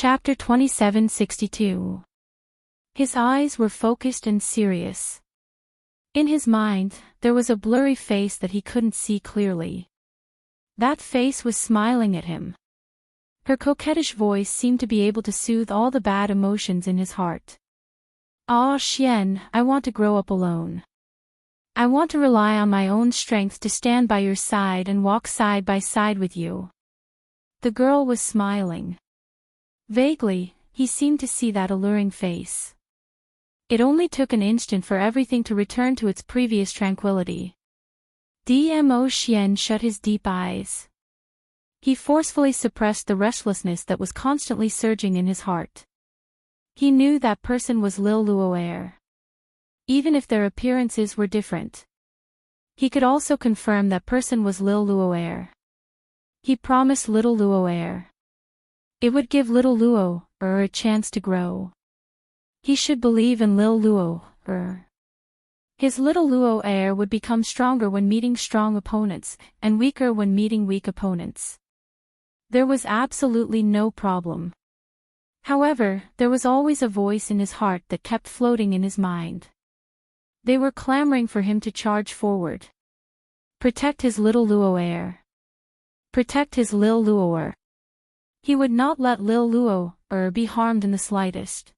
Chapter 2762. His eyes were focused and serious. In his mind, there was a blurry face that he couldn't see clearly. That face was smiling at him. Her coquettish voice seemed to be able to soothe all the bad emotions in his heart. Ah, Xian, I want to grow up alone. I want to rely on my own strength to stand by your side and walk side by side with you. The girl was smiling. Vaguely, he seemed to see that alluring face. It only took an instant for everything to return to its previous tranquility. Dmo Xian shut his deep eyes. He forcefully suppressed the restlessness that was constantly surging in his heart. He knew that person was Lil Luo'er. Even if their appearances were different. He could also confirm that person was Lil Luo'er. He promised little Luo'er. It would give little Luo'er a chance to grow. He should believe in Lil Luo'er. His little Luo'er would become stronger when meeting strong opponents, and weaker when meeting weak opponents. There was absolutely no problem. However, there was always a voice in his heart that kept floating in his mind. They were clamoring for him to charge forward. Protect his little Luo'er. Protect his Lil Luo'er. He would not let Lil Luo'er be harmed in the slightest.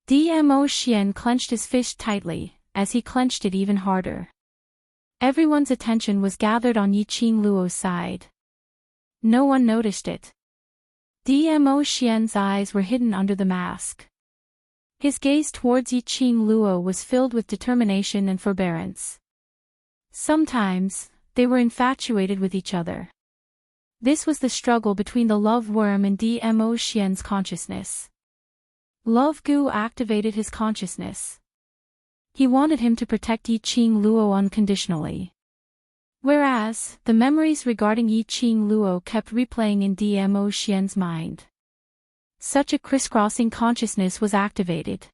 Dmo Xian clenched his fist tightly, as he clenched it even harder. Everyone's attention was gathered on Yiqing Luo's side. No one noticed it. Dmo Xian's eyes were hidden under the mask. His gaze towards Yiqing Luo was filled with determination and forbearance. Sometimes, they were infatuated with each other. This was the struggle between the love worm and Dmo Xian's consciousness. Love Gu activated his consciousness. He wanted him to protect Yiqing Luo unconditionally. Whereas, the memories regarding Yiqing Luo kept replaying in Dmo Xian's mind. Such a crisscrossing consciousness was activated.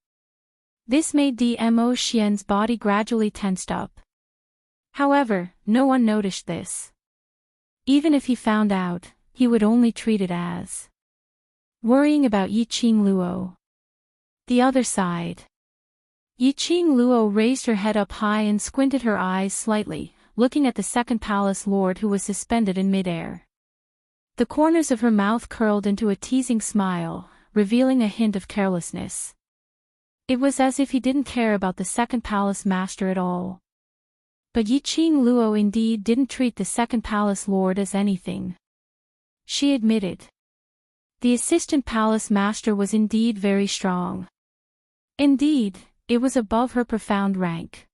This made Dmo Xian's body gradually tensed up. However, no one noticed this. Even if he found out, he would only treat it as worrying about Yiqing Luo. The other side. Yiqing Luo raised her head up high and squinted her eyes slightly, looking at the second palace lord who was suspended in midair. The corners of her mouth curled into a teasing smile, revealing a hint of carelessness. It was as if he didn't care about the second palace master at all. But Yiqing Luo indeed didn't treat the second palace lord as anything. She admitted. The assistant palace master was indeed very strong. Indeed, it was above her profound rank.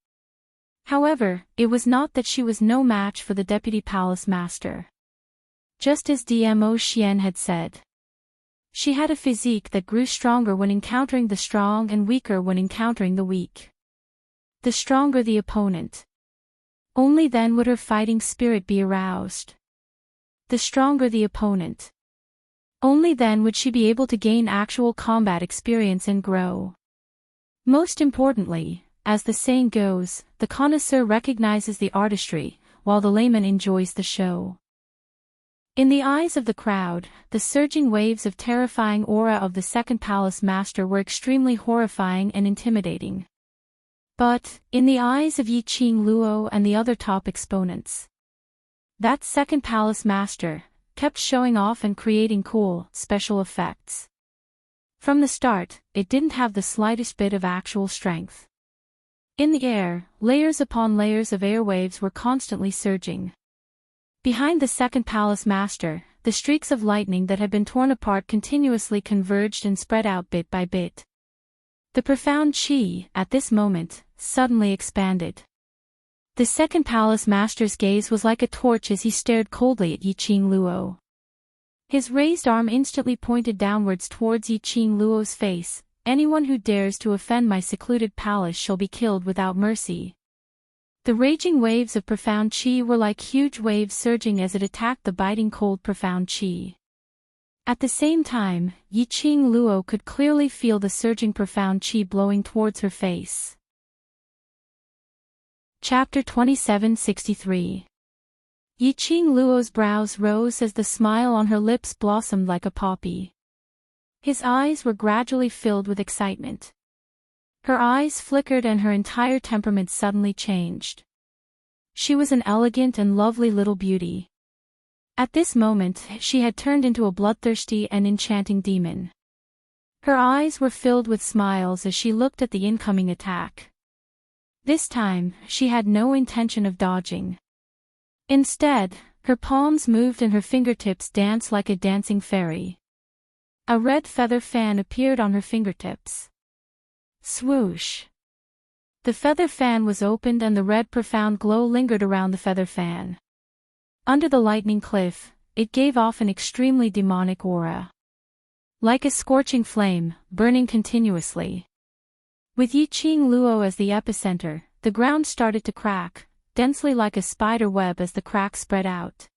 However, it was not that she was no match for the deputy palace master. Just as Dmo Xian had said. She had a physique that grew stronger when encountering the strong and weaker when encountering the weak. The stronger the opponent. Only then would her fighting spirit be aroused. The stronger the opponent. Only then would she be able to gain actual combat experience and grow. Most importantly, as the saying goes, the connoisseur recognizes the artistry, while the layman enjoys the show. In the eyes of the crowd, the surging waves of terrifying aura of the second palace master were extremely horrifying and intimidating. But, in the eyes of Yiqing Luo and the other top exponents, that second palace master kept showing off and creating cool, special effects. From the start, it didn't have the slightest bit of actual strength. In the air, layers upon layers of airwaves were constantly surging. Behind the second palace master, the streaks of lightning that had been torn apart continuously converged and spread out bit by bit. The profound qi, at this moment, suddenly expanded. The second palace master's gaze was like a torch as he stared coldly at Yiqing Luo. His raised arm instantly pointed downwards towards Yiqing Luo's face. Anyone who dares to offend my secluded palace shall be killed without mercy. The raging waves of profound qi were like huge waves surging as it attacked the biting cold profound qi. At the same time, Yiqing Luo could clearly feel the surging profound qi blowing towards her face. Chapter 2763. Yiqing Luo's brows rose as the smile on her lips blossomed like a poppy. His eyes were gradually filled with excitement. Her eyes flickered and her entire temperament suddenly changed. She was an elegant and lovely little beauty. At this moment, she had turned into a bloodthirsty and enchanting demon. Her eyes were filled with smiles as she looked at the incoming attack. This time, she had no intention of dodging. Instead, her palms moved and her fingertips danced like a dancing fairy. A red feather fan appeared on her fingertips. Swoosh! The feather fan was opened and the red profound glow lingered around the feather fan. Under the lightning cliff, it gave off an extremely demonic aura. Like a scorching flame, burning continuously. With Yiqing Luo as the epicenter, the ground started to crack, densely like a spider web as the cracks spread out.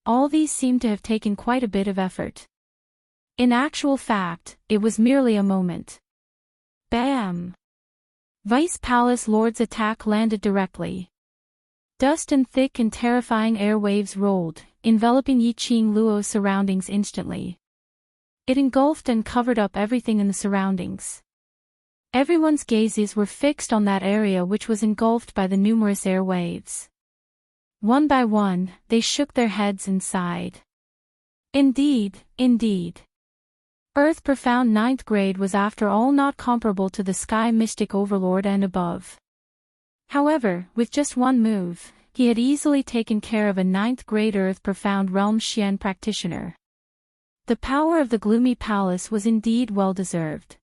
All these seemed to have taken quite a bit of effort. In actual fact, it was merely a moment. Bam! Vice Palace Lord's attack landed directly. Dust and thick and terrifying air waves rolled, enveloping Yiqing Luo's surroundings instantly. It engulfed and covered up everything in the surroundings. Everyone's gazes were fixed on that area which was engulfed by the numerous air waves. One by one, they shook their heads and sighed. Indeed, indeed. Earth Profound 9th grade was after all not comparable to the Sky Mystic Overlord and above. However, with just one move, he had easily taken care of a 9th grade Earth Profound Realm Xian practitioner. The power of the Gloomy Palace was indeed well deserved.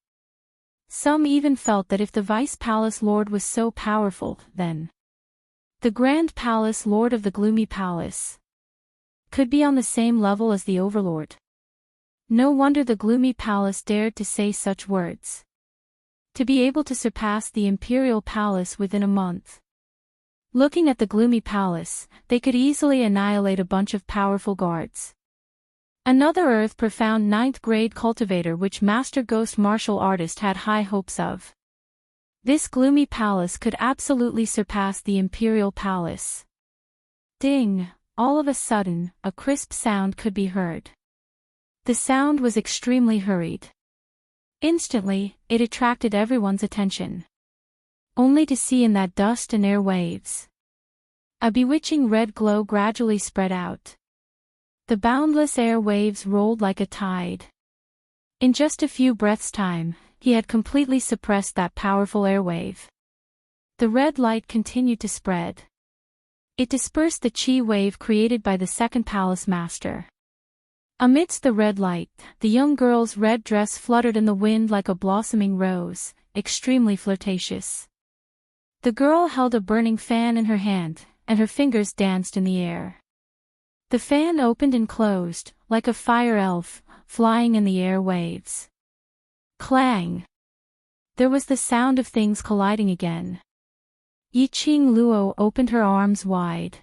Some even felt that if the Vice Palace Lord was so powerful, then the Grand Palace Lord of the Gloomy Palace could be on the same level as the Overlord. No wonder the Gloomy Palace dared to say such words. To be able to surpass the Imperial Palace within a month. Looking at the Gloomy Palace, they could easily annihilate a bunch of powerful guards. Another Earth Profound 9th grade cultivator which Master Ghost Martial Artist had high hopes of. This Gloomy Palace could absolutely surpass the Imperial Palace. Ding! All of a sudden, a crisp sound could be heard. The sound was extremely hurried. Instantly, it attracted everyone's attention. Only to see in that dust and air waves. A bewitching red glow gradually spread out. The boundless air waves rolled like a tide. In just a few breaths' time, he had completely suppressed that powerful air wave. The red light continued to spread. It dispersed the chi wave created by the second palace master. Amidst the red light, the young girl's red dress fluttered in the wind like a blossoming rose, extremely flirtatious. The girl held a burning fan in her hand, and her fingers danced in the air. The fan opened and closed, like a fire elf, flying in the air waves. Clang! There was the sound of things colliding again. Yiqing Luo opened her arms wide.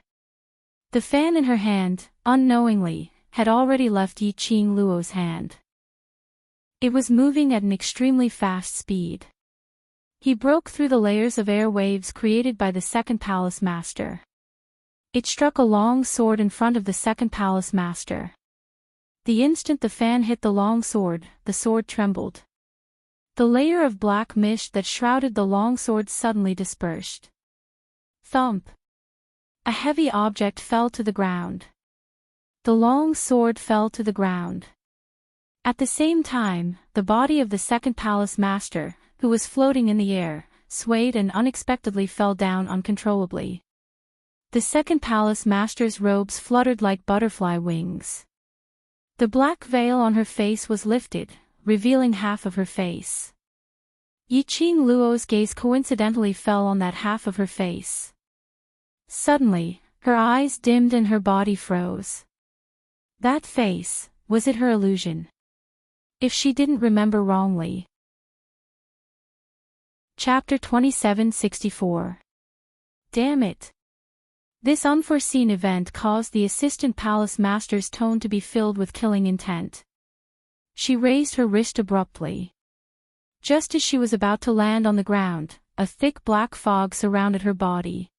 The fan in her hand, unknowingly, had already left Yiqing Luo's hand. It was moving at an extremely fast speed. He broke through the layers of air waves created by the second palace master. It struck a long sword in front of the second palace master. The instant the fan hit the long sword, the sword trembled. The layer of black mist that shrouded the long sword suddenly dispersed. Thump! A heavy object fell to the ground. The long sword fell to the ground. At the same time, the body of the second palace master, who was floating in the air, swayed and unexpectedly fell down uncontrollably. The second palace master's robes fluttered like butterfly wings. The black veil on her face was lifted, revealing half of her face. Yiqing Luo's gaze coincidentally fell on that half of her face. Suddenly, her eyes dimmed and her body froze. That face, was it her illusion? If she didn't remember wrongly. Chapter 2764. Damn it! This unforeseen event caused the assistant palace master's tone to be filled with killing intent. She raised her wrist abruptly. Just as she was about to land on the ground, a thick black fog surrounded her body.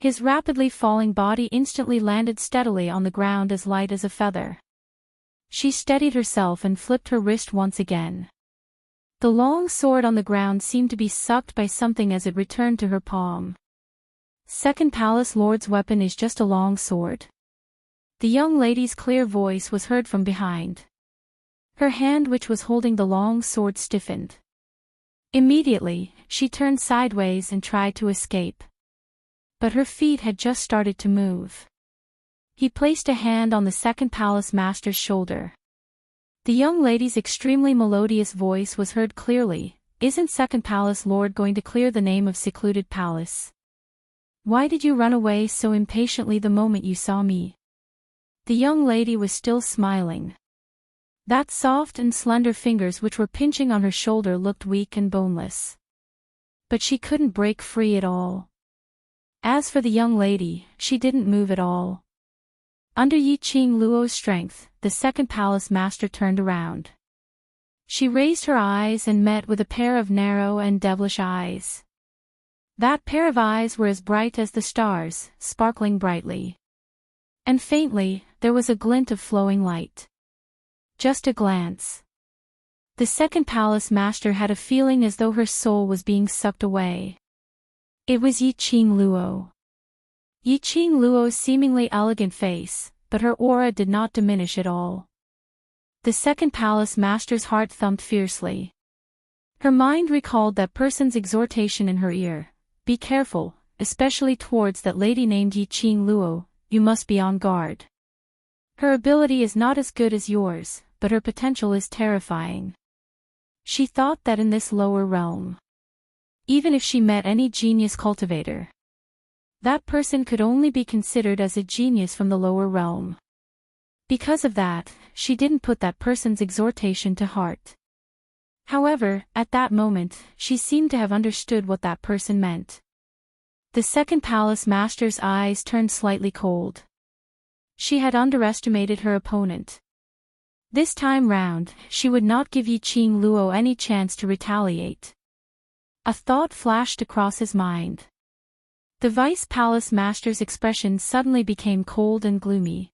His rapidly falling body instantly landed steadily on the ground as light as a feather. She steadied herself and flipped her wrist once again. The long sword on the ground seemed to be sucked by something as it returned to her palm. Second Palace Lord's weapon is just a long sword. The young lady's clear voice was heard from behind. Her hand which was holding the long sword stiffened. Immediately, she turned sideways and tried to escape. But her feet had just started to move. He placed a hand on the second palace master's shoulder. The young lady's extremely melodious voice was heard clearly. Isn't Second Palace Lord going to clear the name of secluded palace? Why did you run away so impatiently the moment you saw me? The young lady was still smiling. That soft and slender fingers which were pinching on her shoulder looked weak and boneless. But she couldn't break free at all. As for the young lady, she didn't move at all. Under Yi Qing Luo's strength, the second palace master turned around. She raised her eyes and met with a pair of narrow and devilish eyes. That pair of eyes were as bright as the stars, sparkling brightly. And faintly, there was a glint of flowing light. Just a glance. The second palace master had a feeling as though her soul was being sucked away. It was Yi Qing Luo. Yi Qing Luo's seemingly elegant face, but her aura did not diminish at all. The second palace master's heart thumped fiercely. Her mind recalled that person's exhortation in her ear. Be careful, especially towards that lady named Yi Qing Luo, you must be on guard. Her ability is not as good as yours, but her potential is terrifying. She thought that in this lower realm, even if she met any genius cultivator, that person could only be considered as a genius from the lower realm. Because of that, she didn't put that person's exhortation to heart. However, at that moment, she seemed to have understood what that person meant. The second palace master's eyes turned slightly cold. She had underestimated her opponent. This time round, she would not give Yi Qing Luo any chance to retaliate. A thought flashed across his mind. The vice palace master's expression suddenly became cold and gloomy.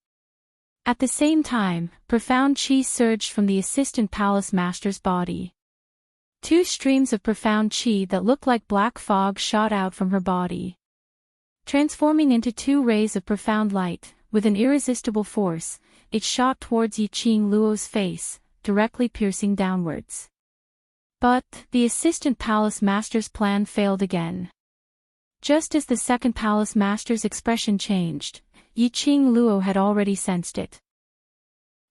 At the same time, profound chi surged from the assistant palace master's body. Two streams of profound chi that looked like black fog shot out from her body, transforming into two rays of profound light. With an irresistible force, it shot towards Yi Qing Luo's face, directly piercing downwards. But, the assistant palace master's plan failed again. Just as the second palace master's expression changed, Yi Qing Luo had already sensed it.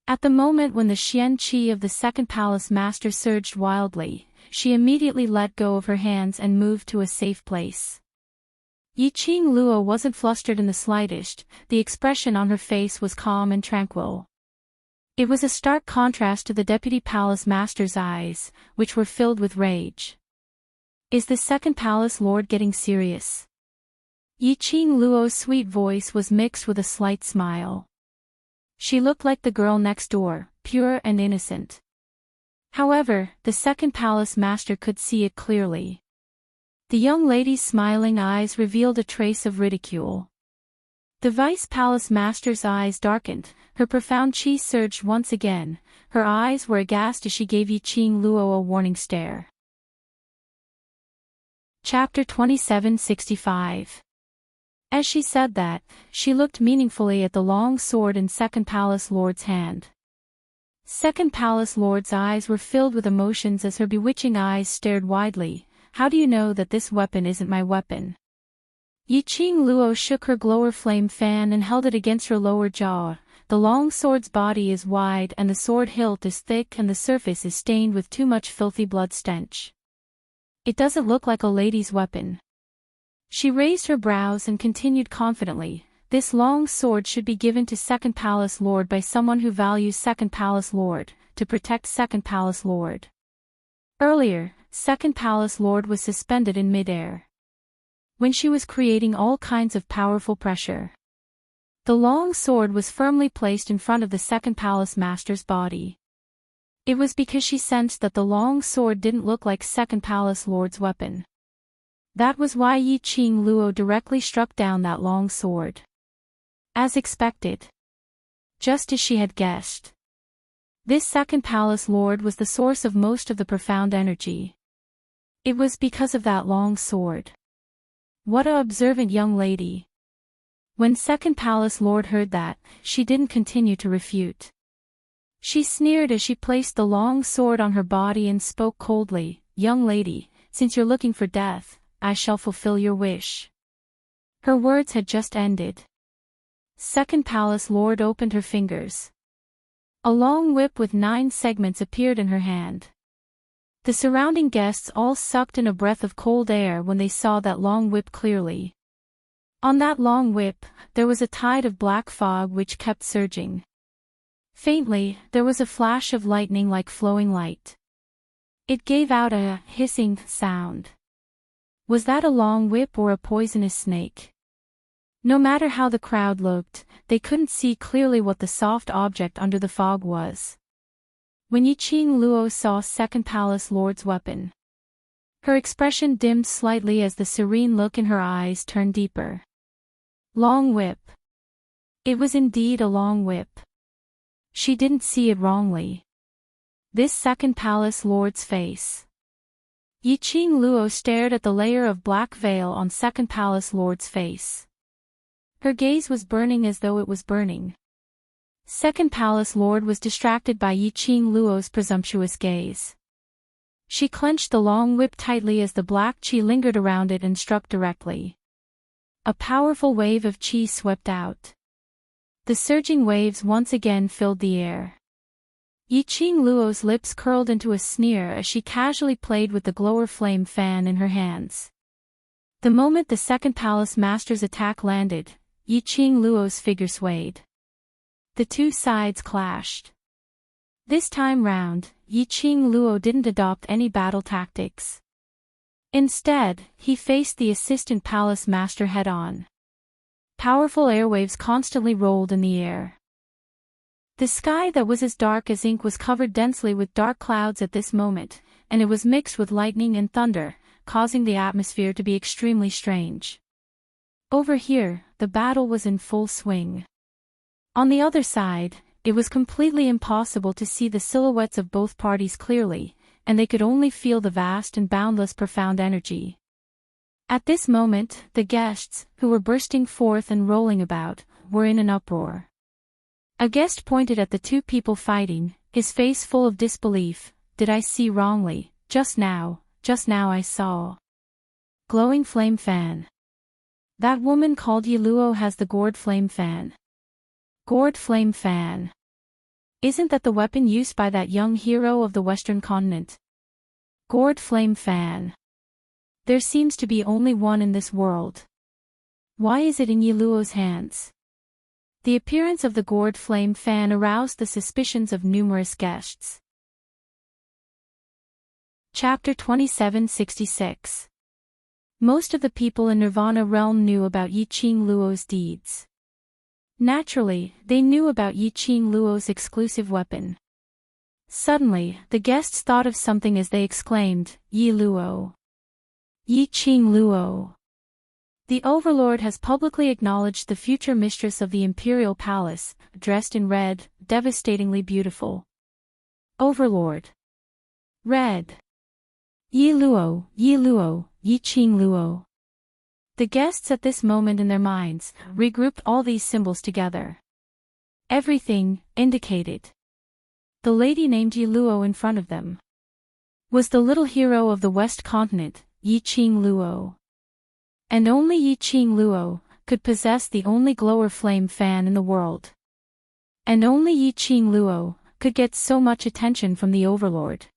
At the moment when the Xian Qi of the second palace master surged wildly, she immediately let go of her hands and moved to a safe place. Yi Qing Luo wasn't flustered in the slightest, the expression on her face was calm and tranquil. It was a stark contrast to the deputy palace master's eyes, which were filled with rage. Is the second palace lord getting serious? Yi Qing Luo's sweet voice was mixed with a slight smile. She looked like the girl next door, pure and innocent. However, the second palace master could see it clearly. The young lady's smiling eyes revealed a trace of ridicule. The vice palace master's eyes darkened, her profound chi surged once again, her eyes were aghast as she gave Yi Qing Luo a warning stare. Chapter 2765. As she said that, she looked meaningfully at the long sword in Second Palace Lord's hand. Second Palace Lord's eyes were filled with emotions as her bewitching eyes stared widely. How do you know that this weapon isn't my weapon? Yi Qing Luo shook her glower flame fan and held it against her lower jaw. The long sword's body is wide and the sword hilt is thick and the surface is stained with too much filthy blood stench. It doesn't look like a lady's weapon. She raised her brows and continued confidently, this long sword should be given to Second Palace Lord by someone who values Second Palace Lord, to protect Second Palace Lord. Earlier, Second Palace Lord was suspended in midair, when she was creating all kinds of powerful pressure. The long sword was firmly placed in front of the second palace master's body. It was because she sensed that the long sword didn't look like second palace lord's weapon. That was why Yi Qing Luo directly struck down that long sword. As expected. Just as she had guessed. This second palace lord was the source of most of the profound energy. It was because of that long sword. What a observant young lady. When second palace lord heard that, she didn't continue to refute. She sneered as she placed the long sword on her body and spoke coldly, "Young lady, since you're looking for death, I shall fulfill your wish." Her words had just ended. Second palace lord opened her fingers. A long whip with 9 segments appeared in her hand. The surrounding guests all sucked in a breath of cold air when they saw that long whip clearly. On that long whip, there was a tide of black fog which kept surging. Faintly, there was a flash of lightning like flowing light. It gave out a hissing sound. Was that a long whip or a poisonous snake? No matter how the crowd looked, they couldn't see clearly what the soft object under the fog was. When Yiqing Luo saw second palace lord's weapon, her expression dimmed slightly as the serene look in her eyes turned deeper. Long whip. It was indeed a long whip. She didn't see it wrongly. This second palace lord's face. Yiqing Luo stared at the layer of black veil on second palace lord's face. Her gaze was burning as though it was burning. Second palace lord was distracted by Yiqing Luo's presumptuous gaze. She clenched the long whip tightly as the black qi lingered around it and struck directly. A powerful wave of qi swept out. The surging waves once again filled the air. Yiqing Luo's lips curled into a sneer as she casually played with the glower flame fan in her hands. The moment the second palace master's attack landed, Yiqing Luo's figure swayed. The two sides clashed. This time round, Yiqing Luo didn't adopt any battle tactics. Instead, he faced the assistant palace master head-on. Powerful airwaves constantly rolled in the air. The sky that was as dark as ink was covered densely with dark clouds at this moment, and it was mixed with lightning and thunder, causing the atmosphere to be extremely strange. Over here, the battle was in full swing. On the other side, it was completely impossible to see the silhouettes of both parties clearly, and they could only feel the vast and boundless profound energy. At this moment, the guests, who were bursting forth and rolling about, were in an uproar. A guest pointed at the two people fighting, his face full of disbelief. "Did I see wrongly? Just now I saw." Glowing flame fan. That woman called Yi Luo has the gourd flame fan. Gourd flame fan. Isn't that the weapon used by that young hero of the Western continent? Gourd flame fan. There seems to be only one in this world. Why is it in Yi Luo's hands? The appearance of the gourd flame fan aroused the suspicions of numerous guests. Chapter 2766. Most of the people in Nirvana realm knew about Yiqing Luo's deeds. Naturally, they knew about Yiqing Luo's exclusive weapon. Suddenly, the guests thought of something as they exclaimed, "Yi Luo! Yiqing Luo!" The Overlord has publicly acknowledged the future mistress of the Imperial Palace, dressed in red, devastatingly beautiful. Overlord. Red. Yi Luo, Yiqing Luo. The guests at this moment in their minds regrouped all these symbols together. Everything indicated. The lady named Yi Luo in front of them was the little hero of the West Continent, Yiqing Luo. And only Yiqing Luo could possess the only glower flame fan in the world. And only Yiqing Luo could get so much attention from the Overlord.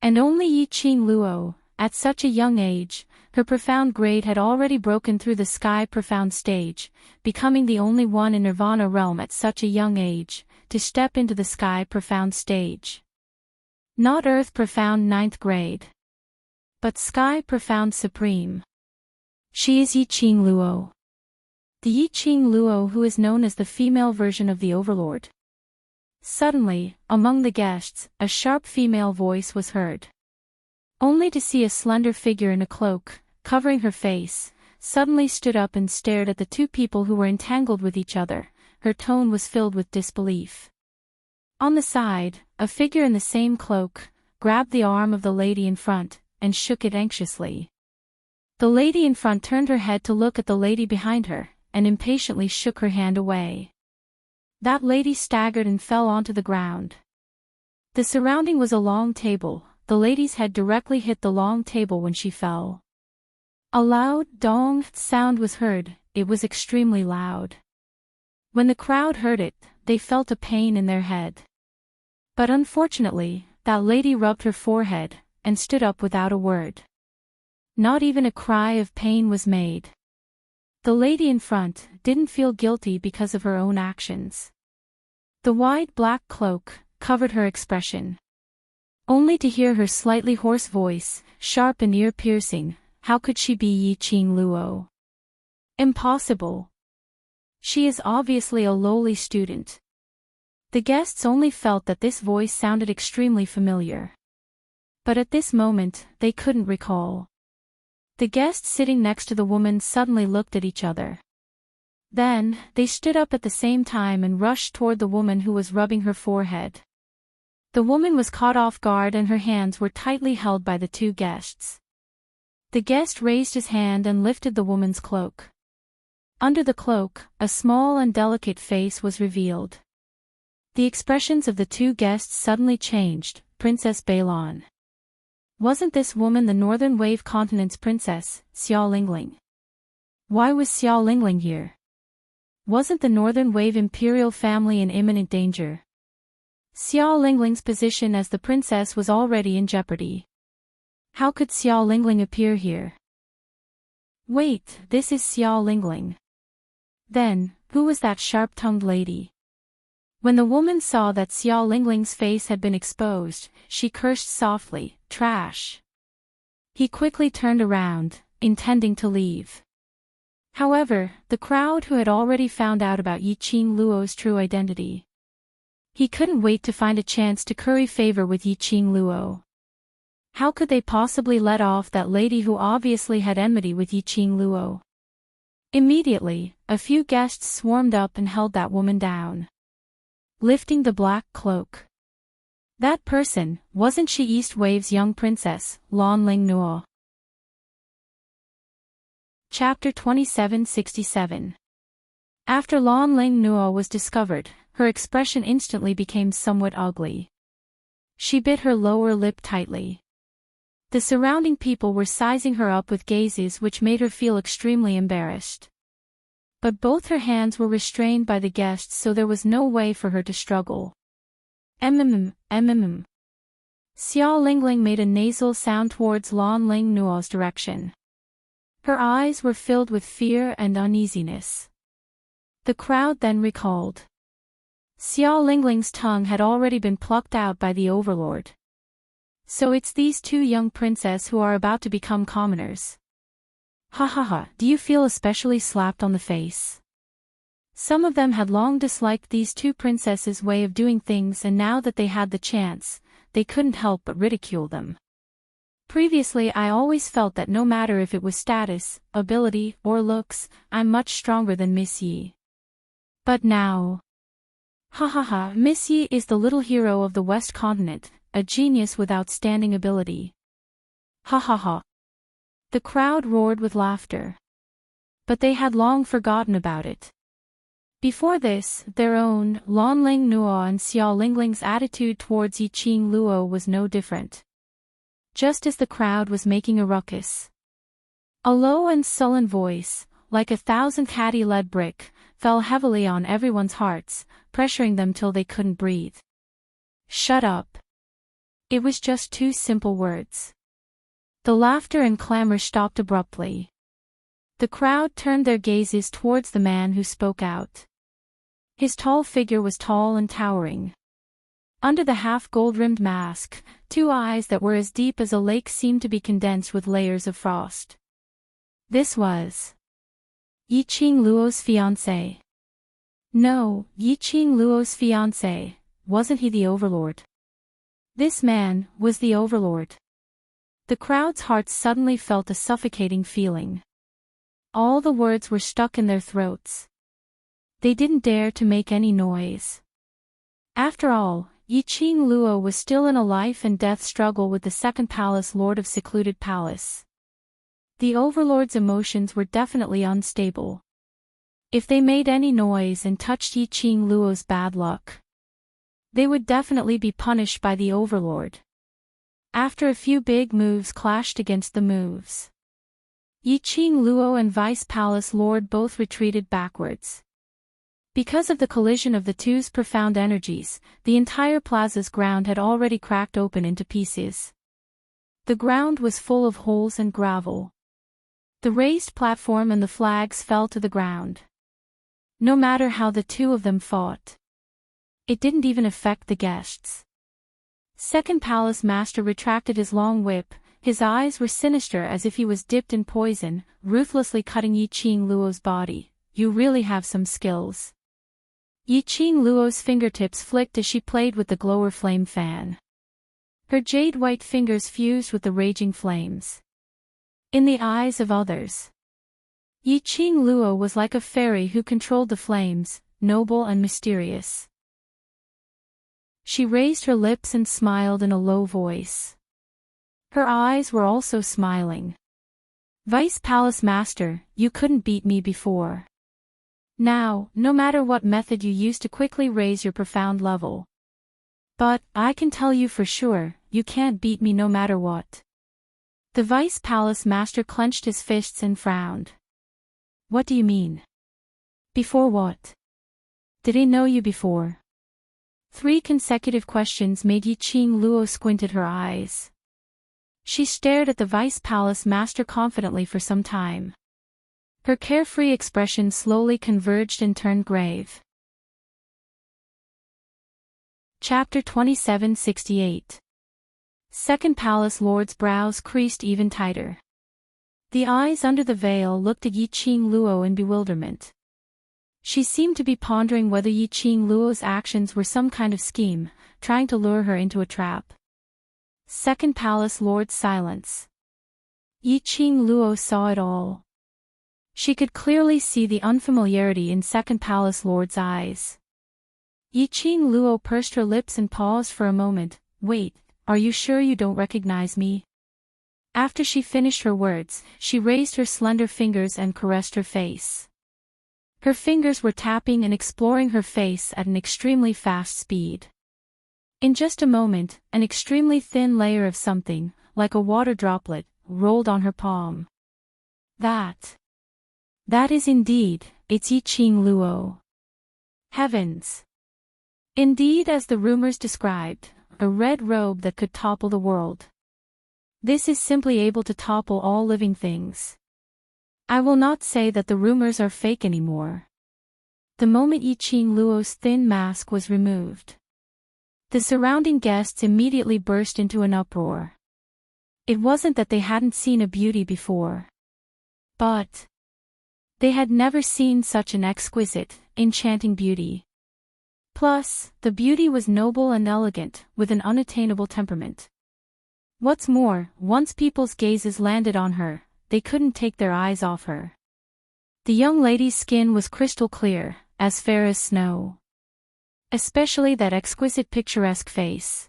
And only Yiqing Luo, at such a young age, her profound grade had already broken through the sky profound stage, becoming the only one in Nirvana realm at such a young age, to step into the sky profound stage. Not earth profound 9th grade, but sky profound supreme. She is Yiqing Luo. The Yiqing Luo who is known as the female version of the Overlord. Suddenly, among the guests, a sharp female voice was heard. Only to see a slender figure in a cloak, covering her face, suddenly stood up and stared at the two people who were entangled with each other. Her tone was filled with disbelief. On the side, a figure in the same cloak grabbed the arm of the lady in front and shook it anxiously. The lady in front turned her head to look at the lady behind her, and impatiently shook her hand away. That lady staggered and fell onto the ground. The surrounding was a long table. The lady's head directly hit the long table when she fell. A loud dong sound was heard. It was extremely loud. When the crowd heard it, they felt a pain in their head. But unfortunately, that lady rubbed her forehead and stood up without a word. Not even a cry of pain was made. The lady in front didn't feel guilty because of her own actions. The wide black cloak covered her expression. Only to hear her slightly hoarse voice, sharp and ear-piercing, how could she be Yi Qing Luo? Impossible. She is obviously a lowly student. The guests only felt that this voice sounded extremely familiar. But at this moment, they couldn't recall. The guests sitting next to the woman suddenly looked at each other. Then, they stood up at the same time and rushed toward the woman who was rubbing her forehead. The woman was caught off guard and her hands were tightly held by the two guests. The guest raised his hand and lifted the woman's cloak. Under the cloak, a small and delicate face was revealed. The expressions of the two guests suddenly changed. Princess Bailon. Wasn't this woman the Northern Wave Continent's princess, Xiao Lingling? Why was Xiao Lingling here? Wasn't the Northern Wave imperial family in imminent danger? Xiao Lingling's position as the princess was already in jeopardy. How could Xiao Lingling appear here? Wait, this is Xiao Lingling. Then, who was that sharp-tongued lady? When the woman saw that Xiao Lingling's face had been exposed, she cursed softly, "Trash." He quickly turned around, intending to leave. However, the crowd who had already found out about Yi Qing Luo's true identity. He couldn't wait to find a chance to curry favor with Yi Qing Luo. How could they possibly let off that lady who obviously had enmity with Yi Qing Luo? Immediately, a few guests swarmed up and held that woman down. Lifting the black cloak. That person, wasn't she East Wave's young princess, Lan Ling Nuo? Chapter 2767. After Lan Ling Nuo was discovered, her expression instantly became somewhat ugly. She bit her lower lip tightly. The surrounding people were sizing her up with gazes which made her feel extremely embarrassed. But both her hands were restrained by the guests, so there was no way for her to struggle. Xiao Lingling made a nasal sound towards Lan Ling Nuo's direction. Her eyes were filled with fear and uneasiness. The crowd then recalled. Xiao Lingling's tongue had already been plucked out by the overlord. So it's these two young princes who are about to become commoners. Do you feel especially slapped on the face? Some of them had long disliked these two princesses' way of doing things, and now that they had the chance, they couldn't help but ridicule them. Previously I always felt that no matter if it was status, ability, or looks, I'm much stronger than Miss Yi. But now... Miss Yi is the little hero of the West Continent, a genius with outstanding ability. The crowd roared with laughter. But they had long forgotten about it. Before this, their own, Lan Ling Nuo and Xiao Lingling's attitude towards Yi Qing Luo was no different. Just as the crowd was making a ruckus, a low and sullen voice, like 1,000 catty lead brick, fell heavily on everyone's hearts, pressuring them till they couldn't breathe. Shut up. It was just two simple words. The laughter and clamor stopped abruptly. The crowd turned their gazes towards the man who spoke out. His tall figure was tall and towering. Under the half-gold-rimmed mask, two eyes that were as deep as a lake seemed to be condensed with layers of frost. This was Yi Qing Luo's fiancé. No, Yi Qing Luo's fiancé. Wasn't he the overlord? This man was the overlord. The crowd's hearts suddenly felt a suffocating feeling. All the words were stuck in their throats. They didn't dare to make any noise. After all, Yiqing Luo was still in a life-and-death struggle with the second palace lord of Secluded Palace. The overlord's emotions were definitely unstable. If they made any noise and touched Yiqing Luo's bad luck, they would definitely be punished by the overlord. After a few big moves clashed against the moves, Yiqing Luo and Vice Palace Lord both retreated backwards. Because of the collision of the two's profound energies, the entire plaza's ground had already cracked open into pieces. The ground was full of holes and gravel. The raised platform and the flags fell to the ground. No matter how the two of them fought, it didn't even affect the guests. Second Palace Master retracted his long whip. His eyes were sinister as if he was dipped in poison, ruthlessly cutting Yiqing Luo's body. You really have some skills. Yiqing Luo's fingertips flicked as she played with the glower flame fan. Her jade-white fingers fused with the raging flames. In the eyes of others, Yiqing Luo was like a fairy who controlled the flames, noble and mysterious. She raised her lips and smiled in a low voice. Her eyes were also smiling. Vice Palace Master, you couldn't beat me before. Now, no matter what method you use to quickly raise your profound level. But, I can tell you for sure, you can't beat me no matter what. The Vice Palace Master clenched his fists and frowned. What do you mean? Before what? Did he know you before? 3 consecutive questions made Yiqing Luo squint at her eyes. She stared at the Vice Palace Master confidently for some time. Her carefree expression slowly converged and turned grave. Chapter 2768. Second Palace Lord's brows creased even tighter. The eyes under the veil looked at Yiqing Luo in bewilderment. She seemed to be pondering whether Yiqing Luo's actions were some kind of scheme, trying to lure her into a trap. Second Palace Lord's silence. Yiqing Luo saw it all. She could clearly see the unfamiliarity in Second Palace Lord's eyes. Yiqing Luo pursed her lips and paused for a moment. Wait, are you sure you don't recognize me? After she finished her words, she raised her slender fingers and caressed her face. Her fingers were tapping and exploring her face at an extremely fast speed. In just a moment, an extremely thin layer of something, like a water droplet, rolled on her palm. That is indeed, it's Yiqing Luo. Heavens! Indeed, as the rumors described, a red robe that could topple the world. This is simply able to topple all living things. I will not say that the rumors are fake anymore. The moment Yiqing Luo's thin mask was removed, the surrounding guests immediately burst into an uproar. It wasn't that they hadn't seen a beauty before, but they had never seen such an exquisite, enchanting beauty. Plus, the beauty was noble and elegant, with an unattainable temperament. What's more, once people's gazes landed on her, they couldn't take their eyes off her. The young lady's skin was crystal clear, as fair as snow. Especially that exquisite picturesque face.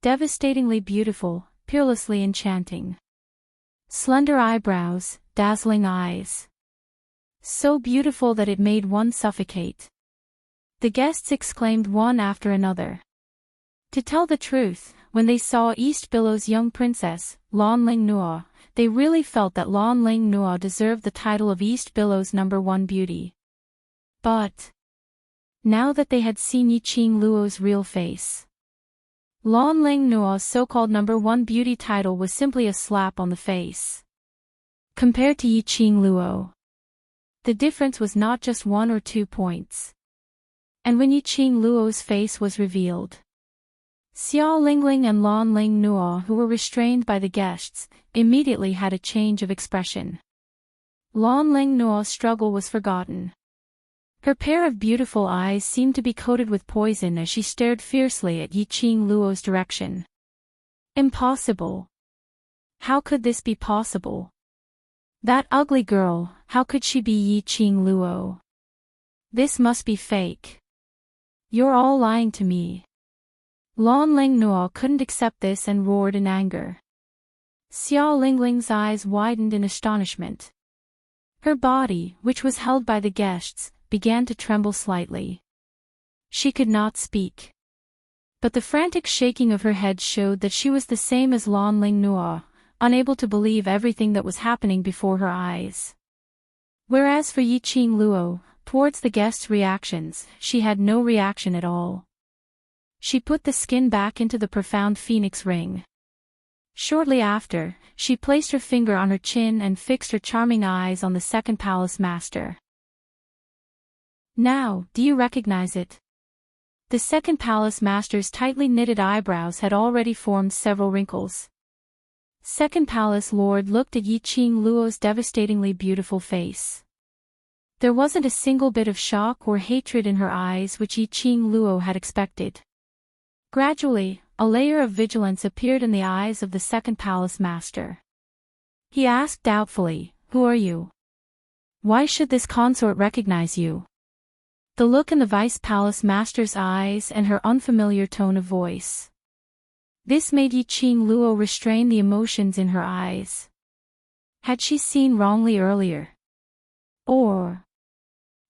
Devastatingly beautiful, peerlessly enchanting. Slender eyebrows, dazzling eyes. So beautiful that it made one suffocate. The guests exclaimed one after another. To tell the truth, when they saw East Billow's young princess, Lan Ling Nua, they really felt that Lan Ling Nua deserved the title of East Billow's #1 beauty. But now that they had seen Yiqing Luo's real face, Lan Ling Nua's so-called #1 beauty title was simply a slap on the face. Compared to Yiqing Luo, the difference was not just 1 or 2 points. And when Yiqing Luo's face was revealed, Xiao Lingling and Lan Ling Nua, who were restrained by the guests, immediately had a change of expression. Lan Ling Nua's struggle was forgotten. Her pair of beautiful eyes seemed to be coated with poison as she stared fiercely at Yiqing Luo's direction. Impossible. How could this be possible? That ugly girl, how could she be Yiqing Luo? This must be fake. You're all lying to me. Lan Ling Nuo couldn't accept this and roared in anger. Xiao Lingling's eyes widened in astonishment. Her body, which was held by the guests, began to tremble slightly. She could not speak. But the frantic shaking of her head showed that she was the same as Lan Ling Nuo, unable to believe everything that was happening before her eyes. Whereas for Yiqing Luo, towards the guests' reactions, she had no reaction at all. She put the skin back into the profound phoenix ring. Shortly after, she placed her finger on her chin and fixed her charming eyes on the second palace master. Now, do you recognize it? The second palace master's tightly knitted eyebrows had already formed several wrinkles. Second palace lord looked at Yiqing Luo's devastatingly beautiful face. There wasn't a single bit of shock or hatred in her eyes which Yiqing Luo had expected. Gradually, a layer of vigilance appeared in the eyes of the second palace master. He asked doubtfully, "Who are you? Why should this consort recognize you?" The look in the vice palace master's eyes and her unfamiliar tone of voice. This made Yiqing Luo restrain the emotions in her eyes. Had she seen wrongly earlier? Or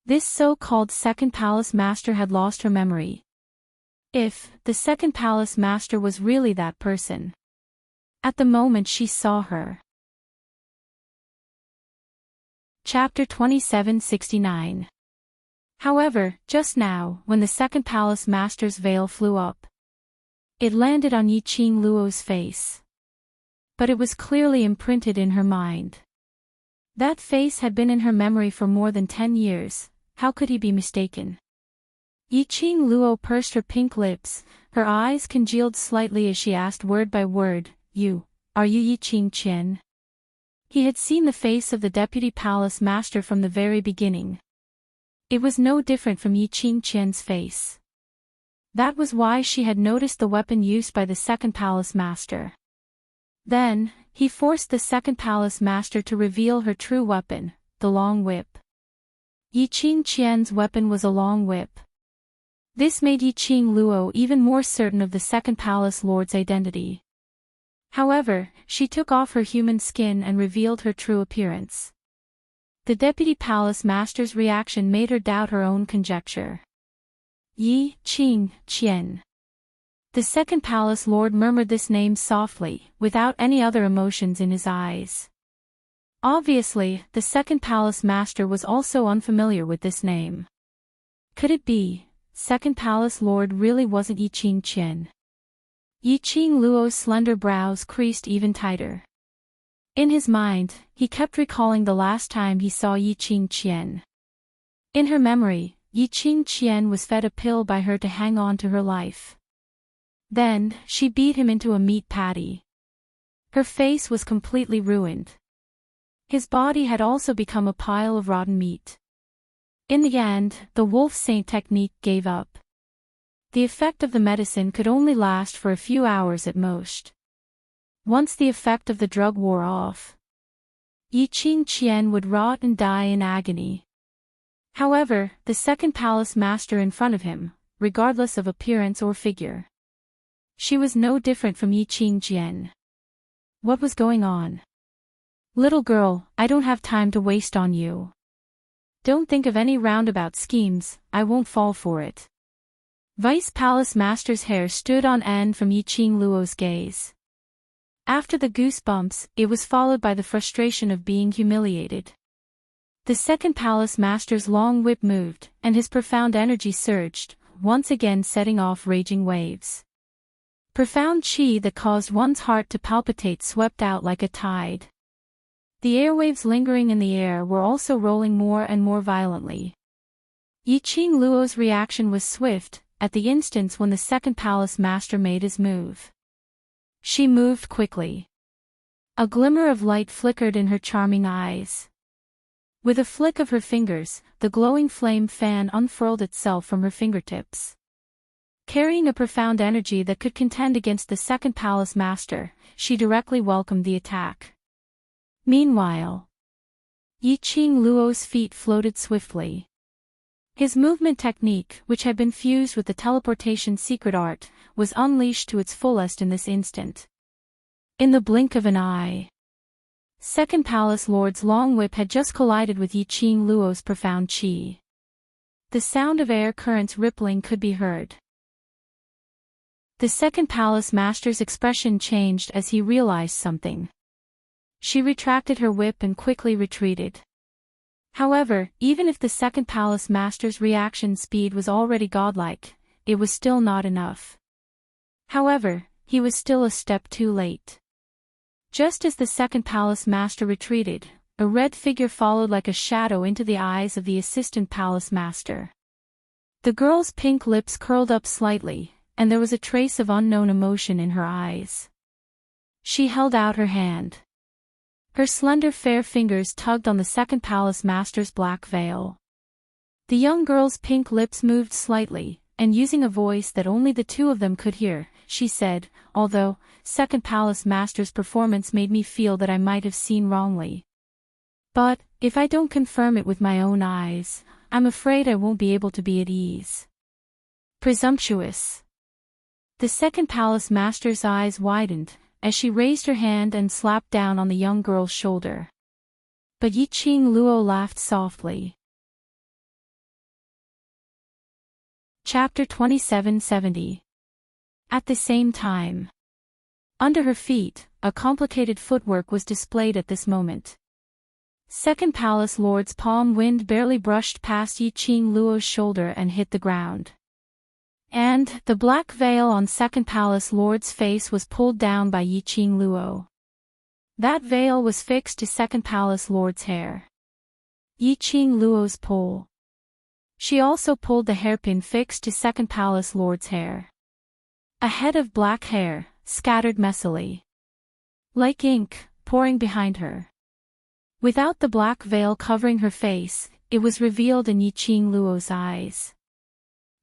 this so-called second palace master had lost her memory? If the second palace master was really that person. At the moment she saw her. Chapter 2769. However, just now, when the second palace master's veil flew up, it landed on Yiqing Luo's face. But it was clearly imprinted in her mind. That face had been in her memory for more than 10 years, how could he be mistaken? Yiqing Luo pursed her pink lips, her eyes congealed slightly as she asked word by word, are you Yiqing Qian? He had seen the face of the deputy palace master from the very beginning. It was no different from Yiqing Qian's face. That was why she had noticed the weapon used by the second palace master. Then, he forced the second palace master to reveal her true weapon, the long whip. Yiqing Qian's weapon was a long whip. This made Yiqing Luo even more certain of the second palace lord's identity. However, she took off her human skin and revealed her true appearance. The deputy palace master's reaction made her doubt her own conjecture. Yiqing Qian. The second palace lord murmured this name softly, without any other emotions in his eyes. Obviously, the second palace master was also unfamiliar with this name. Could it be, second palace lord really wasn't Yiqing Qian? Yiqing Luo's slender brows creased even tighter. In his mind, he kept recalling the last time he saw Yiqing Qian. In her memory, Yiqing Qian was fed a pill by her to hang on to her life. Then, she beat him into a meat patty. Her face was completely ruined. His body had also become a pile of rotten meat. In the end, the wolf saint technique gave up. The effect of the medicine could only last for a few hours at most. Once the effect of the drug wore off, Yiqing Qian would rot and die in agony. However, the second palace master in front of him, regardless of appearance or figure. She was no different from Yiqing Qian. What was going on? Little girl, I don't have time to waste on you. Don't think of any roundabout schemes, I won't fall for it. Vice Palace Master's hair stood on end from Yiqing Luo's gaze. After the goosebumps, it was followed by the frustration of being humiliated. The second Palace Master's long whip moved, and his profound energy surged, once again setting off raging waves. Profound chi that caused one's heart to palpitate swept out like a tide. The airwaves lingering in the air were also rolling more and more violently. Yiqing Luo's reaction was swift, at the instant when the second Palace Master made his move. She moved quickly. A glimmer of light flickered in her charming eyes. With a flick of her fingers, the glowing flame fan unfurled itself from her fingertips. Carrying a profound energy that could contend against the second Palace Master, she directly welcomed the attack. Meanwhile, Yiqing Luo's feet floated swiftly. His movement technique, which had been fused with the teleportation secret art, was unleashed to its fullest in this instant. In the blink of an eye, Second Palace Lord's long whip had just collided with Yi Qing Luo's profound chi. The sound of air currents rippling could be heard. The Second Palace Master's expression changed as he realized something. She retracted her whip and quickly retreated. However, even if the Second Palace Master's reaction speed was already godlike, it was still not enough. However, he was still a step too late. Just as the Second Palace Master retreated, a red figure followed like a shadow into the eyes of the Assistant Palace Master. The girl's pink lips curled up slightly, and there was a trace of unknown emotion in her eyes. She held out her hand. Her slender fair fingers tugged on the Second Palace Master's black veil. The young girl's pink lips moved slightly, and using a voice that only the two of them could hear, she said, "Although, Second Palace Master's performance made me feel that I might have seen wrongly. But, if I don't confirm it with my own eyes, I'm afraid I won't be able to be at ease." Presumptuous. The Second Palace Master's eyes widened, as she raised her hand and slapped down on the young girl's shoulder. But Yi Qing Luo laughed softly. Chapter 2770. At the same time. Under her feet, a complicated footwork was displayed at this moment. Second Palace Lord's palm wind barely brushed past Yi Qing Luo's shoulder and hit the ground. And, the black veil on Second Palace Lord's face was pulled down by Yi Qing Luo. That veil was fixed to Second Palace Lord's hair. Yi Qing Luo's pull. She also pulled the hairpin fixed to Second Palace Lord's hair. A head of black hair, scattered messily. Like ink, pouring behind her. Without the black veil covering her face, it was revealed in Yi Qing Luo's eyes.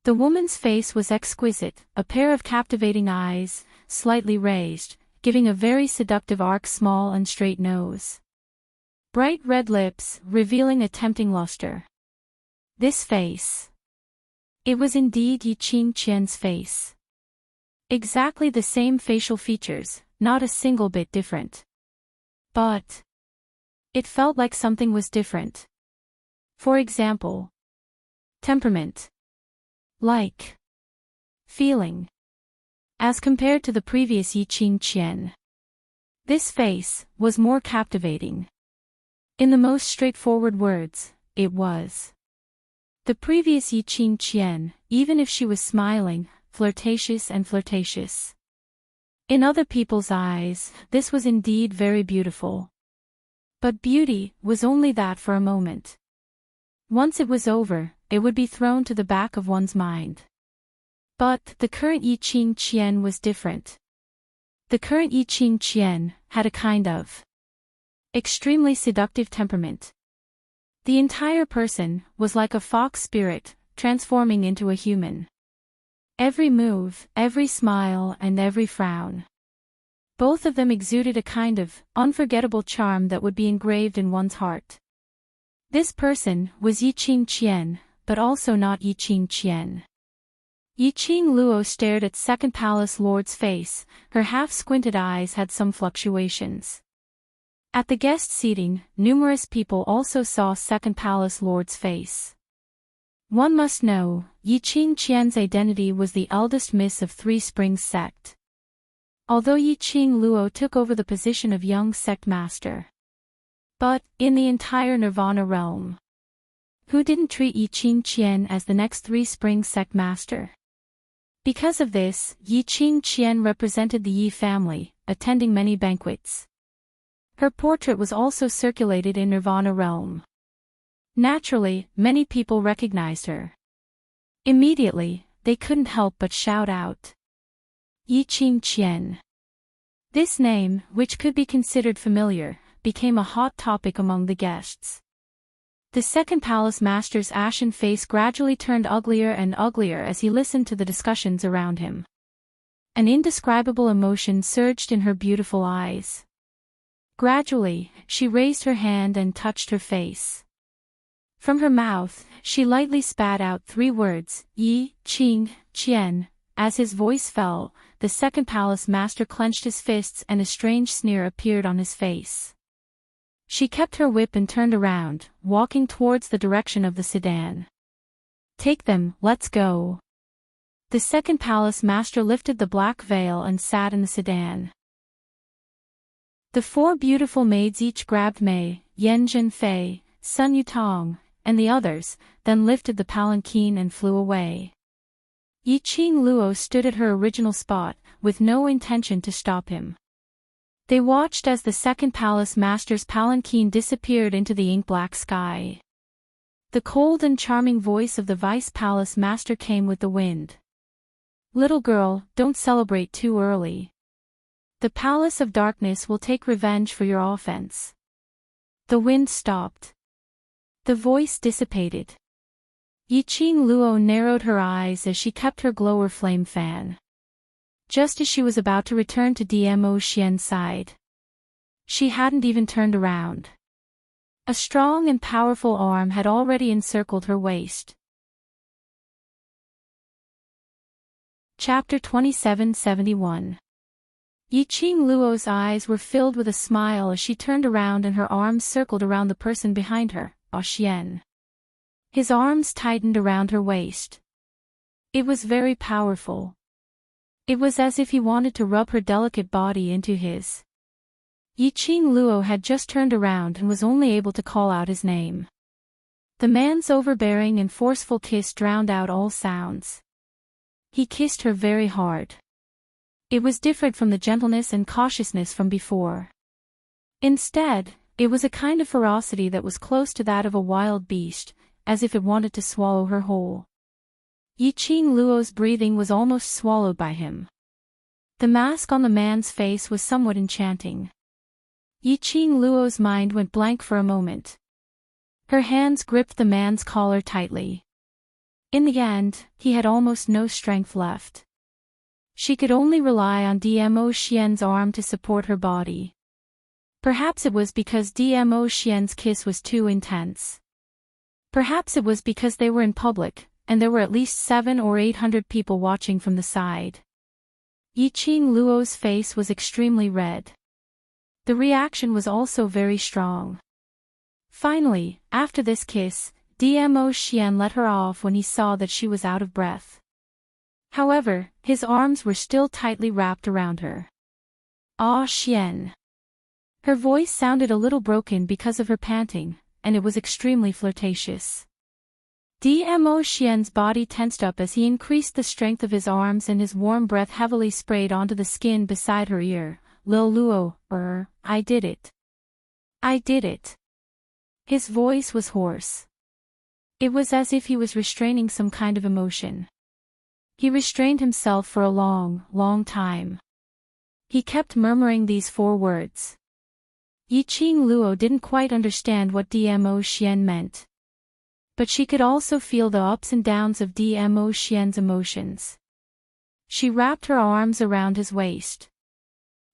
The woman's face was exquisite, a pair of captivating eyes, slightly raised, giving a very seductive arc, small and straight nose. Bright red lips, revealing a tempting luster. This face. It was indeed Yi Qing Qian's face. Exactly the same facial features, not a single bit different. But it felt like something was different. For example, temperament. Like feeling. As compared to the previous Yi Qing Qian. This face was more captivating. In the most straightforward words, it was. The previous Yi Qing Qian, even if she was smiling, flirtatious and flirtatious. In other people's eyes, this was indeed very beautiful. But beauty was only that for a moment. Once it was over, it would be thrown to the back of one's mind. But the current Yi Qing Qian was different. The current Yi Qing Qian had a kind of extremely seductive temperament. The entire person was like a fox spirit, transforming into a human. Every move, every smile and every frown. Both of them exuded a kind of unforgettable charm that would be engraved in one's heart. This person was Yi Qing Qian, but also not Yi Qing Qian. Yi Qing Luo stared at Second Palace Lord's face, her half-squinted eyes had some fluctuations. At the guest seating, numerous people also saw Second Palace Lord's face. One must know, Yi Qing Qian's identity was the eldest miss of Three Springs sect. Although Yi Qing Luo took over the position of young sect master. But, in the entire Nirvana realm, who didn't treat Yi Qing Qian as the next Three Springs sect master? Because of this, Yi Qing Qian represented the Yi family, attending many banquets. Her portrait was also circulated in Nirvana realm. Naturally, many people recognized her. Immediately, they couldn't help but shout out, Yi Qing Qian. This name, which could be considered familiar, became a hot topic among the guests. The Second Palace Master's ashen face gradually turned uglier and uglier as he listened to the discussions around him. An indescribable emotion surged in her beautiful eyes. Gradually, she raised her hand and touched her face. From her mouth, she lightly spat out 3 words, Yi, Qing, Qian. As his voice fell, the second palace master clenched his fists and a strange sneer appeared on his face. She kept her whip and turned around, walking towards the direction of the sedan. Take them, let's go. The second palace master lifted the black veil and sat in the sedan. The 4 beautiful maids each grabbed Mei, Yan Zhenfei, Sun Yutong, and the others, then lifted the palanquin and flew away. Yi Qing Luo stood at her original spot, with no intention to stop him. They watched as the second palace master's palanquin disappeared into the ink-black sky. The cold and charming voice of the vice palace master came with the wind. Little girl, don't celebrate too early. The palace of darkness will take revenge for your offense. The wind stopped. The voice dissipated. Yi Qing Luo narrowed her eyes as she kept her glower flame fan. Just as she was about to return to Dmo Xian's side. She hadn't even turned around. A strong and powerful arm had already encircled her waist. Chapter 2771. Yi Qing Luo's eyes were filled with a smile as she turned around and her arms circled around the person behind her, Xian. His arms tightened around her waist. It was very powerful. It was as if he wanted to rub her delicate body into his. Yi Qing Luo had just turned around and was only able to call out his name. The man's overbearing and forceful kiss drowned out all sounds. He kissed her very hard. It was different from the gentleness and cautiousness from before. Instead, it was a kind of ferocity that was close to that of a wild beast, as if it wanted to swallow her whole. Yi Qing Luo's breathing was almost swallowed by him. The mask on the man's face was somewhat enchanting. Yi Qing Luo's mind went blank for a moment. Her hands gripped the man's collar tightly. In the end, he had almost no strength left. She could only rely on Dmo Xian's arm to support her body. Perhaps it was because Dmo Xian's kiss was too intense. Perhaps it was because they were in public, and there were at least 700 or 800 people watching from the side. Yi Qing Luo's face was extremely red. The reaction was also very strong. Finally, after this kiss, Dmo Xian let her off when he saw that she was out of breath. However, his arms were still tightly wrapped around her. Ah, Xian. Her voice sounded a little broken because of her panting, and it was extremely flirtatious. Dmo Xian's body tensed up as he increased the strength of his arms and his warm breath heavily sprayed onto the skin beside her ear. Lil Luo, I did it. I did it. His voice was hoarse. It was as if he was restraining some kind of emotion. He restrained himself for a long, long time. He kept murmuring these 4 words. Yi Qing Luo didn't quite understand what Dmo Xian meant. But she could also feel the ups and downs of Dmo Xian's emotions. She wrapped her arms around his waist.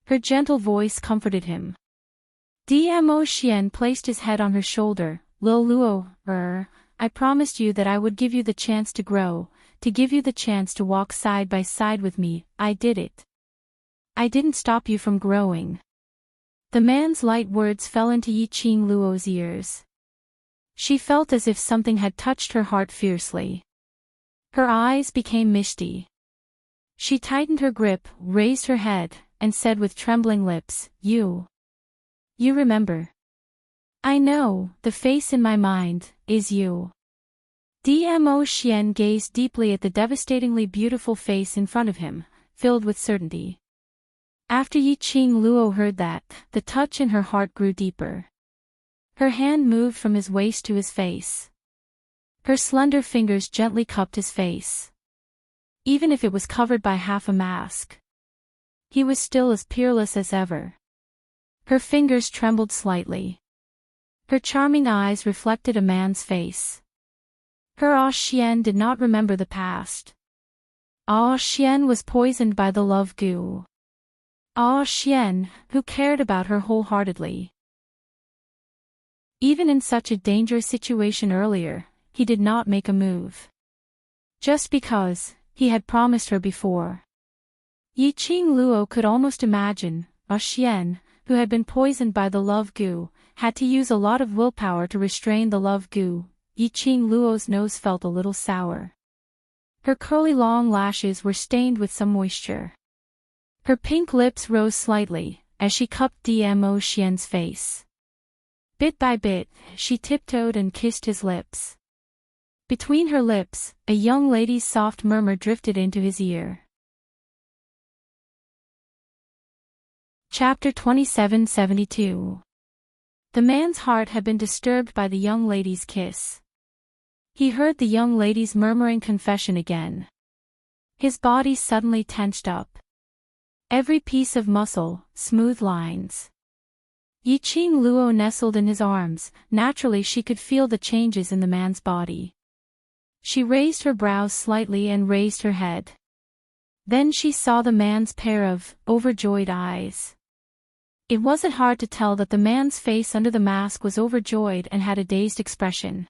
Her gentle voice comforted him. Dmo Xian placed his head on her shoulder. Lil Luo, I promised you that I would give you the chance to grow, to give you the chance to walk side by side with me. I did it. I didn't stop you from growing. The man's light words fell into Yi Qing Luo's ears. She felt as if something had touched her heart fiercely. Her eyes became misty. She tightened her grip, raised her head, and said with trembling lips, You remember. I know, the face in my mind, is you. Dmo Xian gazed deeply at the devastatingly beautiful face in front of him, filled with certainty. After Yi Qing Luo heard that, the touch in her heart grew deeper. Her hand moved from his waist to his face. Her slender fingers gently cupped his face. Even if it was covered by half a mask, he was still as peerless as ever. Her fingers trembled slightly. Her charming eyes reflected a man's face. Her Xian did not remember the past. Xian was poisoned by the love goo. Xian, who cared about her wholeheartedly. Even in such a dangerous situation earlier, he did not make a move. Just because, he had promised her before. Yiqing Luo could almost imagine, Xian, who had been poisoned by the love goo, had to use a lot of willpower to restrain the love goo. Yiqing Luo's nose felt a little sour. Her curly long lashes were stained with some moisture. Her pink lips rose slightly, as she cupped Dmo Xian's face. Bit by bit, she tiptoed and kissed his lips. Between her lips, a young lady's soft murmur drifted into his ear. Chapter 2772. The man's heart had been disturbed by the young lady's kiss. He heard the young lady's murmuring confession again. His body suddenly tensed up. Every piece of muscle, smooth lines. Yiqing Luo nestled in his arms. Naturally she could feel the changes in the man's body. She raised her brows slightly and raised her head. Then she saw the man's pair of overjoyed eyes. It wasn't hard to tell that the man's face under the mask was overjoyed and had a dazed expression.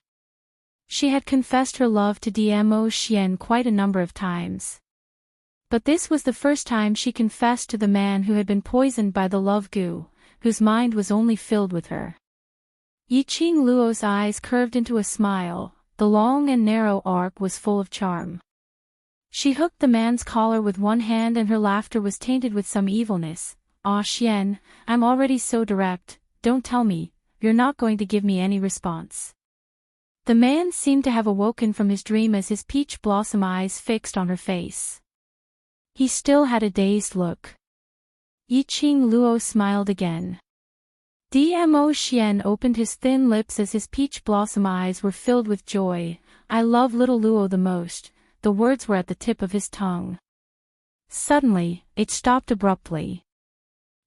She had confessed her love to Dmo Xian quite a number of times. But this was the first time she confessed to the man who had been poisoned by the love goo, whose mind was only filled with her. Yiqing Luo's eyes curved into a smile. The long and narrow arc was full of charm. She hooked the man's collar with one hand and her laughter was tainted with some evilness. "Ah Xian, I'm already so direct, don't tell me, you're not going to give me any response." The man seemed to have awoken from his dream as his peach blossom eyes fixed on her face. He still had a dazed look. Yiqing Luo smiled again. Dmo Xian opened his thin lips as his peach blossom eyes were filled with joy. "I love little Luo the most," the words were at the tip of his tongue. Suddenly, it stopped abruptly.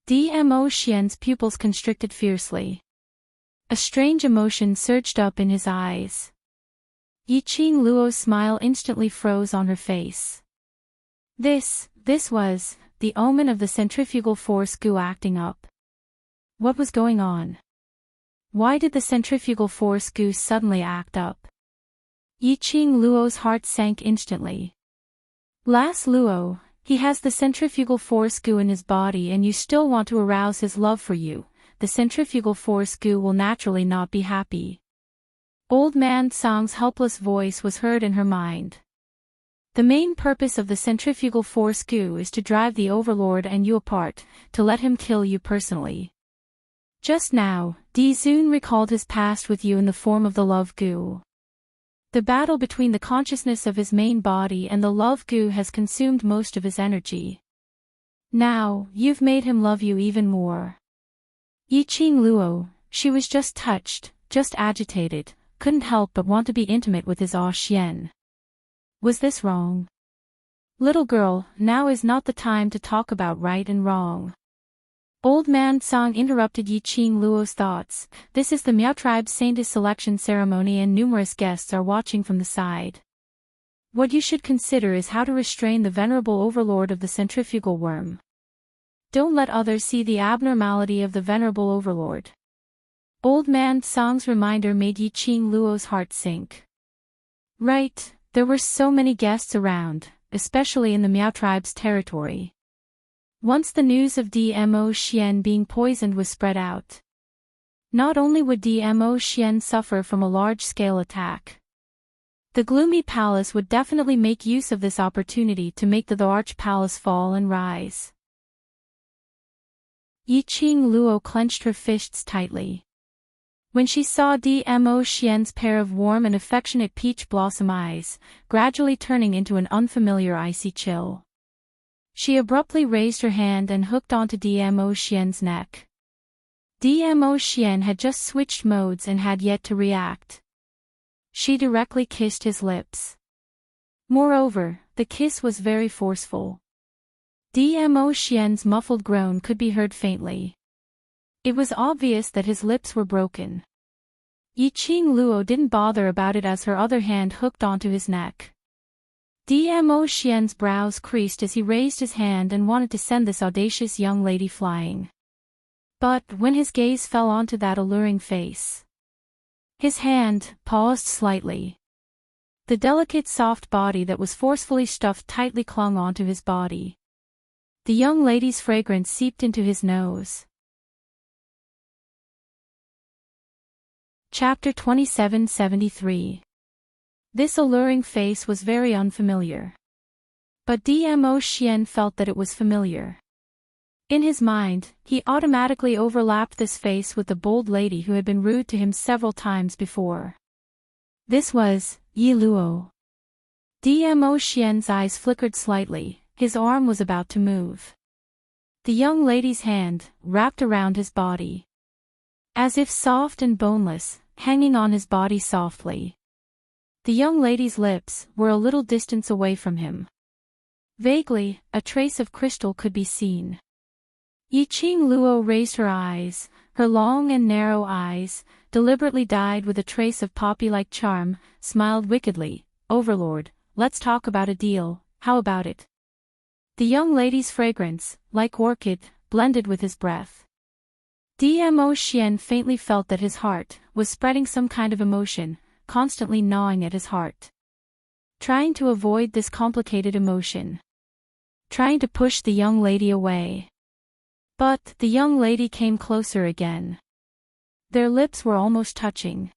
Dmo Xian's pupils constricted fiercely. A strange emotion surged up in his eyes. Yiqing Luo's smile instantly froze on her face. This was the omen of the centrifugal force goo acting up. What was going on? Why did the centrifugal force goo suddenly act up? Yiqing Luo's heart sank instantly. Las Luo, he has the centrifugal force goo in his body and you still want to arouse his love for you. The centrifugal force goo will naturally not be happy. Old man Song's helpless voice was heard in her mind. The main purpose of the centrifugal force goo is to drive the overlord and you apart, to let him kill you personally. Just now, Di Zun recalled his past with you in the form of the love goo. The battle between the consciousness of his main body and the love goo has consumed most of his energy. Now, you've made him love you even more. Yiqing Luo, she was just touched, just agitated, couldn't help but want to be intimate with his Xian. Was this wrong? Little girl, now is not the time to talk about right and wrong. Old man Song interrupted Yiqing Luo's thoughts. This is the Miao tribe's Saintess selection ceremony and numerous guests are watching from the side. What you should consider is how to restrain the venerable overlord of the centrifugal worm. Don't let others see the abnormality of the venerable overlord. Old man Song's reminder made Yiqing Luo's heart sink. Right, there were so many guests around, especially in the Miao tribe's territory. Once the news of Dmo Xian being poisoned was spread out, not only would Dmo Xian suffer from a large-scale attack, the gloomy palace would definitely make use of this opportunity to make the arch palace fall and rise. Yiqing Luo clenched her fists tightly. When she saw Dmo Xian's pair of warm and affectionate peach blossom eyes, gradually turning into an unfamiliar icy chill, she abruptly raised her hand and hooked onto Dmo Xian's neck. Dmo Xian had just switched modes and had yet to react. She directly kissed his lips. Moreover, the kiss was very forceful. Dmo Xian's muffled groan could be heard faintly. It was obvious that his lips were broken. Yiqing Luo didn't bother about it as her other hand hooked onto his neck. Dmo Xian's brows creased as he raised his hand and wanted to send this audacious young lady flying. But when his gaze fell onto that alluring face, His hand paused slightly. The delicate soft body that was forcefully stuffed tightly clung onto his body. The young lady's fragrance seeped into his nose. Chapter 2773. This alluring face was very unfamiliar. But Dmo Xian felt that it was familiar. In his mind, he automatically overlapped this face with the bold lady who had been rude to him several times before. This was Yi Luo. Dmo Xian's eyes flickered slightly, his arm was about to move. The young lady's hand wrapped around his body. As if soft and boneless, hanging on his body softly. The young lady's lips were a little distance away from him. Vaguely, a trace of crystal could be seen. Yiqing Luo raised her eyes, her long and narrow eyes, deliberately dyed with a trace of poppy-like charm, smiled wickedly. "Overlord, let's talk about a deal, how about it?" The young lady's fragrance, like orchid, blended with his breath. Dmo Xian faintly felt that his heart was spreading some kind of emotion, constantly gnawing at his heart. Trying to avoid this complicated emotion. Trying to push the young lady away. But the young lady came closer again. Their lips were almost touching.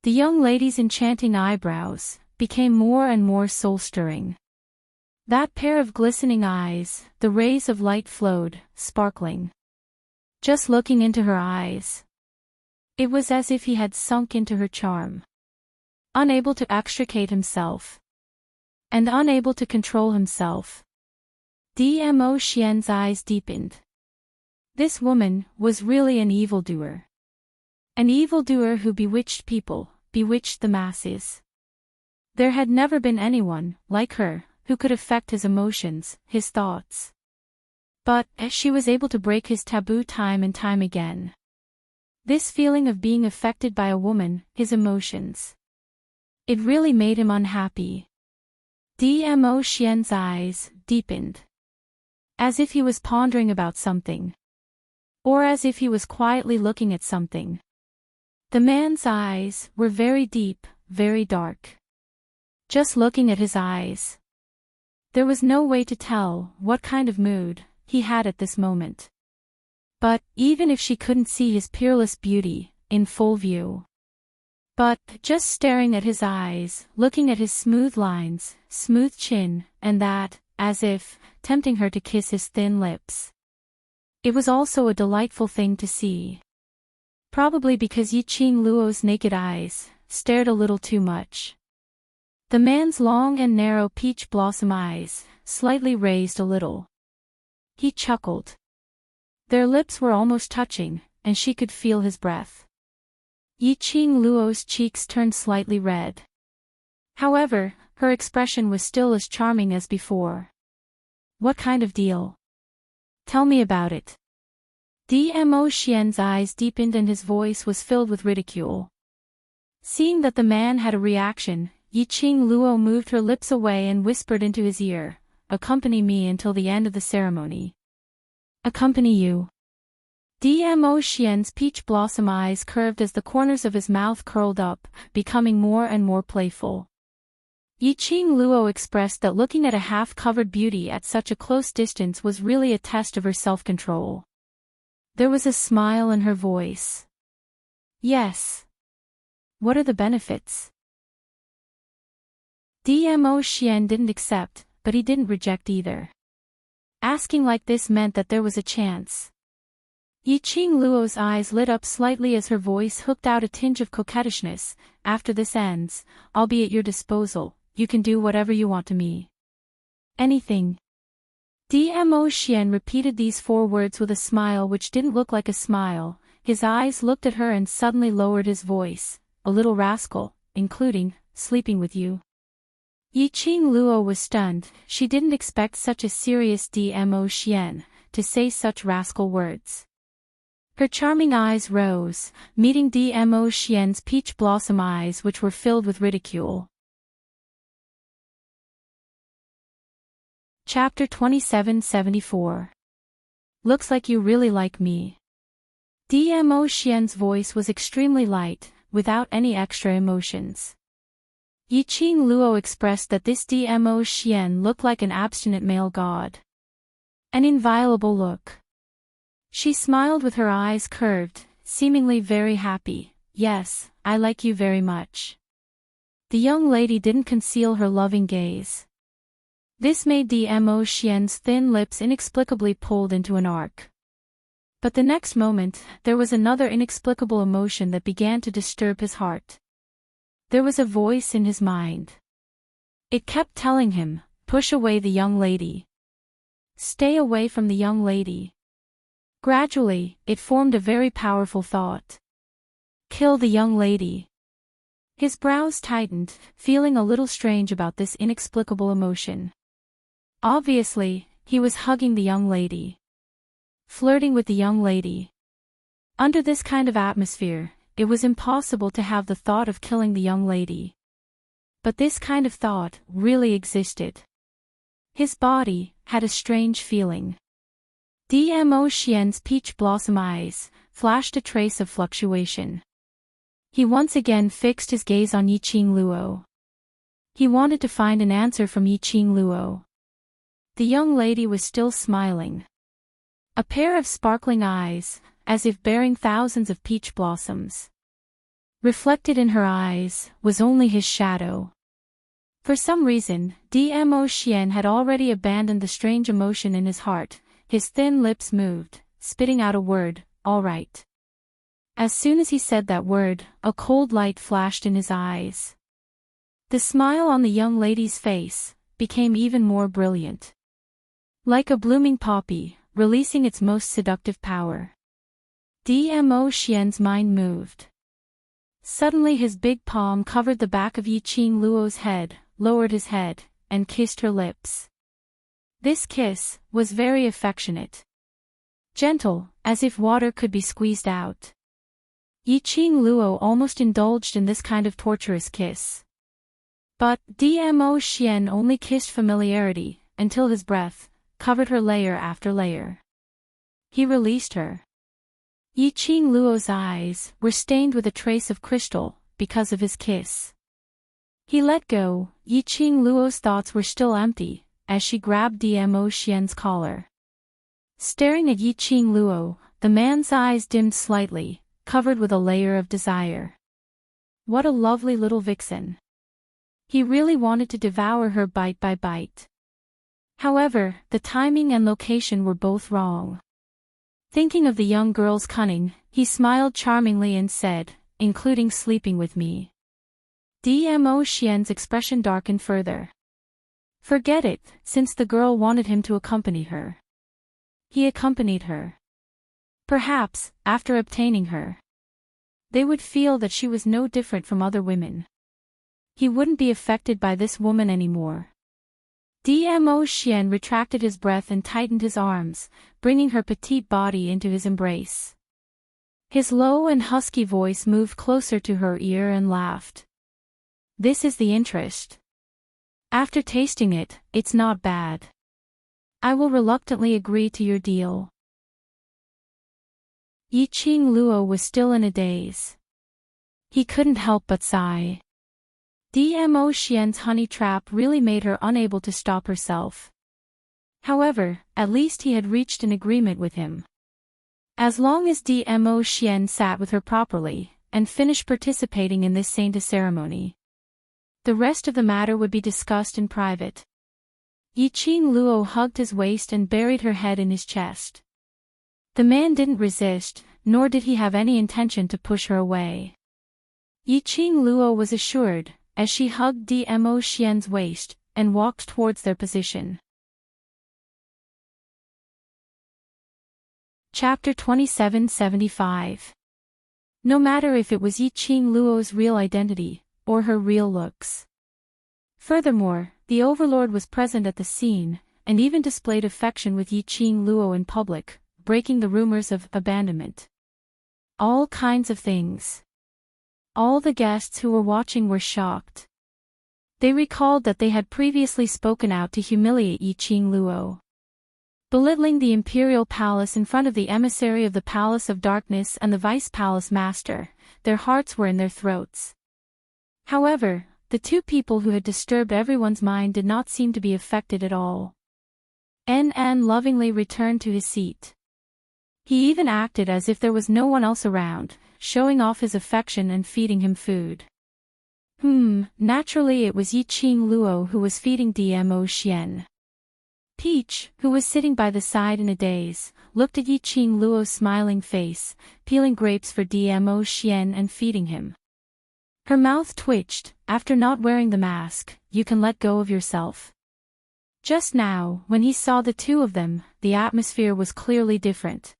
The young lady's enchanting eyebrows became more and more soul-stirring. That pair of glistening eyes, the rays of light flowed, sparkling. Just looking into her eyes. It was as if he had sunk into her charm. Unable to extricate himself. And unable to control himself. Dmo Xian's eyes deepened. This woman was really an evildoer. An evildoer who bewitched people, bewitched the masses. There had never been anyone, like her, who could affect his emotions, his thoughts. But, she was able to break his taboo time and time again. This feeling of being affected by a woman, his emotions. It really made him unhappy. Dmo Xian's eyes deepened. As if he was pondering about something. Or as if he was quietly looking at something. The man's eyes were very deep, very dark. Just looking at his eyes. There was no way to tell what kind of mood he had at this moment. But, even if she couldn't see his peerless beauty, in full view. But, just staring at his eyes, looking at his smooth lines, smooth chin, and that, as if, tempting her to kiss his thin lips. It was also a delightful thing to see. Probably because Yiqing Luo's naked eyes stared a little too much. The man's long and narrow peach blossom eyes slightly raised a little. He chuckled. Their lips were almost touching, and she could feel his breath. Yiqing Luo's cheeks turned slightly red. However, her expression was still as charming as before. "What kind of deal? Tell me about it." Dmo Xian's eyes deepened and his voice was filled with ridicule. Seeing that the man had a reaction, Yiqing Luo moved her lips away and whispered into his ear, "Accompany me until the end of the ceremony." "Accompany you?" Dmo Xian's peach blossom eyes curved as the corners of his mouth curled up, becoming more and more playful. Yiqing Luo expressed that looking at a half-covered beauty at such a close distance was really a test of her self-control. There was a smile in her voice. "Yes. What are the benefits?" Dmo Xian didn't accept, but he didn't reject either. Asking like this meant that there was a chance. Yiqing Luo's eyes lit up slightly as her voice hooked out a tinge of coquettishness. "After this ends, I'll be at your disposal, you can do whatever you want to me." "Anything." Dmo Xian repeated these 4 words with a smile which didn't look like a smile. His eyes looked at her and suddenly lowered his voice. "A little rascal, including sleeping with you." Yiqing Luo was stunned. She didn't expect such a serious Dmo Xian to say such rascal words. Her charming eyes rose, meeting Dmo Xian's peach blossom eyes which were filled with ridicule. Chapter 2774. Looks like you really like me. Dmo Xian's voice was extremely light, without any extra emotions. Yiqing Luo expressed that this Dmo Xian looked like an abstinent male god. An inviolable look. She smiled with her eyes curved, seemingly very happy. Yes, I like you very much. The young lady didn't conceal her loving gaze. This made Dmo Xian's thin lips inexplicably pulled into an arc. But the next moment, there was another inexplicable emotion that began to disturb his heart. There was a voice in his mind. It kept telling him, push away the young lady. Stay away from the young lady. Gradually, it formed a very powerful thought. Kill the young lady. His brows tightened, feeling a little strange about this inexplicable emotion. Obviously, he was hugging the young lady. Flirting with the young lady. Under this kind of atmosphere, it was impossible to have the thought of killing the young lady. But this kind of thought really existed. His body had a strange feeling. Dmo Xian's peach blossom eyes flashed a trace of fluctuation. He once again fixed his gaze on Yiqing Luo. He wanted to find an answer from Yiqing Luo. The young lady was still smiling. A pair of sparkling eyes, as if bearing thousands of peach blossoms. Reflected in her eyes was only his shadow. For some reason, Dmo Xian had already abandoned the strange emotion in his heart. His thin lips moved, spitting out a word, all right. As soon as he said that word, a cold light flashed in his eyes. The smile on the young lady's face became even more brilliant. Like a blooming poppy, releasing its most seductive power. Dmo Xian's mind moved. Suddenly his big palm covered the back of Yiqing Luo's head, lowered his head, and kissed her lips. This kiss was very affectionate. Gentle, as if water could be squeezed out. Yiqing Luo almost indulged in this kind of torturous kiss. But Dmo Xian only kissed familiarity, until his breath covered her layer after layer. He released her. Yiqing Luo's eyes were stained with a trace of crystal, because of his kiss. He let go. Yiqing Luo's thoughts were still empty, as she grabbed Dmo Xian's collar. Staring at Yiqing Luo, the man's eyes dimmed slightly, covered with a layer of desire. What a lovely little vixen. He really wanted to devour her bite by bite. However, the timing and location were both wrong. Thinking of the young girl's cunning, he smiled charmingly and said, including sleeping with me. Dmo Xian's expression darkened further. Forget it, since the girl wanted him to accompany her. He accompanied her. Perhaps, after obtaining her, they would feel that she was no different from other women. He wouldn't be affected by this woman anymore. Dmo Xian retracted his breath and tightened his arms, bringing her petite body into his embrace. His low and husky voice moved closer to her ear and laughed. This is the interest. After tasting it, it's not bad. I will reluctantly agree to your deal. Yiqing Luo was still in a daze. He couldn't help but sigh. Dmo Xian's honey trap really made her unable to stop herself. However, at least he had reached an agreement with him. As long as Dmo Xian sat with her properly, and finished participating in this saintly ceremony, the rest of the matter would be discussed in private. Yiqing Luo hugged his waist and buried her head in his chest. The man didn't resist, nor did he have any intention to push her away. Yiqing Luo was assured, as she hugged Dmo Xian's waist, and walked towards their position. Chapter 2775. No matter if it was Yiqing Luo's real identity, or her real looks. Furthermore, the overlord was present at the scene, and even displayed affection with Yiqing Luo in public, breaking the rumors of abandonment. All kinds of things. All the guests who were watching were shocked. They recalled that they had previously spoken out to humiliate Yiqing Luo. belittling the imperial palace in front of the emissary of the Palace of Darkness and the vice palace master. Their hearts were in their throats. However, the two people who had disturbed everyone's mind did not seem to be affected at all. N.N. lovingly returned to his seat. He even acted as if there was no one else around, showing off his affection and feeding him food. Naturally it was Yi-Ching Luo who was feeding Dmo Xian. Peach, who was sitting by the side in a daze, looked at Yi-Ching Luo's smiling face, peeling grapes for Dmo Xian and feeding him. Her mouth twitched. After not wearing the mask, you can let go of yourself. Just now, when he saw the two of them, the atmosphere was clearly different.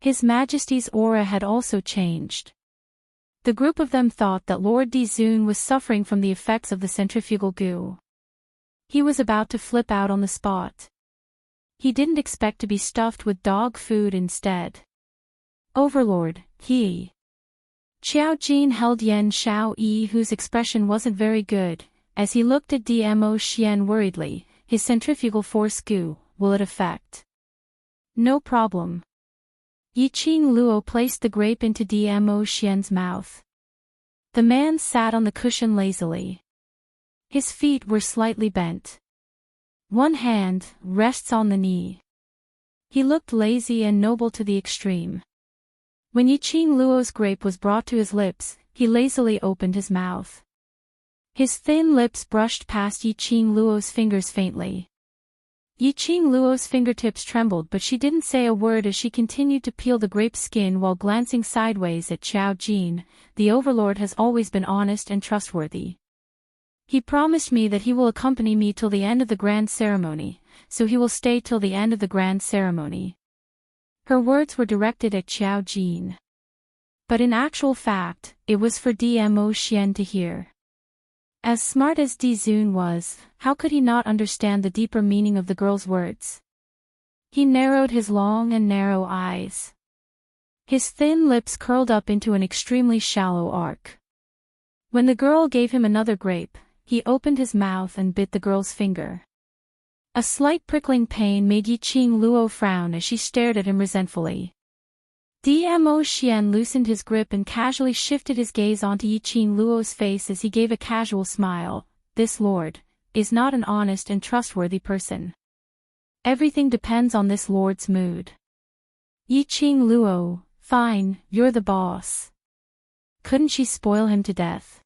His Majesty's aura had also changed. The group of them thought that Lord Dizun was suffering from the effects of the centrifugal goo. He was about to flip out on the spot. He didn't expect to be stuffed with dog food instead. Overlord, he. Xiao Jin held Yan Xiao Yi, whose expression wasn't very good, as he looked at Dmo Xian worriedly. His centrifugal force goo, will it affect? No problem. Yi-Ching Luo placed the grape into Dmo Xian's mouth. The man sat on the cushion lazily. His feet were slightly bent. One hand rests on the knee. He looked lazy and noble to the extreme. When Yi-Ching Luo's grape was brought to his lips, he lazily opened his mouth. His thin lips brushed past Yi-Ching Luo's fingers faintly. Yi-Ching Luo's fingertips trembled, but she didn't say a word as she continued to peel the grape skin while glancing sideways at Xiao Jin. The Overlord has always been honest and trustworthy. He promised me that he will accompany me till the end of the grand ceremony, so he will stay till the end of the grand ceremony. Her words were directed at Xiao Jin. But in actual fact, it was for Dmo Xian to hear. As smart as Dizun was, how could he not understand the deeper meaning of the girl's words? He narrowed his long and narrow eyes. His thin lips curled up into an extremely shallow arc. When the girl gave him another grape, he opened his mouth and bit the girl's finger. A slight prickling pain made Yi-Ching Luo frown as she stared at him resentfully. Dmo Xian loosened his grip and casually shifted his gaze onto Yi-Ching Luo's face as he gave a casual smile. This lord is not an honest and trustworthy person. Everything depends on this lord's mood. Yi-Ching Luo, fine, you're the boss. Couldn't she spoil him to death?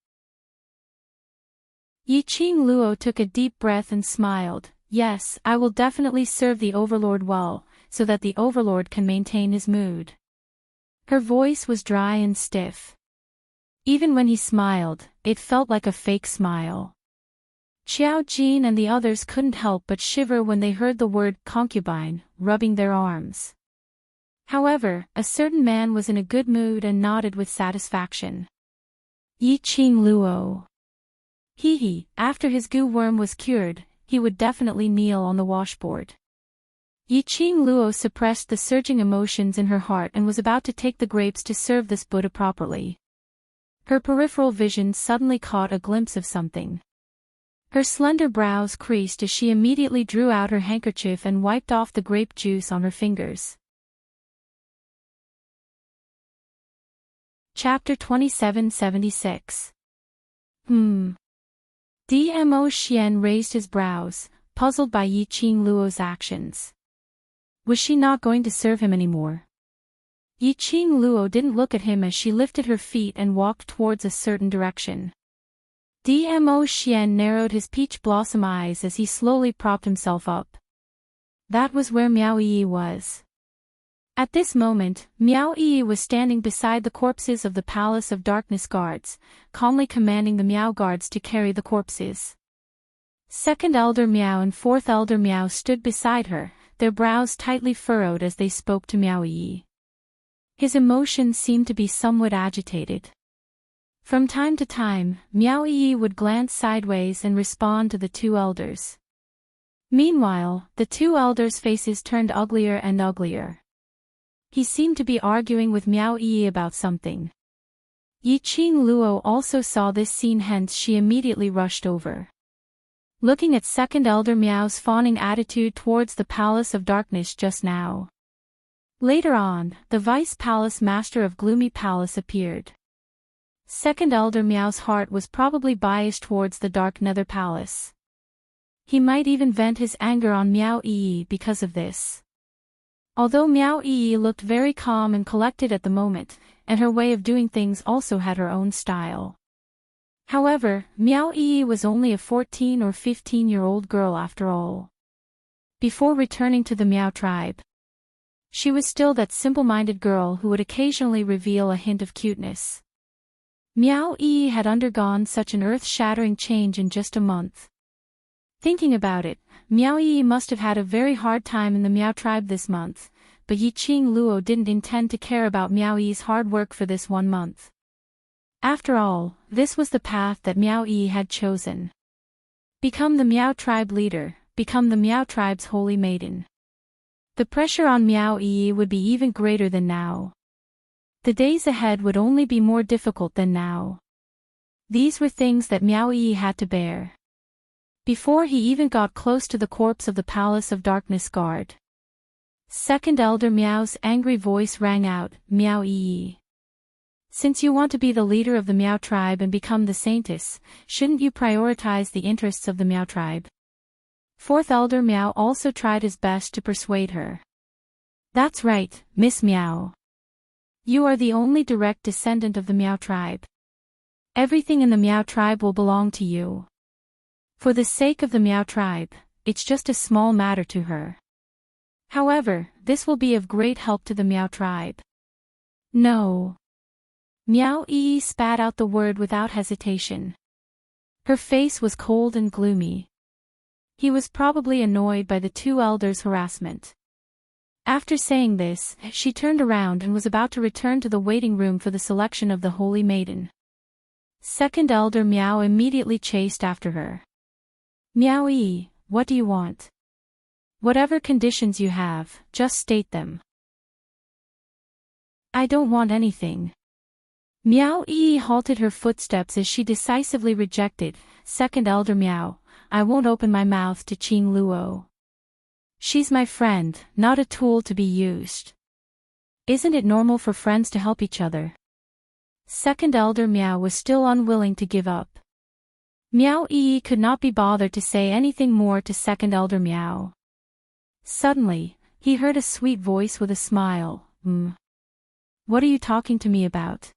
Yi-Ching Luo took a deep breath and smiled. Yes, I will definitely serve the Overlord well, so that the Overlord can maintain his mood. Her voice was dry and stiff. Even when he smiled, it felt like a fake smile. Xiao Jin and the others couldn't help but shiver when they heard the word concubine, rubbing their arms. However, a certain man was in a good mood and nodded with satisfaction. Yi-Ching Luo. After his goo worm was cured, he would definitely kneel on the washboard. Yi-Ching Luo suppressed the surging emotions in her heart and was about to take the grapes to serve this Buddha properly. Her peripheral vision suddenly caught a glimpse of something. Her slender brows creased as she immediately drew out her handkerchief and wiped off the grape juice on her fingers. Chapter 2776. Dmo Xian raised his brows, puzzled by Yi-Ching Luo's actions. Was she not going to serve him anymore? Yi-Ching Luo didn't look at him as she lifted her feet and walked towards a certain direction. Dmo Xian narrowed his peach blossom eyes as he slowly propped himself up. That was where Miao Yi was. At this moment, Miao Yi was standing beside the corpses of the Palace of Darkness guards, calmly commanding the Miao guards to carry the corpses. Second Elder Miao and Fourth Elder Miao stood beside her, their brows tightly furrowed as they spoke to Miao Yi. His emotions seemed to be somewhat agitated. From time to time, Miao Yi would glance sideways and respond to the two elders. Meanwhile, the two elders' faces turned uglier and uglier. He seemed to be arguing with Miao Yi about something. Yi-Ching Luo also saw this scene, hence she immediately rushed over. looking at second elder Meow's fawning attitude towards the Palace of Darkness just now. Later on, the Vice Palace Master of Gloomy Palace appeared. Second elder Meow's heart was probably biased towards the Dark Nether Palace. He might even vent his anger on Meow Ee because of this. Although Meow Ee looked very calm and collected at the moment, and her way of doing things also had her own style. However, Meow Ee was only a 14 or 15-year-old girl after all. Before returning to the Meow tribe, she was still that simple-minded girl who would occasionally reveal a hint of cuteness. Meow Ee had undergone such an earth-shattering change in just a month. Thinking about it, Meow Ee must have had a very hard time in the Meow tribe this month, but Yiqing Luo didn't intend to care about Meow Ee's hard work for this 1 month. After all, this was the path that Meow Ee had chosen. Become the Meow tribe leader, become the Meow tribe's holy maiden. The pressure on Meow Ee would be even greater than now. The days ahead would only be more difficult than now. These were things that Meow Ee had to bear. Before he even got close to the corpse of the Palace of Darkness guard, second elder Meow's angry voice rang out, "Meow Ee. Since you want to be the leader of the Meow tribe and become the saintess, shouldn't you prioritize the interests of the Meow tribe?" Fourth elder Meow also tried his best to persuade her. "That's right, Miss Meow. You are the only direct descendant of the Meow tribe. Everything in the Meow tribe will belong to you. For the sake of the Meow tribe, it's just a small matter to her. However, this will be of great help to the Meow tribe." "No." Meow Ee spat out the word without hesitation. Her face was cold and gloomy. He was probably annoyed by the two elders' harassment. After saying this, she turned around and was about to return to the waiting room for the selection of the Holy Maiden. Second elder Meow immediately chased after her. "Meow Ee, what do you want? Whatever conditions you have, just state them." "I don't want anything." Meow Ee halted her footsteps as she decisively rejected, "Second elder Meow, I won't open my mouth to Qing Luo. She's my friend, not a tool to be used. Isn't it normal for friends to help each other?" Second elder Meow was still unwilling to give up. Meow Ee could not be bothered to say anything more to second elder Meow. Suddenly, he heard a sweet voice with a smile, "What are you talking to me about?"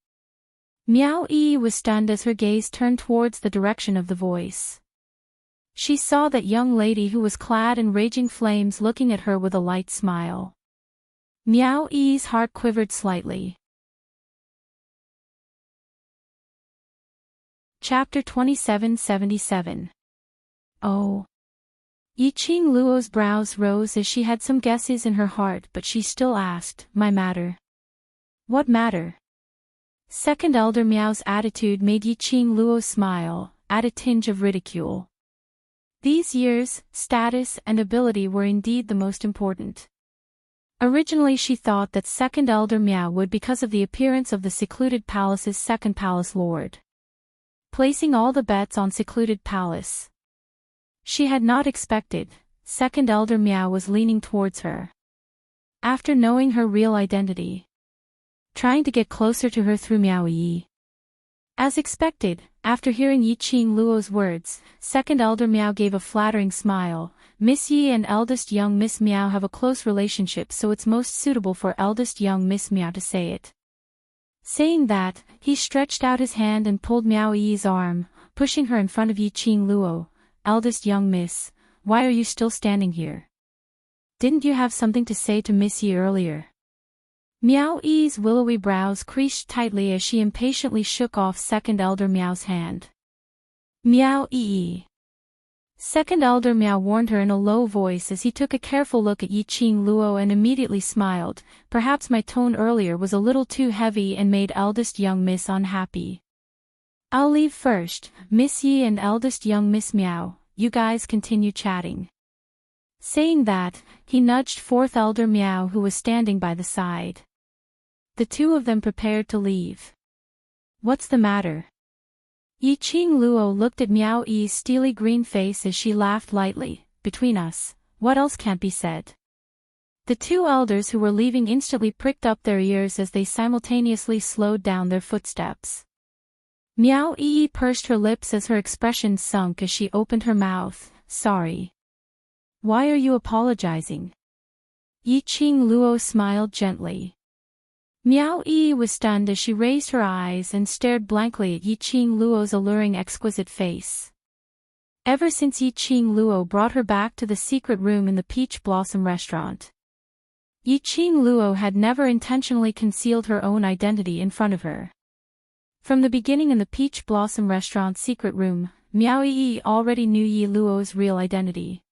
Meow Ee was stunned as her gaze turned towards the direction of the voice. She saw that young lady who was clad in raging flames looking at her with a light smile. Meow Ee's heart quivered slightly. Chapter 2777. Oh. Yiqing Luo's brows rose as she had some guesses in her heart, but she still asked, "My matter?" "What matter?" Second elder Meow's attitude made Yiqing Luo smile, add a tinge of ridicule. These years, status and ability were indeed the most important. Originally she thought that second elder Meow would because of the appearance of the secluded palace's second palace lord. Placing all the bets on secluded palace. She had not expected, second elder Meow was leaning towards her. After knowing her real identity. Trying to get closer to her through Meow Ee. As expected, after hearing Yiqing Luo's words, second elder Meow gave a flattering smile. "Miss Yi and eldest young Miss Meow have a close relationship, so it's most suitable for eldest young Miss Meow to say it." Saying that, he stretched out his hand and pulled Meow Ee's arm, pushing her in front of Yiqing Luo. "Eldest young miss, why are you still standing here? Didn't you have something to say to Miss Yi earlier?" Meow Ee's willowy brows creased tightly as she impatiently shook off second elder Meow's hand. "Meow Ee." Second elder Meow warned her in a low voice as he took a careful look at Yiqing Luo and immediately smiled. "Perhaps my tone earlier was a little too heavy and made eldest young miss unhappy. I'll leave first, Miss Yi and eldest young Miss Meow, you guys continue chatting." Saying that, he nudged fourth elder Meow who was standing by the side. The two of them prepared to leave. "What's the matter?" Yi Qing Luo looked at Miao Yi's steely green face as she laughed lightly. Between us, what else can't be said? The two elders who were leaving instantly pricked up their ears as they simultaneously slowed down their footsteps. Miao Yi pursed her lips as her expression sunk as she opened her mouth. Sorry. Why are you apologizing? Yi Qing Luo smiled gently. Miao Yi was stunned as she raised her eyes and stared blankly at Yi Qing Luo's alluring exquisite face. Ever since Yi Qing Luo brought her back to the secret room in the Peach Blossom restaurant, Yi Qing Luo had never intentionally concealed her own identity in front of her. From the beginning in the Peach Blossom restaurant's secret room, Miao Yi already knew Yi Luo's real identity.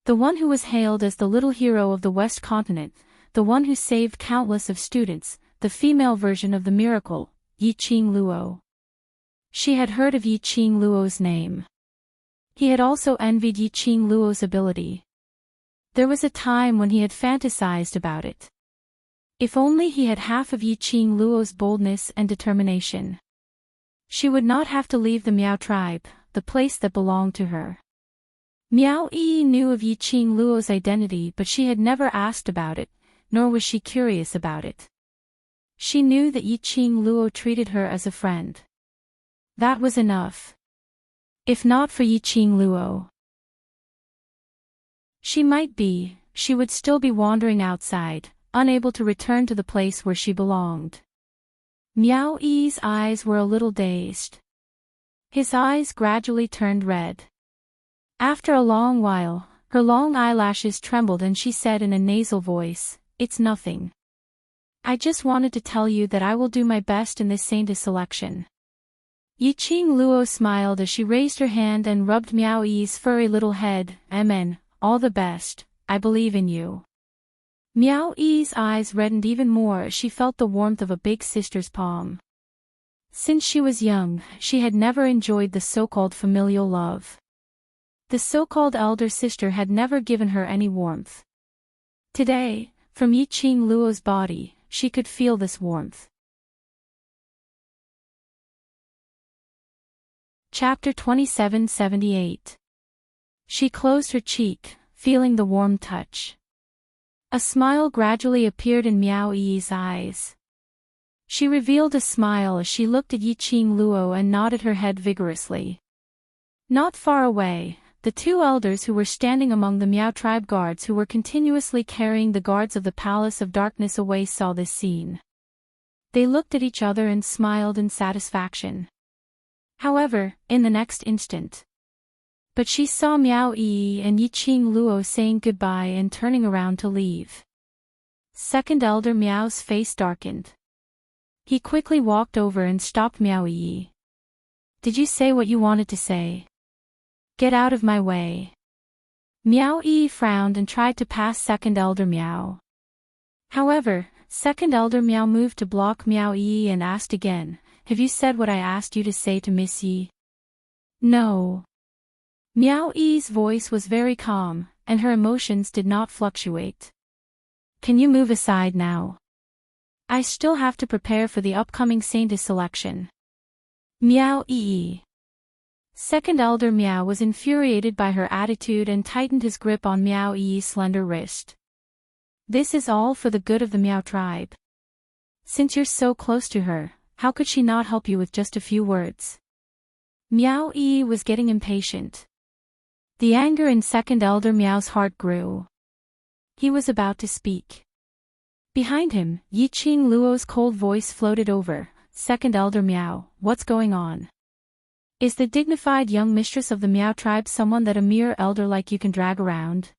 The one who was hailed as the little hero of the West Continent, the one who saved countless of students, the female version of the miracle, Yi Qing Luo. She had heard of Yi Qing Luo's name. He had also envied Yi Qing Luo's ability. There was a time when he had fantasized about it. If only he had half of Yi Qing Luo's boldness and determination. She would not have to leave the Miao tribe, the place that belonged to her. Miao Yi knew of Yi Qing Luo's identity, but she had never asked about it, nor was she curious about it. She knew that Yi Qing Luo treated her as a friend. That was enough. If not for Yi Qing Luo, she would still be wandering outside, unable to return to the place where she belonged. Miao Yi's eyes were a little dazed. His eyes gradually turned red. After a long while, her long eyelashes trembled and she said in a nasal voice, "It's nothing. I just wanted to tell you that I will do my best in this Saint selection." Yi Qing Luo smiled as she raised her hand and rubbed Miao Yi's furry little head. Amen, all the best, I believe in you. Miao Yi's eyes reddened even more as she felt the warmth of a big sister's palm. Since she was young, she had never enjoyed the so-called familial love. The so-called elder sister had never given her any warmth. Today, from Yi Qing Luo's body, she could feel this warmth. Chapter 2778. She closed her cheek, feeling the warm touch. A smile gradually appeared in Miao Yi's eyes. She revealed a smile as she looked at Yi Qing Luo and nodded her head vigorously. Not far away, the two elders who were standing among the Miao tribe guards who were continuously carrying the guards of the Palace of Darkness away saw this scene. They looked at each other and smiled in satisfaction. However, in the next instant, but she saw Miao Yi and Yi Qing Luo saying goodbye and turning around to leave. Second elder Miao's face darkened. He quickly walked over and stopped Miao Yi. Did you say what you wanted to say? Get out of my way. Miao Yi frowned and tried to pass second elder Miao. However, second elder Miao moved to block Miao Yi and asked again, have you said what I asked you to say to Miss Yi? No. Miao Yi's voice was very calm, and her emotions did not fluctuate. Can you move aside now? I still have to prepare for the upcoming Saint selection. Miao Yi. Second elder Miao was infuriated by her attitude and tightened his grip on Miao Yi's slender wrist. This is all for the good of the Miao tribe. Since you're so close to her, how could she not help you with just a few words? Miao Yi was getting impatient. The anger in second elder Miao's heart grew. He was about to speak. Behind him, Yi Qing Luo's cold voice floated over, second elder Miao, what's going on? Is the dignified young mistress of the Miao tribe someone that a mere elder like you can drag around?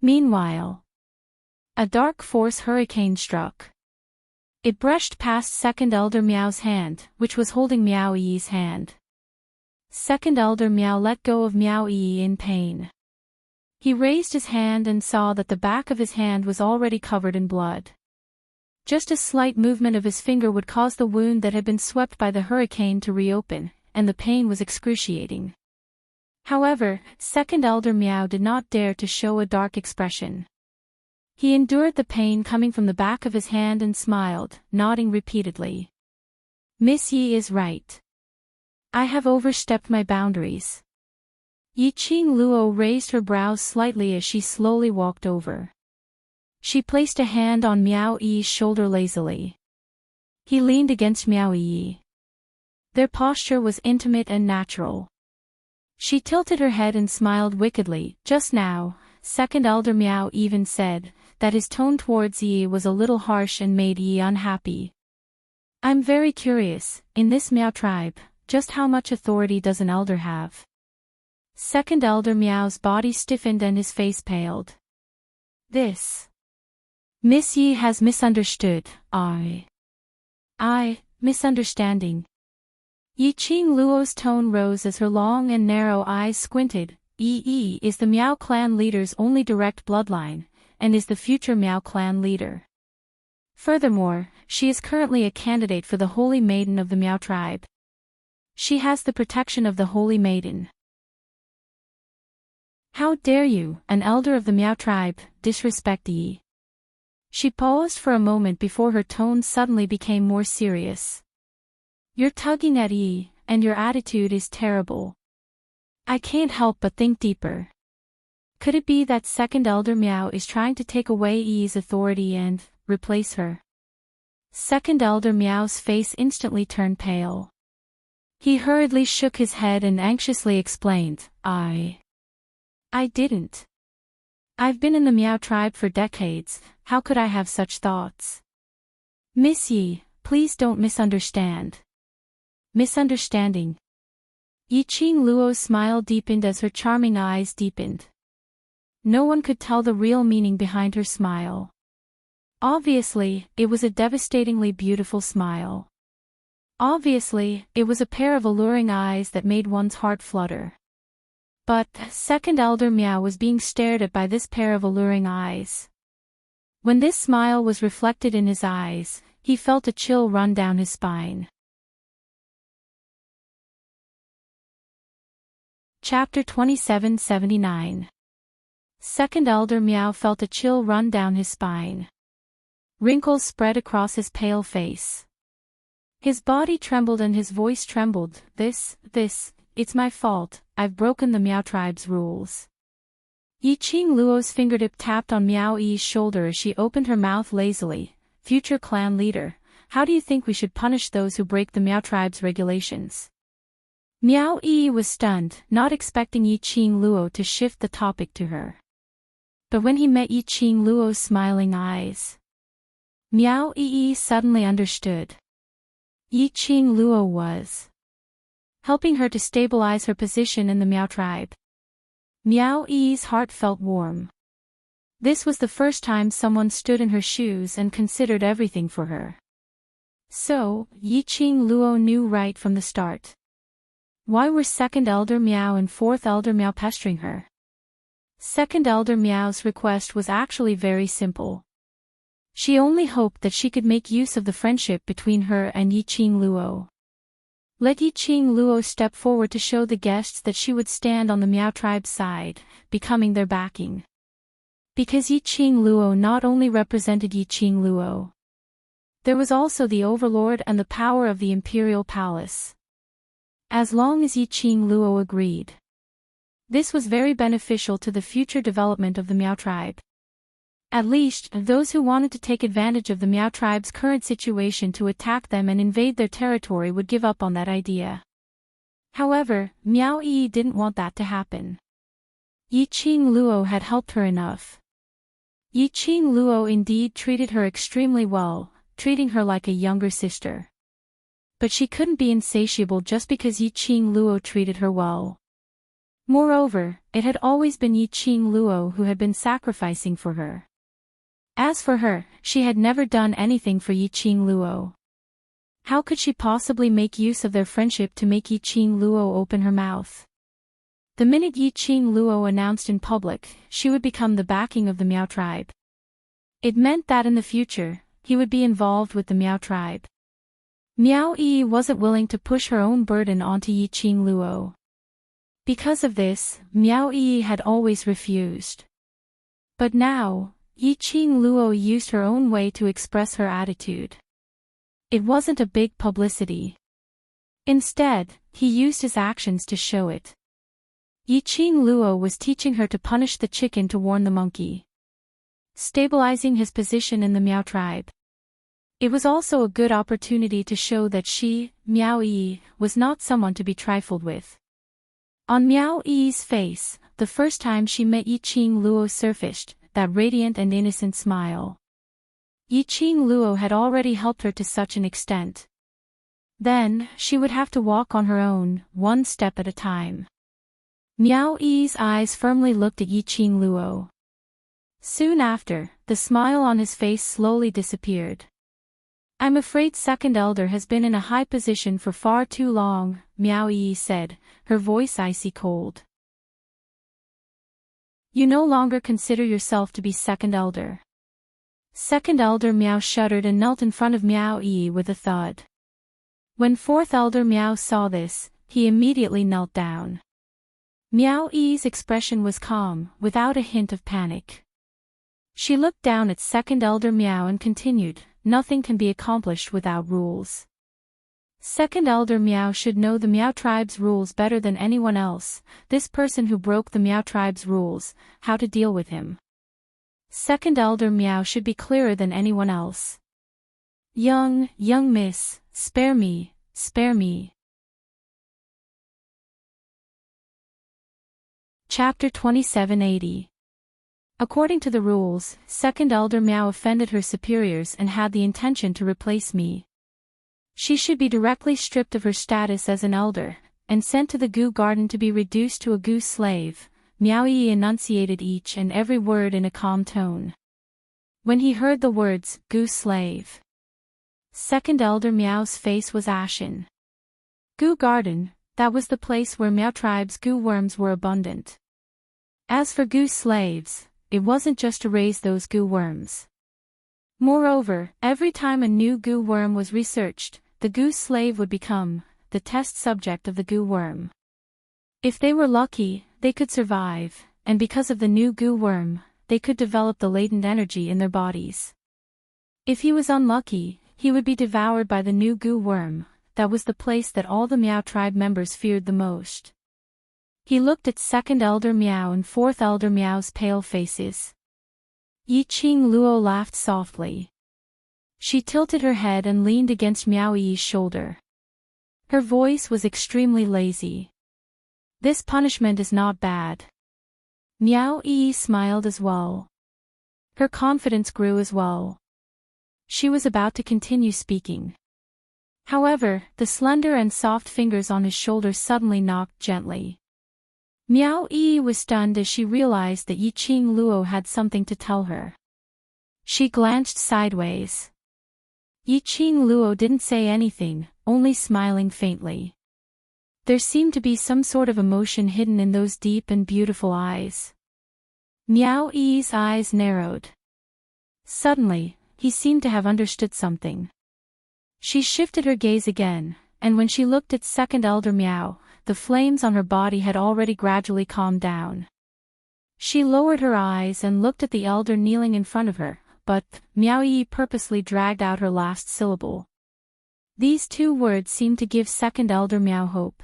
Meanwhile, a dark force hurricane struck. It brushed past second elder Miao's hand, which was holding Miao Yi's hand. Second elder Miao let go of Miao Yi in pain. He raised his hand and saw that the back of his hand was already covered in blood. Just a slight movement of his finger would cause the wound that had been swept by the hurricane to reopen, and the pain was excruciating. However, second elder Miao did not dare to show a dark expression. He endured the pain coming from the back of his hand and smiled, nodding repeatedly. Miss Yi is right. I have overstepped my boundaries. Yiqing Luo raised her brows slightly as she slowly walked over. She placed a hand on Miao Yi's shoulder lazily. He leaned against Miao Yi. Their posture was intimate and natural. She tilted her head and smiled wickedly. Just now, second elder Miao even said that his tone towards Yi was a little harsh and made Yi unhappy. I'm very curious, in this Miao tribe, just how much authority does an elder have? Second elder Miao's body stiffened and his face paled. This. Miss Yi has misunderstood. Misunderstanding. Yiqing Luo's tone rose as her long and narrow eyes squinted. Yi is the Miao clan leader's only direct bloodline, and is the future Miao clan leader. Furthermore, she is currently a candidate for the Holy Maiden of the Miao tribe. She has the protection of the Holy Maiden. How dare you, an elder of the Miao tribe, disrespect Yi? She paused for a moment before her tone suddenly became more serious. You're tugging at Yi, and your attitude is terrible. I can't help but think deeper. Could it be that second elder Miao is trying to take away Yi's authority and replace her? Second elder Miao's face instantly turned pale. He hurriedly shook his head and anxiously explained, I didn't. I've been in the Miao tribe for decades, how could I have such thoughts? Miss Yi, please don't misunderstand. Misunderstanding. Yiqing Luo's smile deepened as her charming eyes deepened. No one could tell the real meaning behind her smile. Obviously, it was a devastatingly beautiful smile. Obviously, it was a pair of alluring eyes that made one's heart flutter. But, second elder Miao was being stared at by this pair of alluring eyes. When this smile was reflected in his eyes, he felt a chill run down his spine. Chapter 2779. Second elder Miao felt a chill run down his spine. Wrinkles spread across his pale face. His body trembled and his voice trembled. It's my fault, I've broken the Miao tribe's rules. Yiqing Luo's fingertip tapped on Miao Yi's shoulder as she opened her mouth lazily. Future clan leader, how do you think we should punish those who break the Miao tribe's regulations? Miao Yi was stunned, not expecting Yiqing Luo to shift the topic to her. But when he met Yiqing Luo's smiling eyes, Miao Yi suddenly understood. Yiqing Luo was helping her to stabilize her position in the Miao tribe. Miao Yi's heart felt warm. This was the first time someone stood in her shoes and considered everything for her. So, Yiqing Luo knew right from the start. Why were second elder Miao and fourth elder Miao pestering her? Second elder Miao's request was actually very simple. She only hoped that she could make use of the friendship between her and Yiqing Luo. Let Yiqing Luo step forward to show the guests that she would stand on the Miao tribe's side, becoming their backing. Because Yiqing Luo not only represented Yiqing Luo. There was also the overlord and the power of the imperial palace. As long as Yiqing Luo agreed. This was very beneficial to the future development of the Miao tribe. At least, those who wanted to take advantage of the Miao tribe's current situation to attack them and invade their territory would give up on that idea. However, Miao Yi didn't want that to happen. Yiqing Luo had helped her enough. Yiqing Luo indeed treated her extremely well, treating her like a younger sister. But she couldn't be insatiable just because Yiqing Luo treated her well. Moreover, it had always been Yiqing Luo who had been sacrificing for her. As for her, she had never done anything for Yiqing Luo. How could she possibly make use of their friendship to make Yiqing Luo open her mouth? The minute Yiqing Luo announced in public, she would become the backing of the Miao tribe. It meant that in the future, he would be involved with the Miao tribe. Miao Yi wasn't willing to push her own burden onto Yiqing Luo. Because of this, Miao Yi had always refused. But now, Yiqing Luo used her own way to express her attitude. It wasn't a big publicity. Instead, he used his actions to show it. Yiqing Luo was teaching her to punish the chicken to warn the monkey, stabilizing his position in the Miao tribe. It was also a good opportunity to show that she, Miao Yi, was not someone to be trifled with. On Miao Yi's face, the first time she met Yiqing Luo surfaced that radiant and innocent smile. Yiqing Luo had already helped her to such an extent. Then, she would have to walk on her own, one step at a time. Miao Yi's eyes firmly looked at Yiqing Luo. Soon after, the smile on his face slowly disappeared. I'm afraid Second Elder has been in a high position for far too long, Miao Yi said, her voice icy cold. You no longer consider yourself to be Second Elder. Second Elder Miao shuddered and knelt in front of Miao Yi with a thud. When Fourth Elder Miao saw this, he immediately knelt down. Miao Yi's expression was calm, without a hint of panic. She looked down at Second Elder Miao and continued, nothing can be accomplished without rules. Second Elder Miao should know the Miao tribe's rules better than anyone else, this person who broke the Miao tribe's rules, how to deal with him. Second Elder Miao should be clearer than anyone else. Young miss, spare me, spare me. Chapter 2780. According to the rules, Second Elder Miao offended her superiors and had the intention to replace me. She should be directly stripped of her status as an elder, and sent to the Gu Garden to be reduced to a Gu slave. Miao Yi enunciated each and every word in a calm tone. When he heard the words, Gu slave, Second Elder Miao's face was ashen. Gu Garden, that was the place where Miao tribe's Gu worms were abundant. As for Gu slaves, it wasn't just to raise those Gu worms. Moreover, every time a new Gu worm was researched, the Gu slave would become the test subject of the Gu worm. If they were lucky, they could survive, and because of the new Gu worm, they could develop the latent energy in their bodies. If he was unlucky, he would be devoured by the new Gu worm. That was the place that all the Miao tribe members feared the most. He looked at Second Elder Miao and Fourth Elder Miao's pale faces. Yiqing Luo laughed softly. She tilted her head and leaned against Miao Yi's shoulder. Her voice was extremely lazy. This punishment is not bad. Miao Yi smiled as well. Her confidence grew as well. She was about to continue speaking. However, the slender and soft fingers on his shoulder suddenly knocked gently. Miao Yi was stunned as she realized that Yiqing Luo had something to tell her. She glanced sideways. Yiqing Luo didn't say anything, only smiling faintly. There seemed to be some sort of emotion hidden in those deep and beautiful eyes. Miao Yi's eyes narrowed. Suddenly, he seemed to have understood something. She shifted her gaze again, and when she looked at Second Elder Miao, the flames on her body had already gradually calmed down. She lowered her eyes and looked at the elder kneeling in front of her, but Miao Yi purposely dragged out her last syllable. These two words seemed to give Second Elder Miao hope.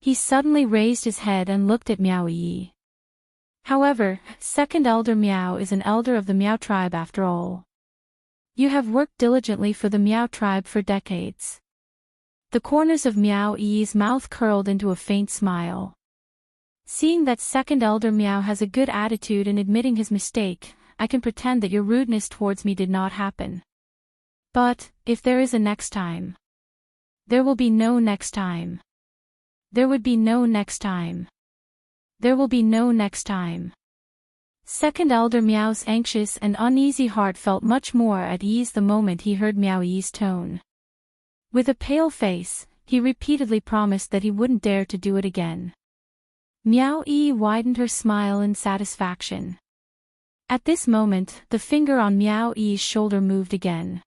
He suddenly raised his head and looked at Miao Yi. However, Second Elder Miao is an elder of the Miao tribe after all. You have worked diligently for the Miao tribe for decades. The corners of Miao Yi's mouth curled into a faint smile. Seeing that Second Elder Miao has a good attitude in admitting his mistake, I can pretend that your rudeness towards me did not happen. But, if there is a next time, there will be no next time. There would be no next time. There will be no next time. Second Elder Miao's anxious and uneasy heart felt much more at ease the moment he heard Miao Yi's tone. With a pale face, he repeatedly promised that he wouldn't dare to do it again. Miao Yi widened her smile in satisfaction. At this moment, the finger on Miao Yi's shoulder moved again.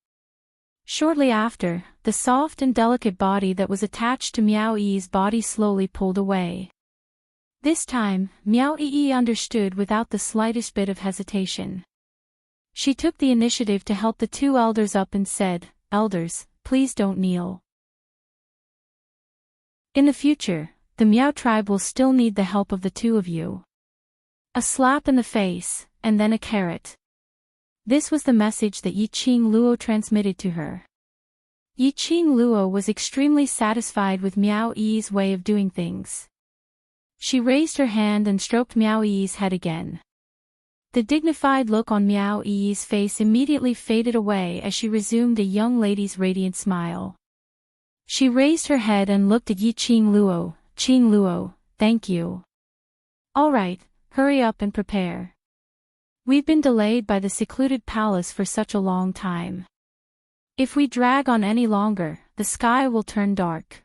Shortly after, the soft and delicate body that was attached to Miao Yi's body slowly pulled away. This time, Miao Yi understood without the slightest bit of hesitation. She took the initiative to help the two elders up and said, "Elders, please don't kneel." In the future, the Meow tribe will still need the help of the two of you. A slap in the face, and then a carrot. This was the message that Yiqing Luo transmitted to her. Yiqing Luo was extremely satisfied with Miao Yi's way of doing things. She raised her hand and stroked Miao Yi's head again. The dignified look on Miao Yi's face immediately faded away as she resumed a young lady's radiant smile. She raised her head and looked at Yiqing Luo. "Qing Luo, thank you. All right, hurry up and prepare. We've been delayed by the secluded palace for such a long time. If we drag on any longer, the sky will turn dark."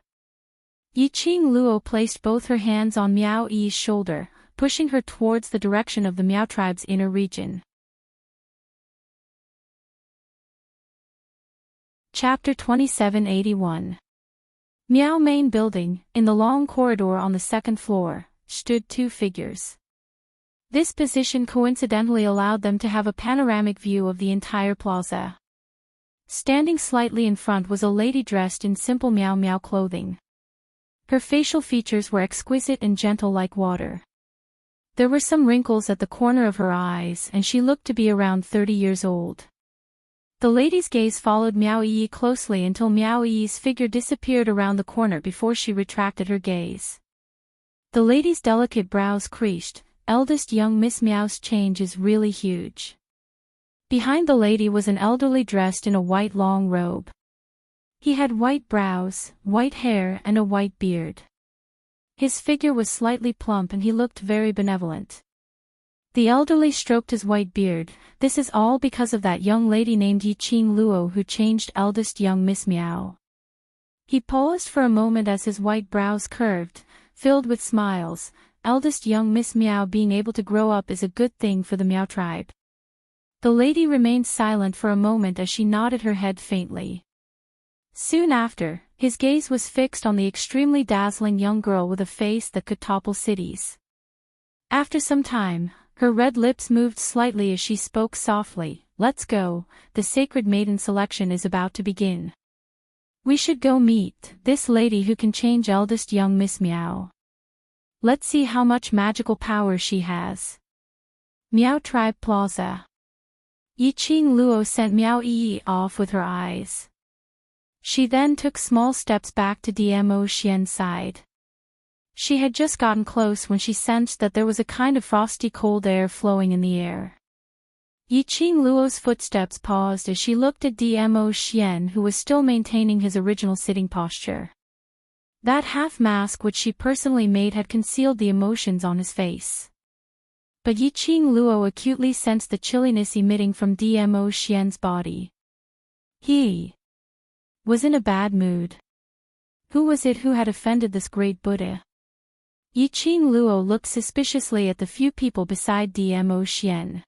Yiqing Luo placed both her hands on Miao Yi's shoulder, pushing her towards the direction of the Miao tribe's inner region. Chapter 2781. Miao Main Building. In the long corridor on the second floor, stood two figures. This position coincidentally allowed them to have a panoramic view of the entire plaza. Standing slightly in front was a lady dressed in simple Miao Miao clothing. Her facial features were exquisite and gentle like water. There were some wrinkles at the corner of her eyes and she looked to be around 30 years old. The lady's gaze followed Miao Yi closely until Miao Yi's figure disappeared around the corner before she retracted her gaze. The lady's delicate brows creased. "Eldest young Miss Miao's change is really huge." Behind the lady was an elderly dressed in a white long robe. He had white brows, white hair and a white beard. His figure was slightly plump and he looked very benevolent. The elderly stroked his white beard. "This is all because of that young lady named Yiqing Luo who changed eldest young Miss Miao." He paused for a moment as his white brows curved, filled with smiles. "Eldest young Miss Miao being able to grow up is a good thing for the Miao tribe." The lady remained silent for a moment as she nodded her head faintly. Soon after, his gaze was fixed on the extremely dazzling young girl with a face that could topple cities. After some time, her red lips moved slightly as she spoke softly. "Let's go, the sacred maiden selection is about to begin. We should go meet this lady who can change eldest young Miss Miao. Let's see how much magical power she has." Miao Tribe Plaza. Yiqing Luo sent Miao Yi off with her eyes. She then took small steps back to Dmo Xian's side. She had just gotten close when she sensed that there was a kind of frosty cold air flowing in the air. Yiqing Luo's footsteps paused as she looked at Dmo Xian, who was still maintaining his original sitting posture. That half mask which she personally made had concealed the emotions on his face. But Yiqing Luo acutely sensed the chilliness emitting from Dmo Xian's body. He was in a bad mood. Who was it who had offended this great Buddha? Yiqing Luo looked suspiciously at the few people beside Dmo Xian.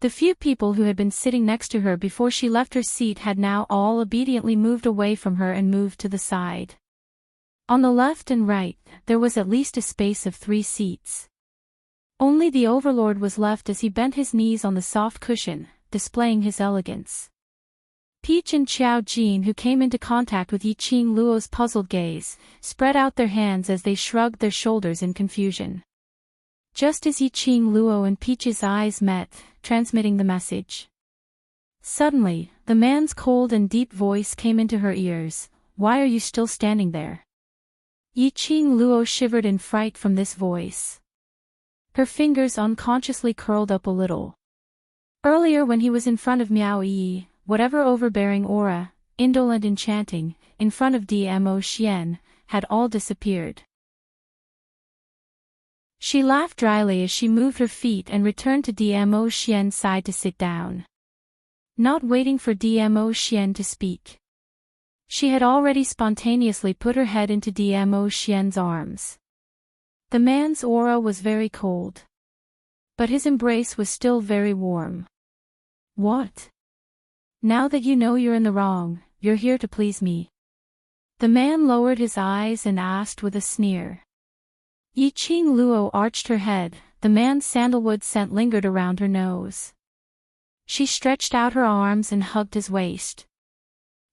The few people who had been sitting next to her before she left her seat had now all obediently moved away from her and moved to the side. On the left and right, there was at least a space of 3 seats. Only the overlord was left as he bent his knees on the soft cushion, displaying his elegance. Peach and Xiao Jin, who came into contact with Yiqing Luo's puzzled gaze, spread out their hands as they shrugged their shoulders in confusion. Just as Yiqing Luo and Peach's eyes met, transmitting the message. Suddenly, the man's cold and deep voice came into her ears. "Why are you still standing there?" Yiqing Luo shivered in fright from this voice. Her fingers unconsciously curled up a little. Earlier when he was in front of Miao Yi, whatever overbearing aura, indolent enchanting, in front of Dmo Xian, had all disappeared. She laughed dryly as she moved her feet and returned to Dmo Xian's side to sit down. Not waiting for Dmo Xian to speak. She had already spontaneously put her head into Dmo Xian's arms. The man's aura was very cold. But his embrace was still very warm. "What? Now that you know you're in the wrong, you're here to please me?" The man lowered his eyes and asked with a sneer. Yiqing Luo arched her head. The man's sandalwood scent lingered around her nose. She stretched out her arms and hugged his waist.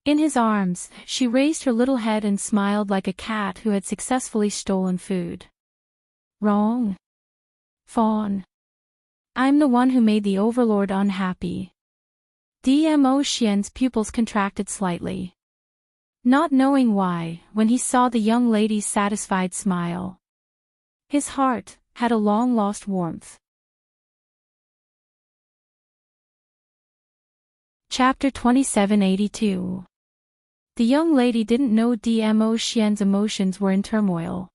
In his arms, she raised her little head and smiled like a cat who had successfully stolen food. Wrong. Fawn. I'm the one who made the Overlord unhappy. Dmo Xian's pupils contracted slightly. Not knowing why, when he saw the young lady's satisfied smile. His heart had a long-lost warmth. Chapter 2782. The young lady didn't know Dmo Xian's emotions were in turmoil.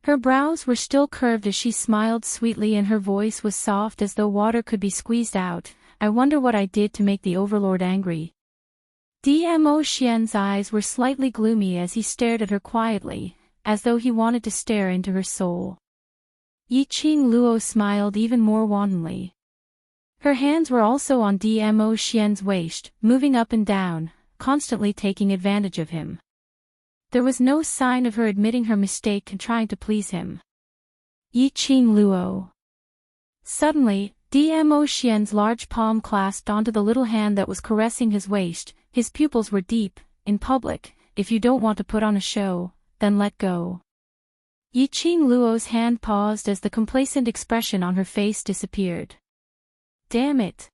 Her brows were still curved as she smiled sweetly and her voice was soft as though water could be squeezed out. I wonder what I did to make the Overlord angry. Dmo Xian's eyes were slightly gloomy as he stared at her quietly, as though he wanted to stare into her soul. Yiqing Luo smiled even more wantonly. Her hands were also on Dmo Xian's waist, moving up and down, constantly taking advantage of him. There was no sign of her admitting her mistake and trying to please him. Yiqing Luo. Suddenly, Dmo Xian's large palm clasped onto the little hand that was caressing his waist. His pupils were deep. In public, if you don't want to put on a show, then let go. Yiqing Luo's hand paused as the complacent expression on her face disappeared. Damn it.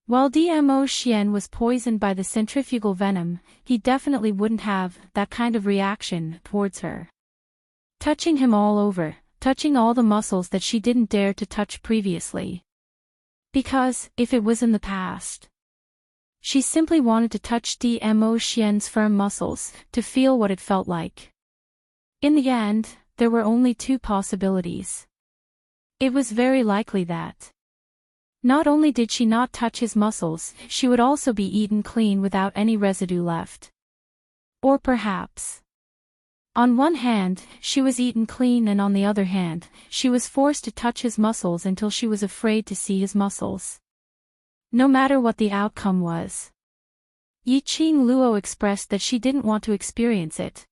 While Dmo Xian was poisoned by the centrifugal venom, he definitely wouldn't have that kind of reaction towards her. Touching him all over, touching all the muscles that she didn't dare to touch previously. Because, if it was in the past, she simply wanted to touch Dmo Xian's firm muscles, to feel what it felt like. In the end, there were only two possibilities. It was very likely that not only did she not touch his muscles, she would also be eaten clean without any residue left. Or perhaps, on one hand, she was eaten clean and on the other hand, she was forced to touch his muscles until she was afraid to see his muscles. No matter what the outcome was. Yiqing Luo expressed that she didn't want to experience it.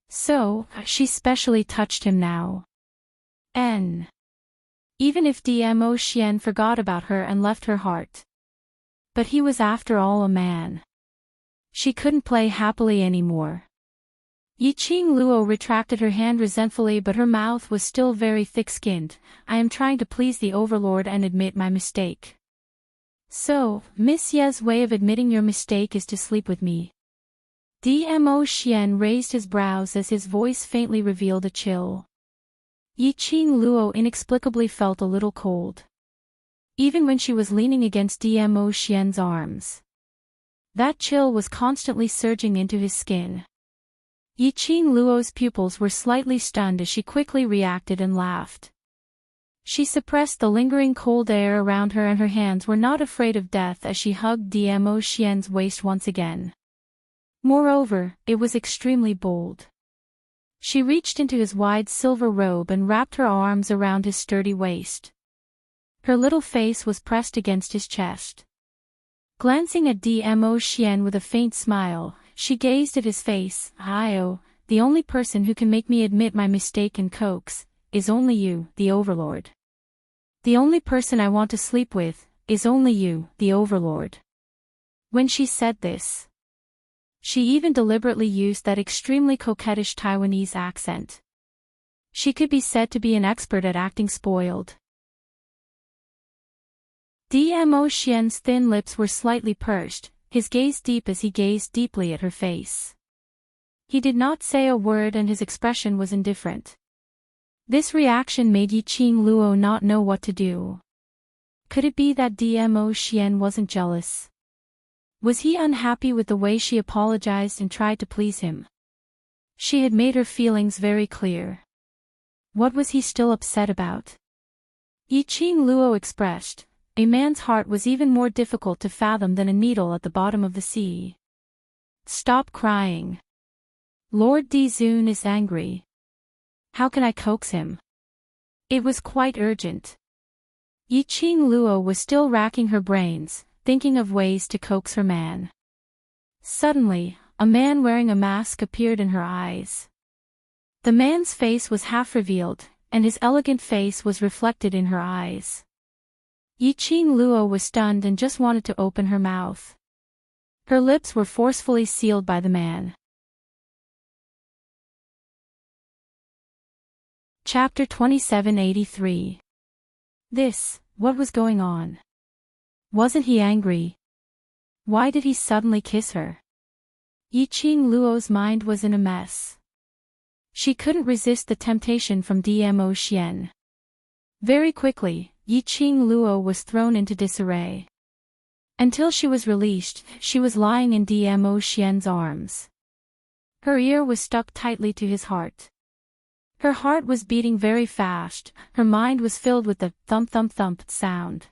So, she specially touched him now. Even if Dmo Xian forgot about her and left her heart. But he was after all a man. She couldn't play happily anymore. Yiqing Luo retracted her hand resentfully, but her mouth was still very thick-skinned. I am trying to please the Overlord and admit my mistake. So, Miss Ye's way of admitting your mistake is to sleep with me. Dmo Xian raised his brows as his voice faintly revealed a chill. Yiqing Luo inexplicably felt a little cold. Even when she was leaning against Dmo Xian's arms. That chill was constantly surging into his skin. Yiqing Luo's pupils were slightly stunned as she quickly reacted and laughed. She suppressed the lingering cold air around her and her hands were not afraid of death as she hugged Dmo Xian's waist once again. Moreover, it was extremely bold. She reached into his wide silver robe and wrapped her arms around his sturdy waist. Her little face was pressed against his chest. Glancing at Dmo Xian with a faint smile, she gazed at his face. The only person who can make me admit my mistake and coax, is only you, the Overlord. The only person I want to sleep with, is only you, the Overlord. When she said this, she even deliberately used that extremely coquettish Taiwanese accent. She could be said to be an expert at acting spoiled. Dmo Xian's thin lips were slightly pursed, his gaze deep as he gazed deeply at her face. He did not say a word and his expression was indifferent. This reaction made Yiqing Luo not know what to do. Could it be that Dmo Xian wasn't jealous? Was he unhappy with the way she apologized and tried to please him? She had made her feelings very clear. What was he still upset about? Yiqing Luo expressed, a man's heart was even more difficult to fathom than a needle at the bottom of the sea. Stop crying. Lord Dizun is angry. How can I coax him? It was quite urgent. Yiqing Luo was still racking her brains, thinking of ways to coax her man. Suddenly, a man wearing a mask appeared in her eyes. The man's face was half revealed, and his elegant face was reflected in her eyes. Yiqing Luo was stunned and just wanted to open her mouth. Her lips were forcefully sealed by the man. Chapter 2783. What was going on? Wasn't he angry? Why did he suddenly kiss her? Yiqing Luo's mind was in a mess. She couldn't resist the temptation from Dmo Xian. Very quickly, Yiqing Luo was thrown into disarray. Until she was released, she was lying in Dmo Xian's arms. Her ear was stuck tightly to his heart. Her heart was beating very fast, her mind was filled with the thump-thump-thump sound.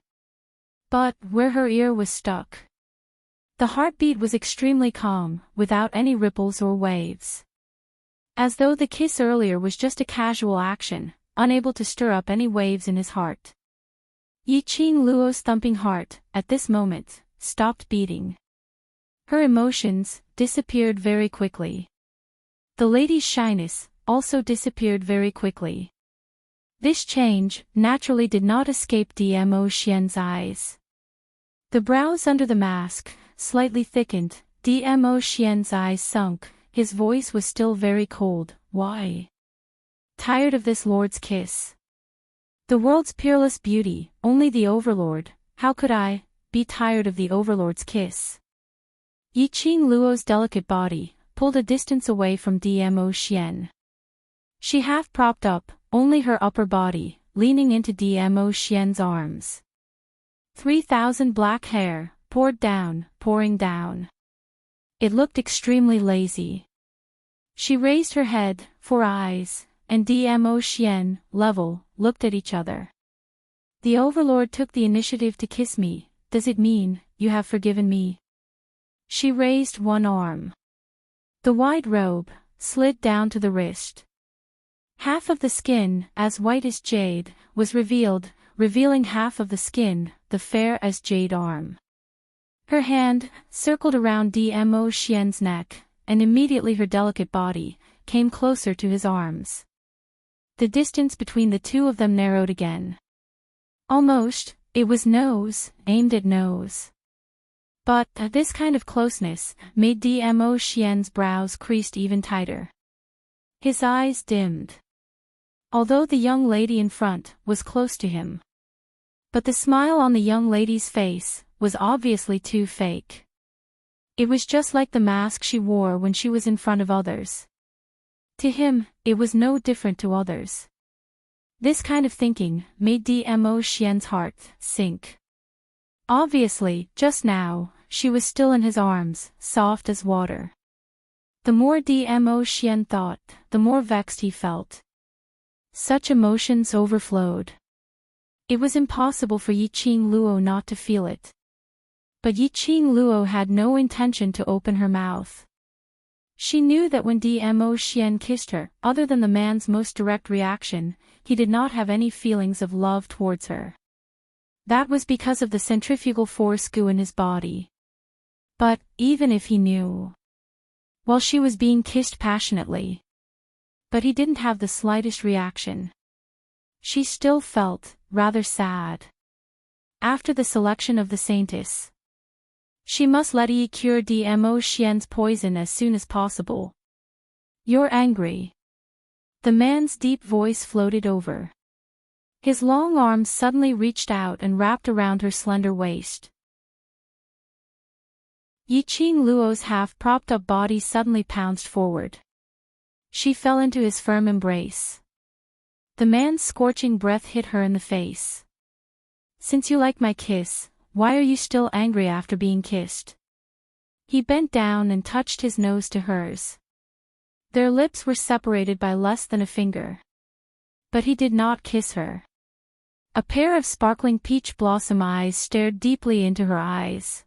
But, where her ear was stuck, the heartbeat was extremely calm, without any ripples or waves. As though the kiss earlier was just a casual action, unable to stir up any waves in his heart. Yiqing Luo's thumping heart, at this moment, stopped beating. Her emotions disappeared very quickly. The lady's shyness also disappeared very quickly. This change naturally did not escape Dmo Xian's eyes. The brows under the mask slightly thickened, Dmo Xian's eyes sunk, his voice was still very cold. Why? Tired of this lord's kiss. The world's peerless beauty, only the overlord, how could I be tired of the overlord's kiss? Yiqing Luo's delicate body pulled a distance away from Dmo Xian. She half propped up, only her upper body, leaning into Dmo Xian's arms. 3,000 black hair, pouring down. It looked extremely lazy. She raised her head, 4 eyes, and Dmo Xian, level, looked at each other. The overlord took the initiative to kiss me, does it mean, you have forgiven me? She raised one arm. The wide robe slid down to the wrist. Half of the skin, as white as jade, was revealed, revealing half of the skin, the fair as jade arm. Her hand circled around Dmo Xian's neck, and immediately her delicate body came closer to his arms. The distance between the two of them narrowed again. Almost, it was nose, aimed at nose. But this kind of closeness made Dmo Xian's brows creased even tighter. His eyes dimmed. Although the young lady in front was close to him. But the smile on the young lady's face was obviously too fake. It was just like the mask she wore when she was in front of others. To him, it was no different to others. This kind of thinking made Dmo Xian's heart sink. Obviously, just now, she was still in his arms, soft as water. The more Dmo Xian thought, the more vexed he felt. Such emotions overflowed. It was impossible for Yiqing Luo not to feel it. But Yiqing Luo had no intention to open her mouth. She knew that when Dmo Xian kissed her, other than the man's most direct reaction, he did not have any feelings of love towards her. That was because of the centrifugal force goo in his body. But, even if he knew, well, she was being kissed passionately. But he didn't have the slightest reaction. She still felt rather sad. After the selection of the saintess, she must let Yi cure Dmo Xian's poison as soon as possible. You're angry. The man's deep voice floated over. His long arms suddenly reached out and wrapped around her slender waist. Yiqing Luo's half-propped-up body suddenly pounced forward. She fell into his firm embrace. The man's scorching breath hit her in the face. Since you like my kiss, why are you still angry after being kissed? He bent down and touched his nose to hers. Their lips were separated by less than a finger. But he did not kiss her. A pair of sparkling peach blossom eyes stared deeply into her eyes.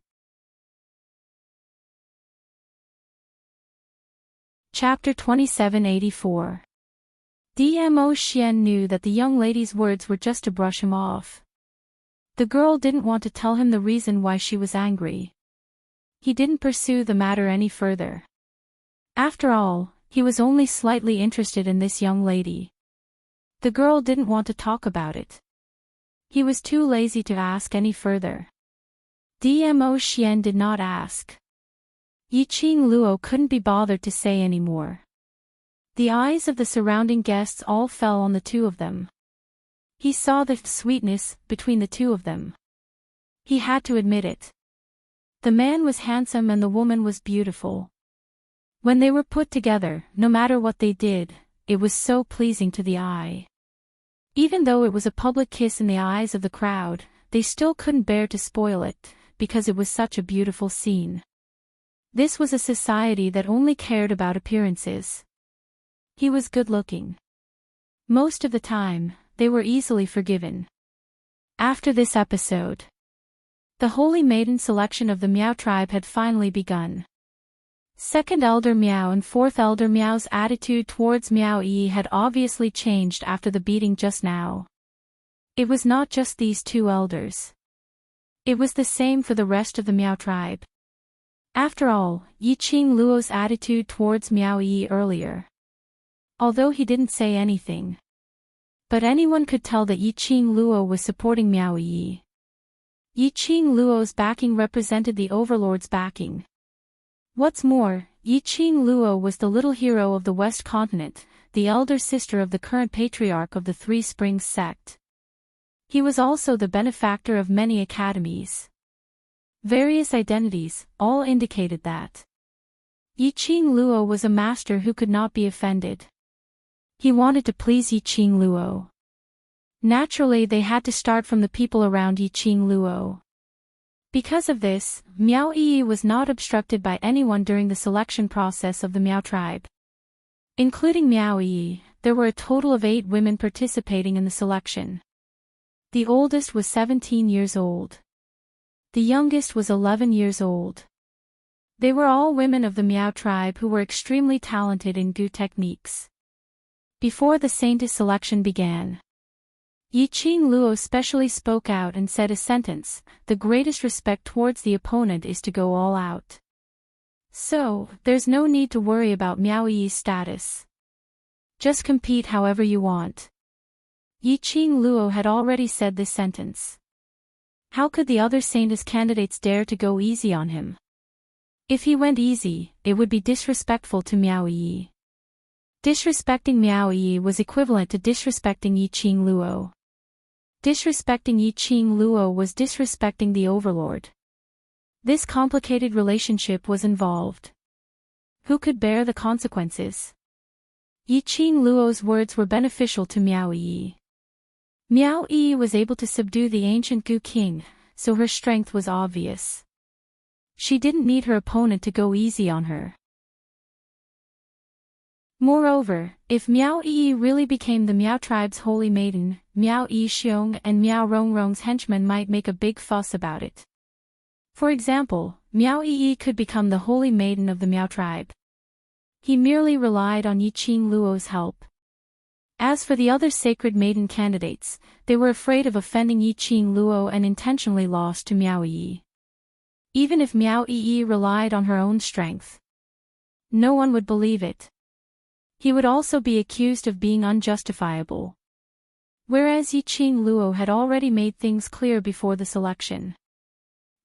Chapter 2784. Dmo Xian knew that the young lady's words were just to brush him off. The girl didn't want to tell him the reason why she was angry. He didn't pursue the matter any further. After all, he was only slightly interested in this young lady. The girl didn't want to talk about it. He was too lazy to ask any further. Dmo Xian did not ask. Yiqing Luo couldn't be bothered to say any more. The eyes of the surrounding guests all fell on the two of them. He saw the sweetness between the two of them. He had to admit it. The man was handsome and the woman was beautiful. When they were put together, no matter what they did, it was so pleasing to the eye. Even though it was a public kiss in the eyes of the crowd, they still couldn't bear to spoil it, because it was such a beautiful scene. This was a society that only cared about appearances. He was good-looking. Most of the time, they were easily forgiven. After this episode, the Holy Maiden selection of the Miao tribe had finally begun. Second Elder Miao and Fourth Elder Miao's attitude towards Miao Yi had obviously changed after the beating just now. It was not just these two elders. It was the same for the rest of the Miao tribe. After all, Yiqing Luo's attitude towards Miao Yi earlier. Although he didn't say anything. But anyone could tell that Yiqing Luo was supporting Miao Yi. Yiqing Luo's backing represented the Overlord's backing. What's more, Yiqing Luo was the little hero of the West Continent, the elder sister of the current patriarch of the Three Springs sect. He was also the benefactor of many academies. Various identities, all indicated that Yiqing Luo was a master who could not be offended. He wanted to please Yiqing Luo. Naturally, they had to start from the people around Yiqing Luo. Because of this, Miao Yi was not obstructed by anyone during the selection process of the Miao tribe. Including Miao Yi, there were a total of 8 women participating in the selection. The oldest was 17 years old. The youngest was 11 years old. They were all women of the Miao tribe who were extremely talented in Gu techniques. Before the Saintess selection began, Yiqing Luo specially spoke out and said a sentence: "The greatest respect towards the opponent is to go all out." So, there's no need to worry about Miao Yi's status. Just compete however you want. Yiqing Luo had already said this sentence. How could the other Saintess candidates dare to go easy on him? If he went easy, it would be disrespectful to Miao Yi. Disrespecting Miao Yi was equivalent to disrespecting Yiqing Luo. Disrespecting Yiqing Luo was disrespecting the Overlord. This complicated relationship was involved. Who could bear the consequences? Yiqing Luo's words were beneficial to Miao Yi. Miao Yi was able to subdue the ancient Gu king, so her strength was obvious. She didn't need her opponent to go easy on her. Moreover, if Miao Yi really became the Miao tribe's holy maiden, Miao Yixiong and Miao Rongrong's henchmen might make a big fuss about it. For example, Miao Yi could become the holy maiden of the Miao tribe. He merely relied on Yiqing Luo's help. As for the other sacred maiden candidates, they were afraid of offending Yiqing Luo and intentionally lost to Miao Yi. Even if Miao Yi relied on her own strength, no one would believe it. He would also be accused of being unjustifiable. Whereas Yiqing Luo had already made things clear before the selection.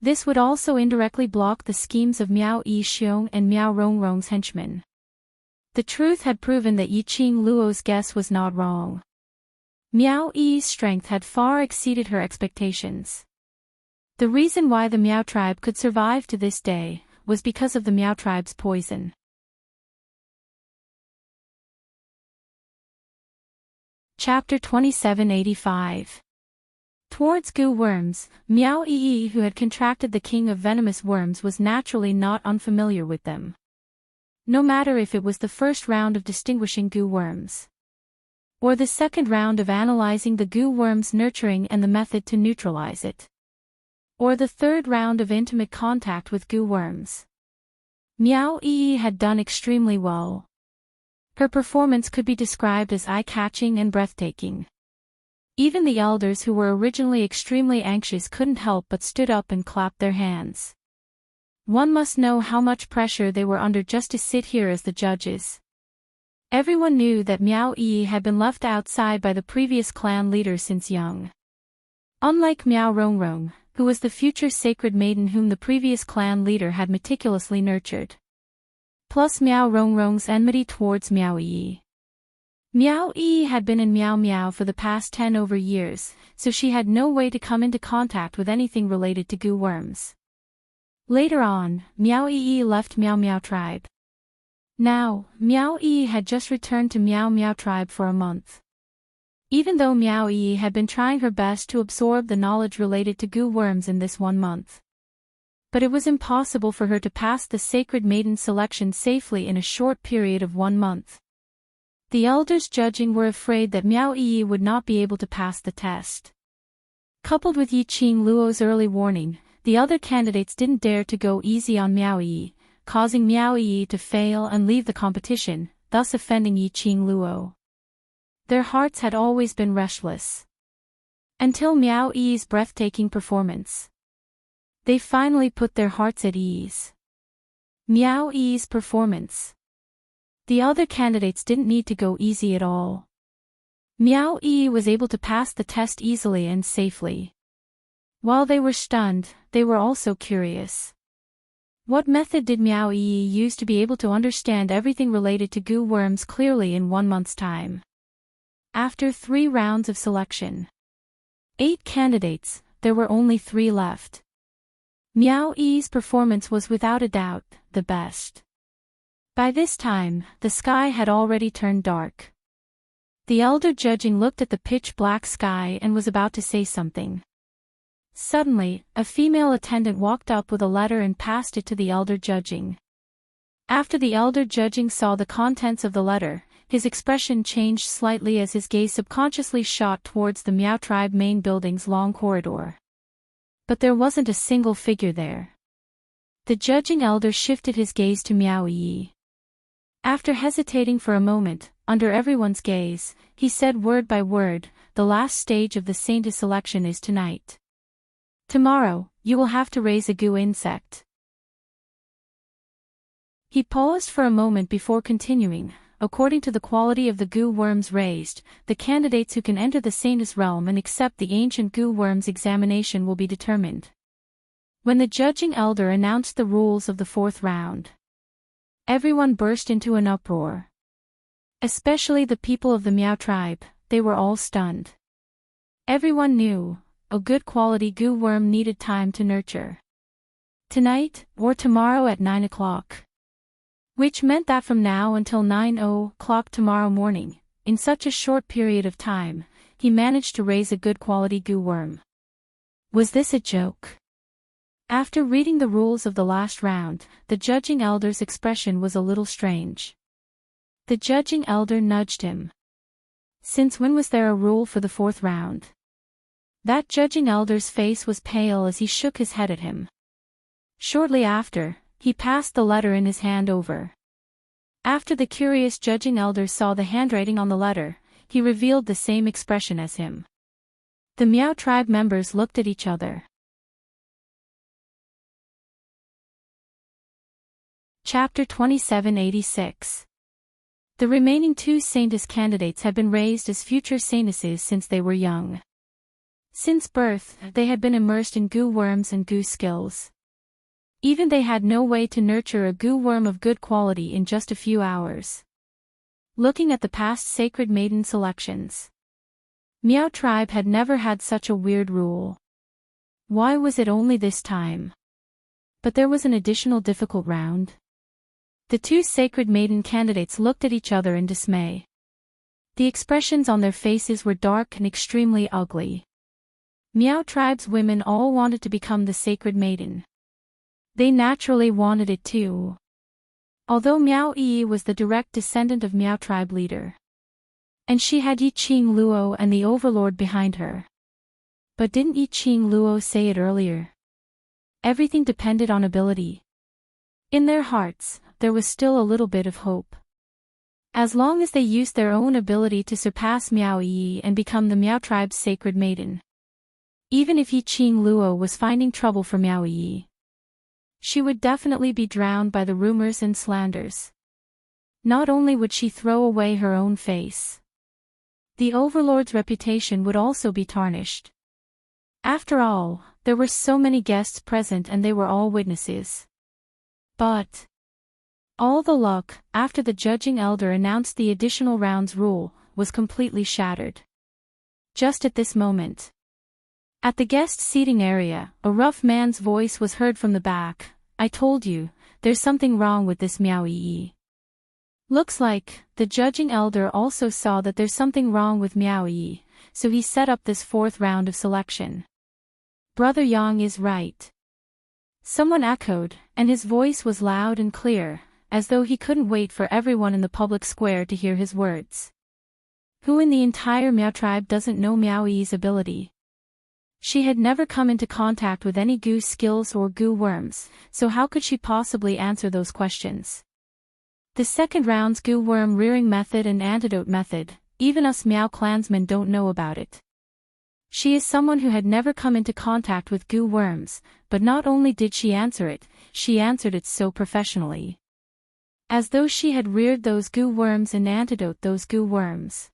This would also indirectly block the schemes of Miao Yixiong and Miao Rongrong's henchmen. The truth had proven that Yiqing Luo's guess was not wrong. Miao Yi's strength had far exceeded her expectations. The reason why the Miao tribe could survive to this day was because of the Miao tribe's poison. Chapter 2785. Towards Gu worms, Miao Yi, who had contracted the king of venomous worms, was naturally not unfamiliar with them. No matter if it was the first round of distinguishing Gu worms, or the second round of analyzing the Gu worm's nurturing and the method to neutralize it, or the third round of intimate contact with Gu worms, Miao Yi had done extremely well. Her performance could be described as eye-catching and breathtaking. Even the elders who were originally extremely anxious couldn't help but stood up and clapped their hands. One must know how much pressure they were under just to sit here as the judges. Everyone knew that Miao Yi had been left outside by the previous clan leader since young. Unlike Miao Rongrong, who was the future sacred maiden whom the previous clan leader had meticulously nurtured. Plus Miao Rongrong's enmity towards Miao Yi. Miao Yi had been in Miao Miao for the past 10 over years, so she had no way to come into contact with anything related to goo worms. Later on, Miao Yi left Miao Miao tribe. Now, Miao Yi had just returned to Miao Miao tribe for a month. Even though Miao Yi had been trying her best to absorb the knowledge related to goo worms in this 1 month. But it was impossible for her to pass the sacred maiden selection safely in a short period of 1 month. The elders judging were afraid that Miao Yi would not be able to pass the test. Coupled with Yi Qing Luo's early warning, the other candidates didn't dare to go easy on Miao Yi, causing Miao Yi to fail and leave the competition, thus offending Yi Qing Luo. Their hearts had always been restless. Until Miao Yi's breathtaking performance. They finally put their hearts at ease. Miao Yi's performance. The other candidates didn't need to go easy at all. Miao Yi was able to pass the test easily and safely. While they were stunned, they were also curious. What method did Miao Yi use to be able to understand everything related to goo worms clearly in 1 month's time? After 3 rounds of selection, 8 candidates, there were only 3 left. Miao Yi's performance was without a doubt the best. By this time, the sky had already turned dark. The elder judging looked at the pitch-black sky and was about to say something. Suddenly, a female attendant walked up with a letter and passed it to the elder judging. After the elder judging saw the contents of the letter, his expression changed slightly as his gaze subconsciously shot towards the Miao tribe main building's long corridor. But there wasn't a single figure there. The judging elder shifted his gaze to Miao Yi. After hesitating for a moment, under everyone's gaze, he said word by word, "The last stage of the saintess selection is tonight. Tomorrow, you will have to raise a goo insect." He paused for a moment before continuing. According to the quality of the goo worms raised, the candidates who can enter the saintess realm and accept the ancient goo worms examination will be determined. When the judging elder announced the rules of the 4th round, everyone burst into an uproar. Especially the people of the Miao tribe, they were all stunned. Everyone knew, a good quality goo worm needed time to nurture. Tonight, or tomorrow at 9 o'clock. Which meant that from now until 9 o'clock tomorrow morning, in such a short period of time, he managed to raise a good quality goo worm. Was this a joke? After reading the rules of the last round, the judging elder's expression was a little strange. The judging elder nudged him. Since when was there a rule for the 4th round? That judging elder's face was pale as he shook his head at him. Shortly after, he passed the letter in his hand over. After the curious judging elder saw the handwriting on the letter, he revealed the same expression as him. The Miao tribe members looked at each other. Chapter 2786. The remaining 2 saintess candidates had been raised as future saintesses since they were young. Since birth, they had been immersed in goo worms and goo skills. Even they had no way to nurture a goo worm of good quality in just a few hours. Looking at the past sacred maiden selections, Miao tribe had never had such a weird rule. Why was it only this time? But there was an additional difficult round. The 2 sacred maiden candidates looked at each other in dismay. The expressions on their faces were dark and extremely ugly. Miao tribe's women all wanted to become the sacred maiden. They naturally wanted it too. Although Miao Yi was the direct descendant of Miao tribe leader, and she had Yi Qing Luo and the overlord behind her. But didn't Yi Qing Luo say it earlier? Everything depended on ability. In their hearts, there was still a little bit of hope. As long as they used their own ability to surpass Miao Yi and become the Miao tribe's sacred maiden. Even if Yi Qing Luo was finding trouble for Miao Yi, she would definitely be drowned by the rumors and slanders. Not only would she throw away her own face, the overlord's reputation would also be tarnished. After all, There were so many guests present and they were all witnesses. But all the luck, after the judging elder announced the additional rounds rule, was completely shattered. Just at this moment. At the guest seating area, a rough man's voice was heard from the back. "I told you, there's something wrong with this Meow-ee. Looks like, the judging elder also saw that there's something wrong with Meow-ee, so he set up this fourth round of selection. Brother Yang is right." Someone echoed, and his voice was loud and clear, as though he couldn't wait for everyone in the public square to hear his words. Who in the entire Meow tribe doesn't know Meow-ee's ability? She had never come into contact with any goo skills or goo worms, so how could she possibly answer those questions? The second round's goo worm rearing method and antidote method, even us Meow clansmen don't know about it. She is someone who had never come into contact with goo worms, but not only did she answer it, she answered it so professionally. As though she had reared those goo worms and antidote those goo worms.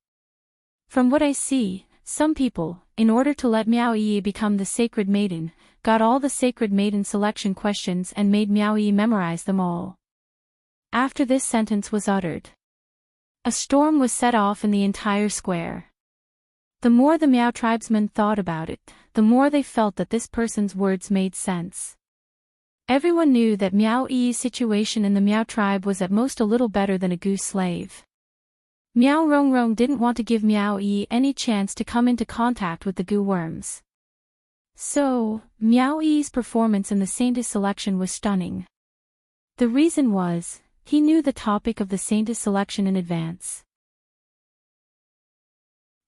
From what I see, some people, in order to let Meow-ee become the sacred maiden, got all the sacred maiden selection questions and made Meow-ee memorize them all. After this sentence was uttered, a storm was set off in the entire square. The more the Meow tribesmen thought about it, the more they felt that this person's words made sense. Everyone knew that Meow-ee's situation in the Meow tribe was at most a little better than a goose slave. Meow Rong didn't want to give Meow-ee any chance to come into contact with the goo worms. So, Meow-ee's performance in the Saintess selection was stunning. The reason was, he knew the topic of the Saintess selection in advance.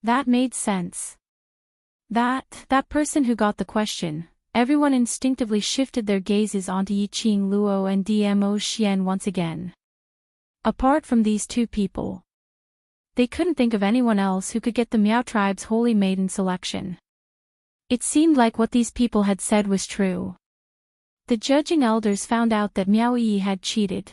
That made sense. That person who got the question, everyone instinctively shifted their gazes onto Yiqing Luo and Dmo Xian once again. Apart from these two people, they couldn't think of anyone else who could get the Meow tribe's holy maiden selection. It seemed like what these people had said was true. The judging elders found out that Meow-ee had cheated.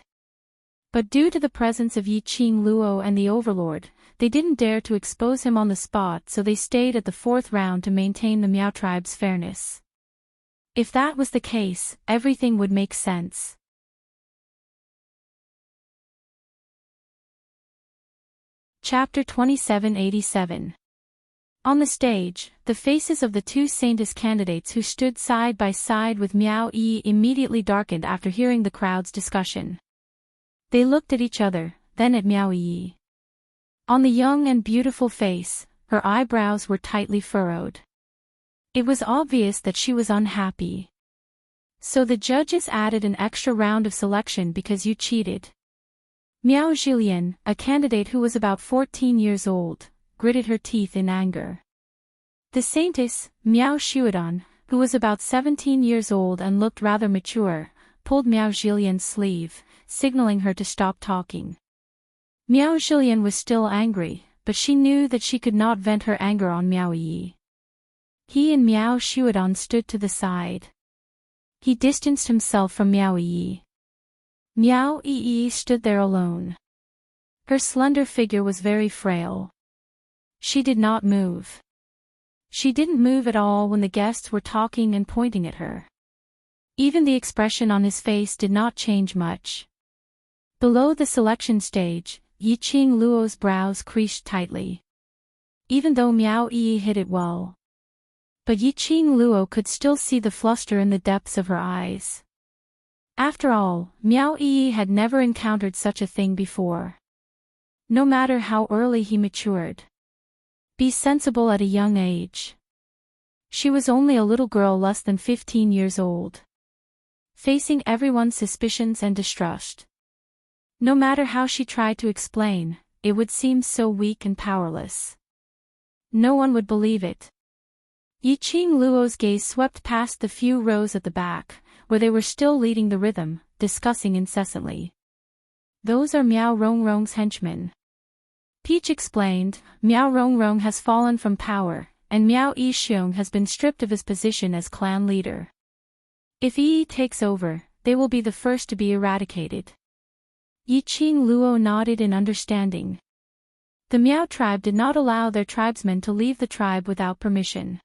But due to the presence of Yiqing Luo and the Overlord, they didn't dare to expose him on the spot, so they stayed at the fourth round to maintain the Meow tribe's fairness. If that was the case, everything would make sense. Chapter 2787. On the stage, the faces of the two Saintess candidates who stood side by side with Meow-ee immediately darkened after hearing the crowd's discussion. They looked at each other, then at Meow-ee. On the young and beautiful face, her eyebrows were tightly furrowed. It was obvious that she was unhappy. So the judges added an extra round of selection because you cheated. Miao Jilian, a candidate who was about 14 years old, gritted her teeth in anger. The Saintess, Miao Shuidan, who was about 17 years old and looked rather mature, pulled Miao Jilian's sleeve, signaling her to stop talking. Miao Jilian was still angry, but she knew that she could not vent her anger on Meow-ee. He and Miao Shuidan stood to the side. He distanced himself from Meow-ee. Meow-ee stood there alone. Her slender figure was very frail. She did not move. She didn't move at all when the guests were talking and pointing at her. Even the expression on his face did not change much. Below the selection stage, Yiqing Luo's brows creased tightly. Even though Meow-ee hid it well. But Yiqing Luo could still see the fluster in the depths of her eyes. After all, Meow-ee had never encountered such a thing before. No matter how early he matured. Be sensible at a young age. She was only a little girl less than 15 years old. Facing everyone's suspicions and distrust. No matter how she tried to explain, it would seem so weak and powerless. No one would believe it. Yiqing Luo's gaze swept past the few rows at the back, where they were still leading the rhythm, discussing incessantly. Those are Miao Rongrong's henchmen. Peach explained, Miao Rongrong has fallen from power, and Miao Yixiong has been stripped of his position as clan leader. If Yi takes over, they will be the first to be eradicated. Yiqing Luo nodded in understanding. The Miao tribe did not allow their tribesmen to leave the tribe without permission.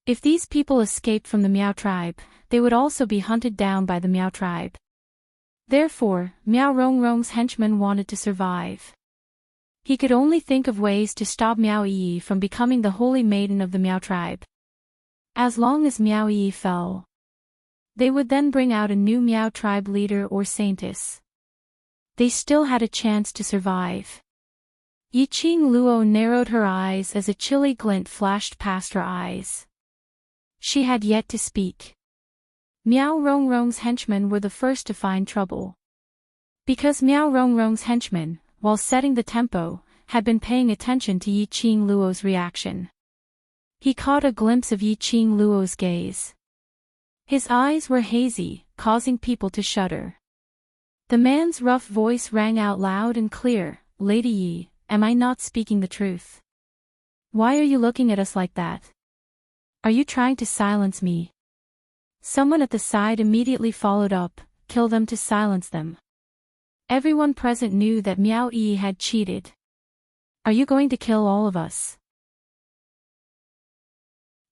If these people escaped from the Meow tribe, they would also be hunted down by the Meow tribe. Therefore, Meow Rongrong's henchman wanted to survive. He could only think of ways to stop Meow Yi from becoming the holy maiden of the Meow tribe. As long as Meow Yi fell, they would then bring out a new Meow tribe leader or saintess. They still had a chance to survive. Yiqing Luo narrowed her eyes as a chilly glint flashed past her eyes. She had yet to speak. Meow Rongrong's henchmen were the first to find trouble. Because Meow Rongrong's henchmen, while setting the tempo, had been paying attention to Yiqing Luo's reaction. He caught a glimpse of Yiqing Luo's gaze. His eyes were hazy, causing people to shudder. The man's rough voice rang out loud and clear, "Lady Yi, am I not speaking the truth? Why are you looking at us like that? Are you trying to silence me?" Someone at the side immediately followed up, "Kill them to silence them." Everyone present knew that Meow Yi had cheated. "Are you going to kill all of us?"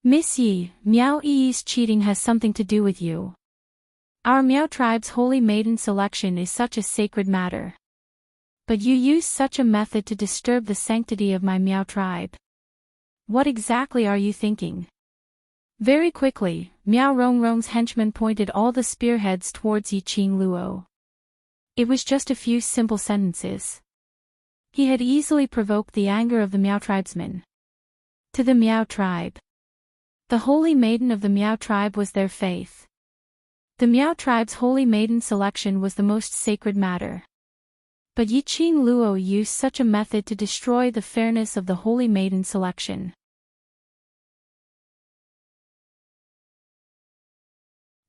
"Miss Yi, Meow Yi's cheating has something to do with you. Our Meow tribe's holy maiden selection is such a sacred matter. But you use such a method to disturb the sanctity of my Meow tribe. What exactly are you thinking?" Very quickly, Meow Rongrong's henchman pointed all the spearheads towards Yiqing Luo. It was just a few simple sentences. He had easily provoked the anger of the Meow tribesmen. To the Meow tribe, the holy maiden of the Meow tribe was their faith. The Meow tribe's holy maiden selection was the most sacred matter. But Yiqing Luo used such a method to destroy the fairness of the holy maiden selection.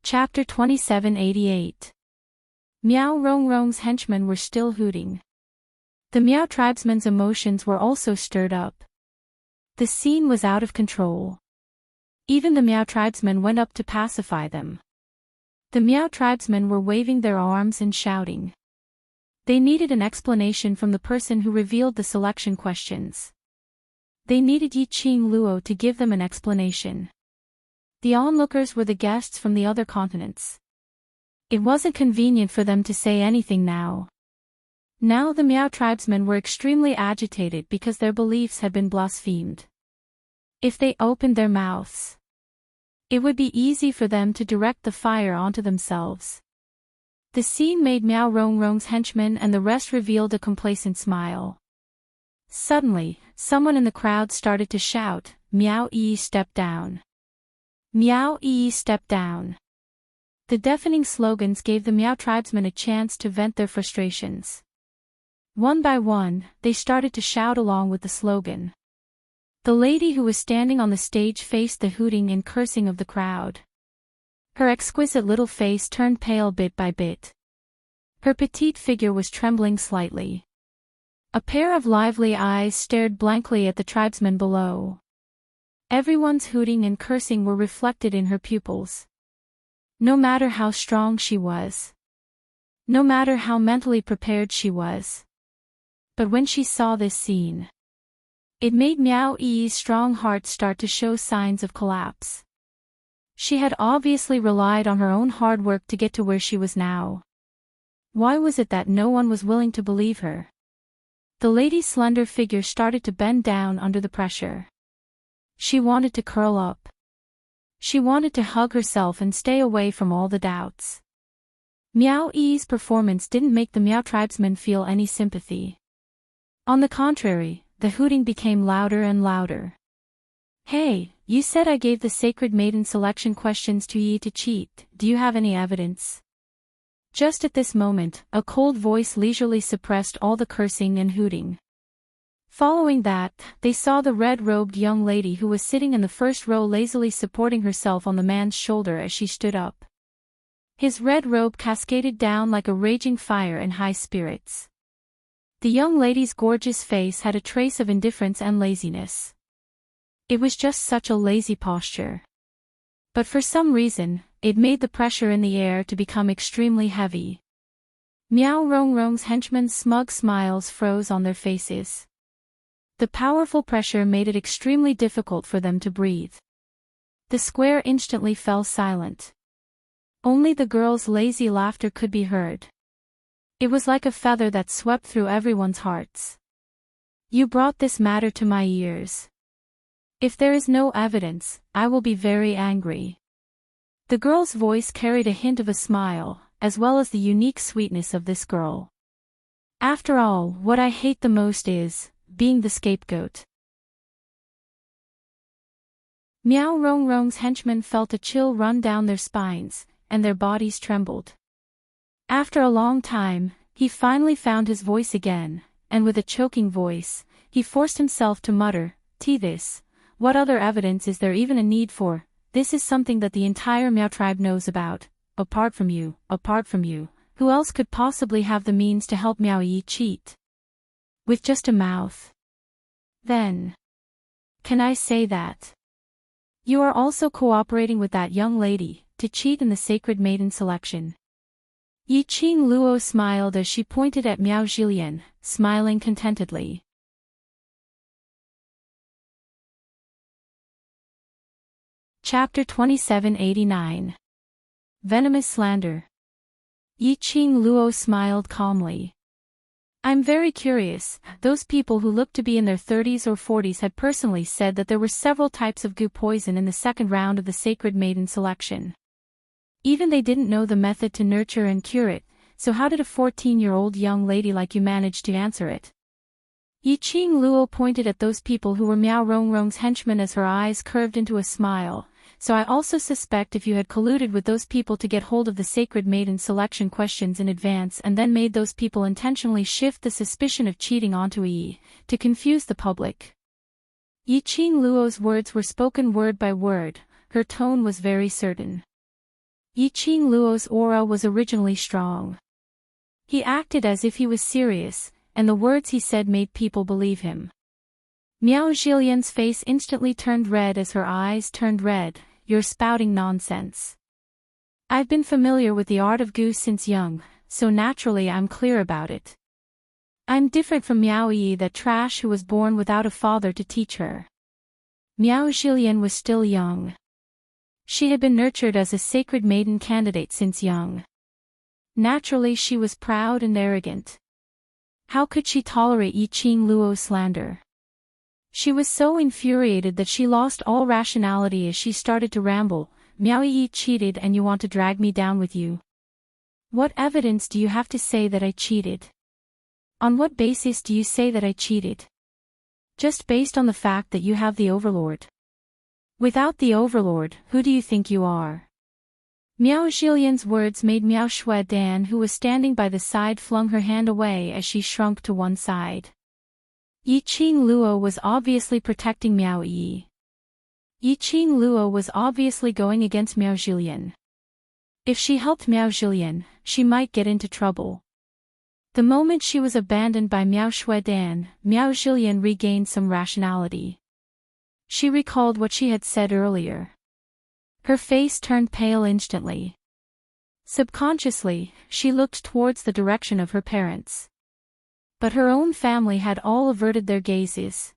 Chapter 2788. Meow Rongrong's henchmen were still hooting. The Meow tribesmen's emotions were also stirred up. The scene was out of control. Even the Meow tribesmen went up to pacify them. The Meow tribesmen were waving their arms and shouting. They needed an explanation from the person who revealed the selection questions. They needed Yiqing Luo to give them an explanation. The onlookers were the guests from the other continents. It wasn't convenient for them to say anything now. Now the Meow tribesmen were extremely agitated because their beliefs had been blasphemed. If they opened their mouths, it would be easy for them to direct the fire onto themselves. The scene made Meow Rongrong's henchmen and the rest revealed a complacent smile. Suddenly, someone in the crowd started to shout, "Meow Yi, step down! Meow Yi, step down!" The deafening slogans gave the Meow tribesmen a chance to vent their frustrations. One by one, they started to shout along with the slogan. The lady who was standing on the stage faced the hooting and cursing of the crowd. Her exquisite little face turned pale bit by bit. Her petite figure was trembling slightly. A pair of lively eyes stared blankly at the tribesmen below. Everyone's hooting and cursing were reflected in her pupils. No matter how strong she was, no matter how mentally prepared she was. But when she saw this scene, it made Meow Yi's strong heart start to show signs of collapse. She had obviously relied on her own hard work to get to where she was now. Why was it that no one was willing to believe her? The lady's slender figure started to bend down under the pressure. She wanted to curl up. She wanted to hug herself and stay away from all the doubts. Meow Yi's performance didn't make the Meow tribesmen feel any sympathy. On the contrary, the hooting became louder and louder. "Hey, you said I gave the sacred maiden selection questions to Yi to cheat. Do you have any evidence?" Just at this moment, a cold voice leisurely suppressed all the cursing and hooting. Following that, they saw the red-robed young lady who was sitting in the first row lazily supporting herself on the man's shoulder as she stood up. His red robe cascaded down like a raging fire in high spirits. The young lady's gorgeous face had a trace of indifference and laziness. It was just such a lazy posture. But for some reason, it made the pressure in the air to become extremely heavy. Meow Rongrong's henchmen smug smiles froze on their faces. The powerful pressure made it extremely difficult for them to breathe. The square instantly fell silent. Only the girl's lazy laughter could be heard. It was like a feather that swept through everyone's hearts. You brought this matter to my ears. If there is no evidence, I will be very angry. The girl's voice carried a hint of a smile, as well as the unique sweetness of this girl. After all, what I hate the most is being the scapegoat. Miao Rongrong's henchmen felt a chill run down their spines, and their bodies trembled. After a long time, he finally found his voice again, and with a choking voice, he forced himself to mutter, "This. What other evidence is there even a need for? This is something that the entire Miao tribe knows about. Apart from you, who else could possibly have the means to help Miao Yi cheat? With just a mouth. Then. Can I say that? You are also cooperating with that young lady, to cheat in the sacred maiden selection." Yi Qing Luo smiled as she pointed at Miao Zhilian, smiling contentedly. Chapter 2789. Venomous Slander. Yi Qing Luo smiled calmly. "I'm very curious, those people who looked to be in their 30s or 40s had personally said that there were several types of goo poison in the second round of the sacred maiden selection. Even they didn't know the method to nurture and cure it, so how did a 14-year-old young lady like you manage to answer it?" Yi Qing Luo pointed at those people who were Miao Rongrong's henchmen as her eyes curved into a smile. "So I also suspect if you had colluded with those people to get hold of the sacred maiden selection questions in advance and then made those people intentionally shift the suspicion of cheating onto Yi, to confuse the public." Yi Qing Luo's words were spoken word by word, her tone was very certain. Yi Qing Luo's aura was originally strong. He acted as if he was serious, and the words he said made people believe him. Miao Zhilian's face instantly turned red as her eyes turned red. "You're spouting nonsense. I've been familiar with the art of goo since young, so naturally I'm clear about it. I'm different from Miao Yi, that trash who was born without a father to teach her." Miao Zhilian was still young. She had been nurtured as a sacred maiden candidate since young. Naturally she was proud and arrogant. How could she tolerate Yi Qing Luo's slander? She was so infuriated that she lost all rationality as she started to ramble. "Miao Yi cheated and you want to drag me down with you? What evidence do you have to say that I cheated? On what basis do you say that I cheated? Just based on the fact that you have the Overlord. Without the Overlord, who do you think you are?" Miao Zhilian's words made Miao Shuedan, who was standing by the side, flung her hand away as she shrunk to one side. Yi Qing Luo was obviously protecting Miao Yi. Yi Qing Luo was obviously going against Miao Zhilian. If she helped Miao Zhilian, she might get into trouble. The moment she was abandoned by Miao Shuedan, Miao Zhilian regained some rationality. She recalled what she had said earlier. Her face turned pale instantly. Subconsciously, she looked towards the direction of her parents. But her own family had all averted their gazes.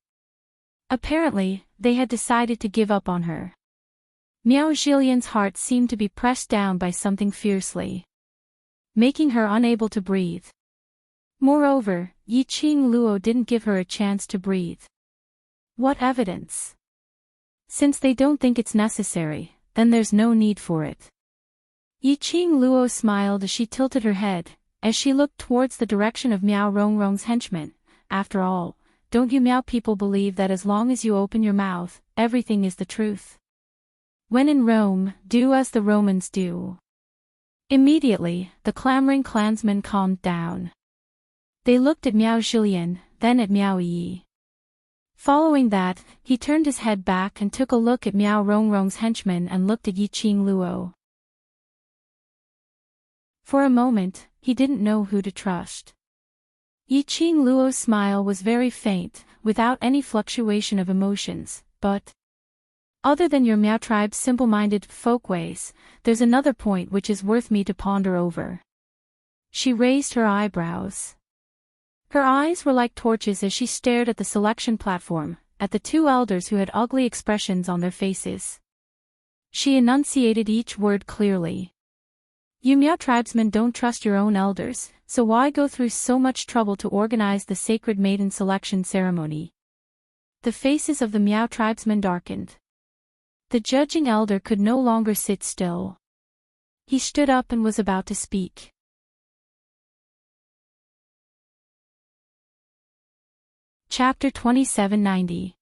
Apparently, they had decided to give up on her. Miao Zhilian's heart seemed to be pressed down by something fiercely, making her unable to breathe. Moreover, Yi Qing Luo didn't give her a chance to breathe. What evidence? Since they don't think it's necessary, then there's no need for it. Yi Qing Luo smiled as she tilted her head, as she looked towards the direction of Miao Rongrong's henchmen. "After all, don't you Miao people believe that as long as you open your mouth, everything is the truth? When in Rome, do as the Romans do." Immediately, the clamoring clansmen calmed down. They looked at Miao Zhilian, then at Miao Yi. Following that, he turned his head back and took a look at Miao Rongrong's henchmen and looked at Yi Qing Luo. For a moment, he didn't know who to trust. Yi Qing Luo's smile was very faint, without any fluctuation of emotions, but other than your Miao tribe's simple-minded folkways, there's another point which is worth me to ponder over. She raised her eyebrows. Her eyes were like torches as she stared at the selection platform, at the two elders who had ugly expressions on their faces. She enunciated each word clearly. You Miao tribesmen don't trust your own elders, so why go through so much trouble to organize the sacred maiden selection ceremony? The faces of the Miao tribesmen darkened. The judging elder could no longer sit still. He stood up and was about to speak. Chapter 2790.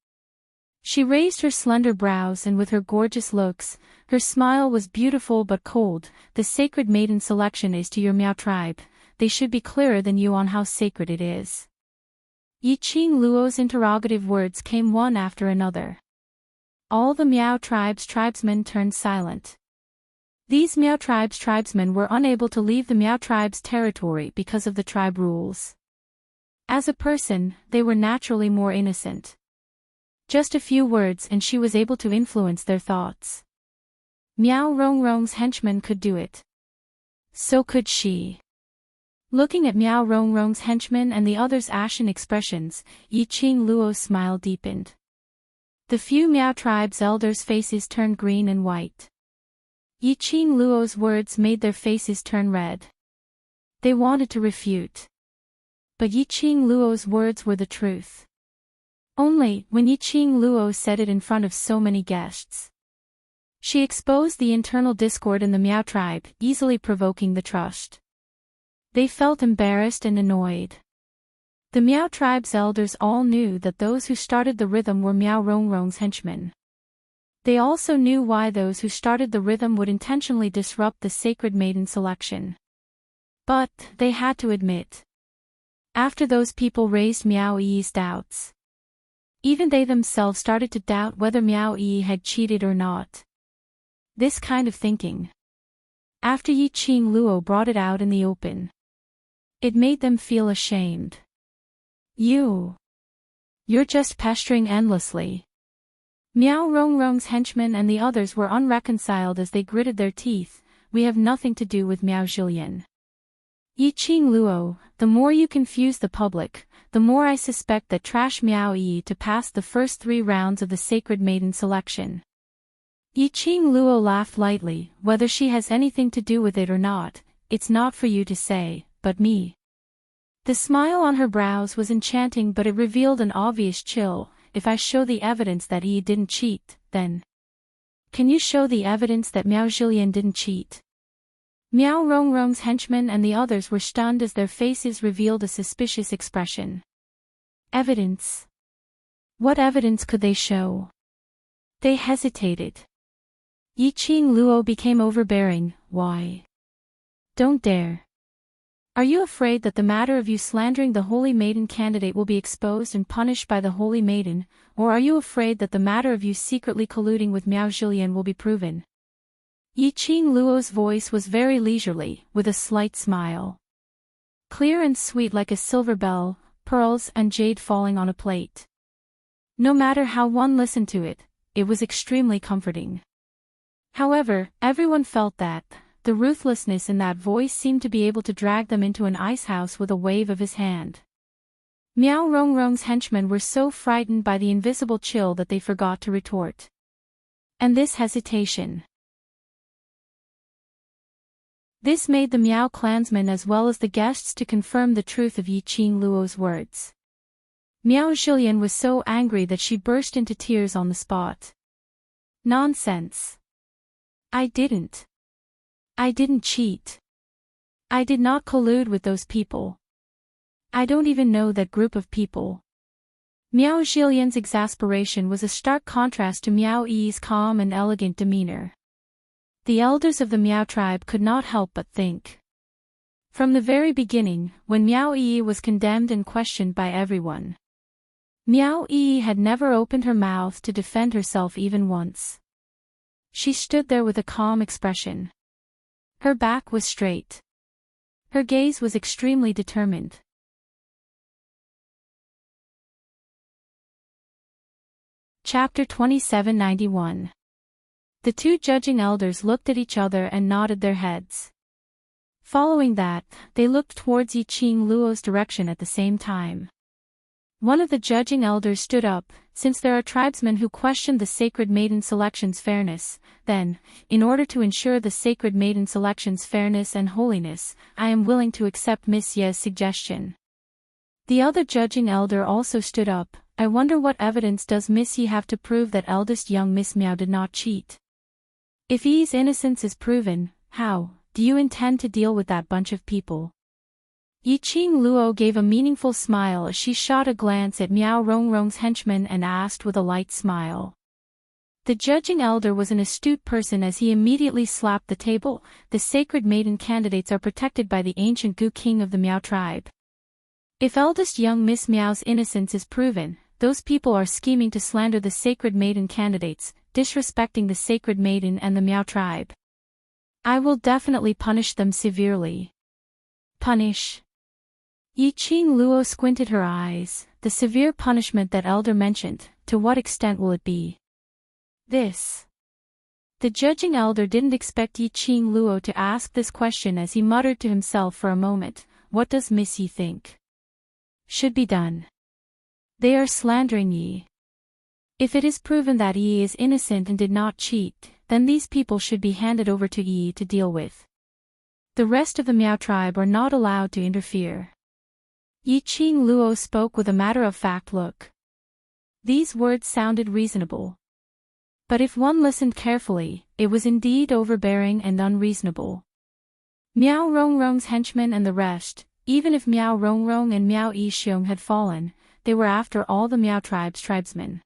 She raised her slender brows and with her gorgeous looks, her smile was beautiful but cold. The sacred maiden selection is to your Miao tribe. They should be clearer than you on how sacred it is. Yi Qing Luo's interrogative words came one after another. All the Miao tribesmen turned silent. These Miao tribesmen were unable to leave the Miao tribe's territory because of the tribe rules. As a person, they were naturally more innocent. Just a few words and she was able to influence their thoughts. Miao Rongrong's henchman could do it. So could she. Looking at Miao Rongrong's henchman and the others' ashen expressions, Yi Qing Luo's smile deepened. The few Miao tribe's elders' faces turned green and white. Yi Qing Luo's words made their faces turn red. They wanted to refute. But Yi Qing Luo's words were the truth. Only, when Yi Qing Luo said it in front of so many guests. She exposed the internal discord in the Miao tribe, easily provoking the trust. They felt embarrassed and annoyed. The Miao tribe's elders all knew that those who started the rhythm were Miao Rongrong's henchmen. They also knew why those who started the rhythm would intentionally disrupt the sacred maiden selection. But, they had to admit. After those people raised Miao Yi's doubts. Even they themselves started to doubt whether Miao Yi had cheated or not. This kind of thinking. After Yi Qing Luo brought it out in the open. It made them feel ashamed. You're just pestering endlessly. Miao Rongrong's henchmen and the others were unreconciled as they gritted their teeth. We have nothing to do with Miao Zhilian. Yi Qing Luo, the more you confuse the public, the more I suspect that trash Miao Yi to pass the first 3 rounds of the sacred maiden selection. Yi Qing Luo laughed lightly. Whether she has anything to do with it or not, it's not for you to say, but me. The smile on her brows was enchanting, but it revealed an obvious chill. If I show the evidence that Yi didn't cheat, then... Can you show the evidence that Miao Zhilian didn't cheat? Miao Rongrong's henchmen and the others were stunned as their faces revealed a suspicious expression. Evidence? What evidence could they show? They hesitated. Yi Qing Luo became overbearing. Why? Don't dare. Are you afraid that the matter of you slandering the Holy Maiden candidate will be exposed and punished by the Holy Maiden, or are you afraid that the matter of you secretly colluding with Miao Zhilian will be proven? Yi Qing Luo's voice was very leisurely, with a slight smile. Clear and sweet like a silver bell, pearls and jade falling on a plate. No matter how one listened to it, it was extremely comforting. However, everyone felt that the ruthlessness in that voice seemed to be able to drag them into an icehouse with a wave of his hand. Miao Rongrong's henchmen were so frightened by the invisible chill that they forgot to retort. And this hesitation. This made the Miao clansmen as well as the guests to confirm the truth of Yi Qing Luo's words. Miao Zhilian was so angry that she burst into tears on the spot. Nonsense. I didn't cheat. I did not collude with those people. I don't even know that group of people. Miao Zhilian's exasperation was a stark contrast to Miao Yi's calm and elegant demeanor. The elders of the Miao tribe could not help but think. From the very beginning, when Miao Yi was condemned and questioned by everyone, Miao Yi had never opened her mouth to defend herself even once. She stood there with a calm expression. Her back was straight. Her gaze was extremely determined. Chapter 2791. The 2 judging elders looked at each other and nodded their heads. Following that, they looked towards Yi Qing Luo's direction at the same time. One of the judging elders stood up. Since there are tribesmen who questioned the sacred maiden selection's fairness, then, in order to ensure the sacred maiden selection's fairness and holiness, I am willing to accept Miss Ye's suggestion. The other judging elder also stood up. I wonder what evidence does Miss Ye have to prove that eldest young Miss Meow did not cheat? If Ye's innocence is proven, how do you intend to deal with that bunch of people? Yi Qing Luo gave a meaningful smile as she shot a glance at Miao Rongrong's henchman and asked with a light smile. The judging elder was an astute person as he immediately slapped the table. The sacred maiden candidates are protected by the ancient Gu King of the Miao tribe. If eldest young Miss Miao's innocence is proven, those people are scheming to slander the sacred maiden candidates, disrespecting the sacred maiden and the Miao tribe. I will definitely punish them severely. Punish? Yi Qing Luo squinted her eyes. The severe punishment that elder mentioned, to what extent will it be? This. The judging elder didn't expect Yi Qing Luo to ask this question as he muttered to himself for a moment. What does Miss Yi think should be done? They are slandering Yi. If it is proven that Yi is innocent and did not cheat, then these people should be handed over to Yi to deal with. The rest of the Miao tribe are not allowed to interfere. Yi Qing Luo spoke with a matter-of-fact look. These words sounded reasonable. But if one listened carefully, it was indeed overbearing and unreasonable. Miao Rongrong's henchmen and the rest, even if Miao Rongrong and Miao Yixiong had fallen, they were after all the Miao tribe's tribesmen.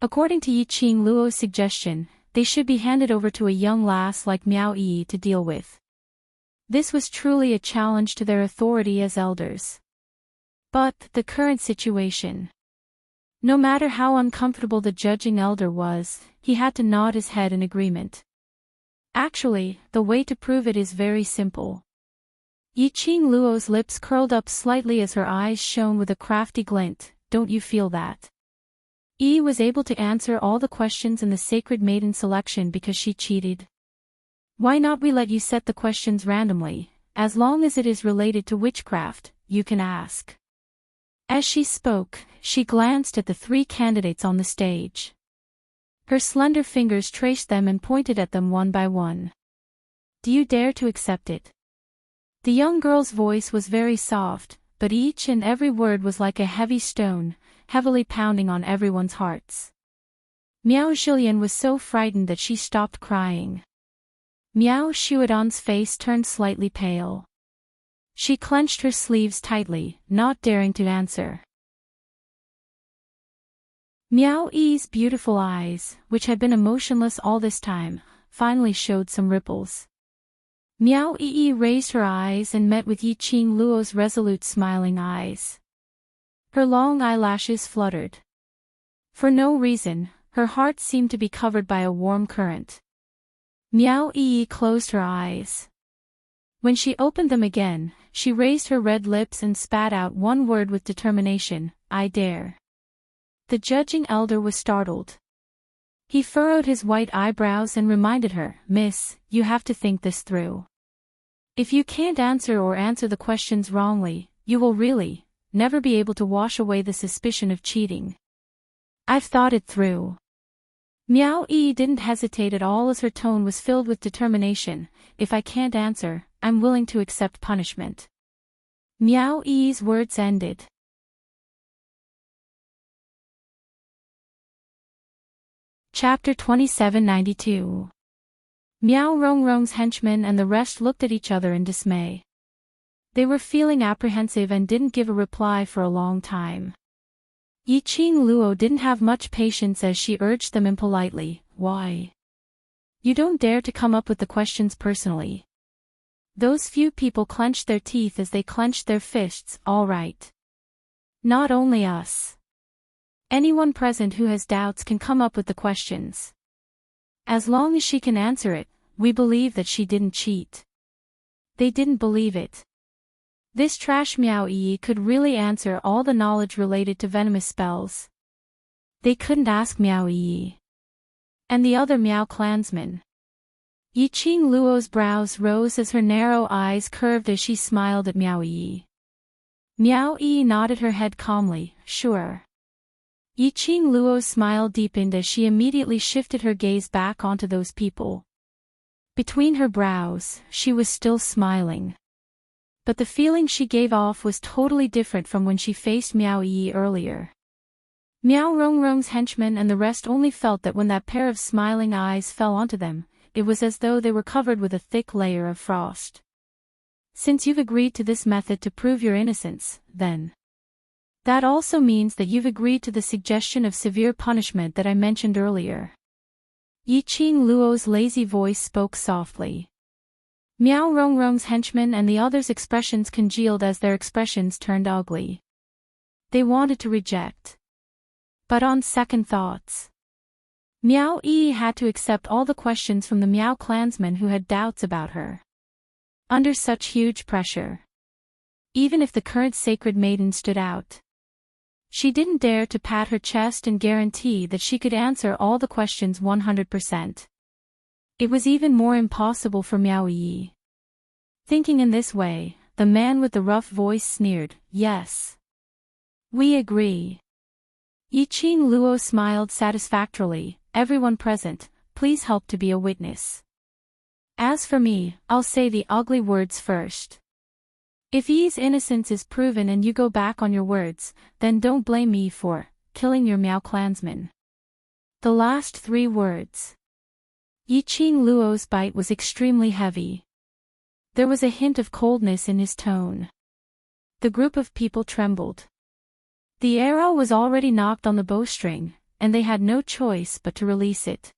According to Yi Qing Luo's suggestion, they should be handed over to a young lass like Miao Yi to deal with. This was truly a challenge to their authority as elders. But the current situation. No matter how uncomfortable the judging elder was, he had to nod his head in agreement. Actually, the way to prove it is very simple. Yi Qing Luo's lips curled up slightly as her eyes shone with a crafty glint. Don't you feel that? Yi was able to answer all the questions in the sacred maiden selection because she cheated. Why not we let you set the questions randomly, as long as it is related to witchcraft, you can ask. As she spoke, she glanced at the three candidates on the stage. Her slender fingers traced them and pointed at them one by one. Do you dare to accept it? The young girl's voice was very soft, but each and every word was like a heavy stone, heavily pounding on everyone's hearts. Miao Zhilian was so frightened that she stopped crying. Miao Shuadon's face turned slightly pale. She clenched her sleeves tightly, not daring to answer. Miao Yi's beautiful eyes, which had been emotionless all this time, finally showed some ripples. Miao Yi raised her eyes and met with Yi Qing Luo's resolute smiling eyes. Her long eyelashes fluttered. For no reason, her heart seemed to be covered by a warm current. Miao Yi closed her eyes. When she opened them again, she raised her red lips and spat out one word with determination, I dare. The judging elder was startled. He furrowed his white eyebrows and reminded her, Miss, you have to think this through. If you can't answer or answer the questions wrongly, you will really never be able to wash away the suspicion of cheating. I've thought it through. Miao Yi didn't hesitate at all as her tone was filled with determination. If I can't answer, I'm willing to accept punishment. Miao Yi's words ended. Chapter 2792. Miao Rongrong's henchmen and the rest looked at each other in dismay. They were feeling apprehensive and didn't give a reply for a long time. Yi Qing Luo didn't have much patience as she urged them impolitely, why? You don't dare to come up with the questions personally. Those few people clenched their teeth as they clenched their fists, all right. Not only us. Anyone present who has doubts can come up with the questions. As long as she can answer it, we believe that she didn't cheat. They didn't believe it. This trash Miao Yi could really answer all the knowledge related to venomous spells. They couldn't ask Miao Yi. And the other Miao clansmen. Yi Qing Luo's brows rose as her narrow eyes curved as she smiled at Miao Yi. Miao Yi nodded her head calmly, sure. Yiqing Luo's smile deepened as she immediately shifted her gaze back onto those people. Between her brows, she was still smiling. But the feeling she gave off was totally different from when she faced Miao Yi earlier. Miao Rongrong's henchmen and the rest only felt that when that pair of smiling eyes fell onto them, it was as though they were covered with a thick layer of frost. Since you've agreed to this method to prove your innocence, then that also means that you've agreed to the suggestion of severe punishment that I mentioned earlier. Yiqing Luo's lazy voice spoke softly. Miao Rongrong's henchmen and the others' expressions congealed as their expressions turned ugly. They wanted to reject. But on second thoughts, Miao Yi had to accept all the questions from the Miao clansmen who had doubts about her. Under such huge pressure, even if the current sacred maiden stood out, she didn't dare to pat her chest and guarantee that she could answer all the questions 100%. It was even more impossible for Miao Yi. Thinking in this way, the man with the rough voice sneered, "Yes. We agree." Yiqing Luo smiled satisfactorily, "Everyone present, please help to be a witness. As for me, I'll say the ugly words first. If Yi's innocence is proven and you go back on your words, then don't blame me for killing your Miao clansmen." The last 3 words. Yiqing Luo's bite was extremely heavy. There was a hint of coldness in his tone. The group of people trembled. The arrow was already knocked on the bowstring, and they had no choice but to release it.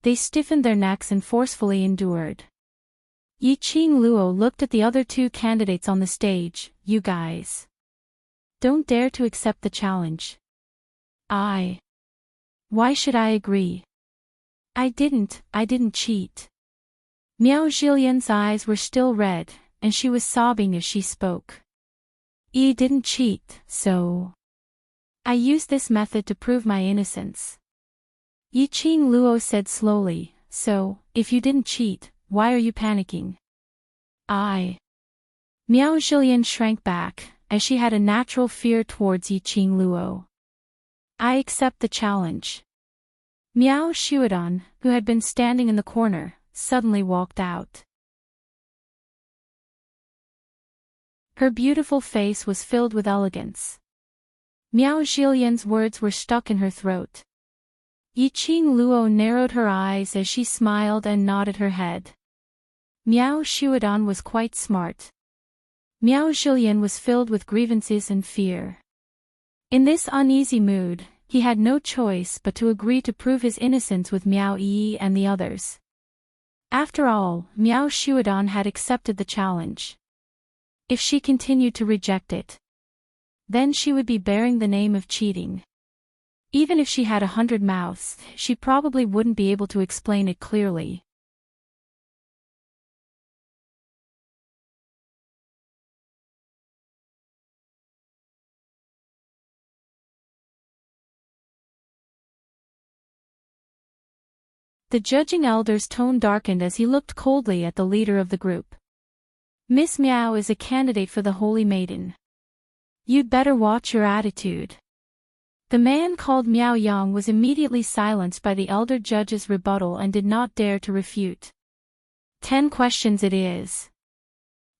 They stiffened their necks and forcefully endured. Yiqing Luo looked at the other 2 candidates on the stage. "You guys don't dare to accept the challenge." Why should I agree? I didn't cheat." Miao Zhilian's eyes were still red, and she was sobbing as she spoke. "Yi didn't cheat, so I used this method to prove my innocence." Yiqing Luo said slowly, "So, if you didn't cheat, why are you panicking?" Miao Zhilian shrank back, as she had a natural fear towards Yiqing Luo. "I accept the challenge." Miao Shuidan, who had been standing in the corner, suddenly walked out. Her beautiful face was filled with elegance. Miao Zhilian's words were stuck in her throat. Yiqing Luo narrowed her eyes as she smiled and nodded her head. Miao Shuidan was quite smart. Miao Zhilian was filled with grievances and fear. In this uneasy mood, he had no choice but to agree to prove his innocence with Miao Yi and the others. After all, Miao Shuidan had accepted the challenge. If she continued to reject it, then she would be bearing the name of cheating. Even if she had 100 mouths, she probably wouldn't be able to explain it clearly. The judging elder's tone darkened as he looked coldly at the leader of the group. "Miss Miao is a candidate for the Holy Maiden. You'd better watch your attitude." The man called Miao Yang was immediately silenced by the elder judge's rebuttal and did not dare to refute. 10 questions it is.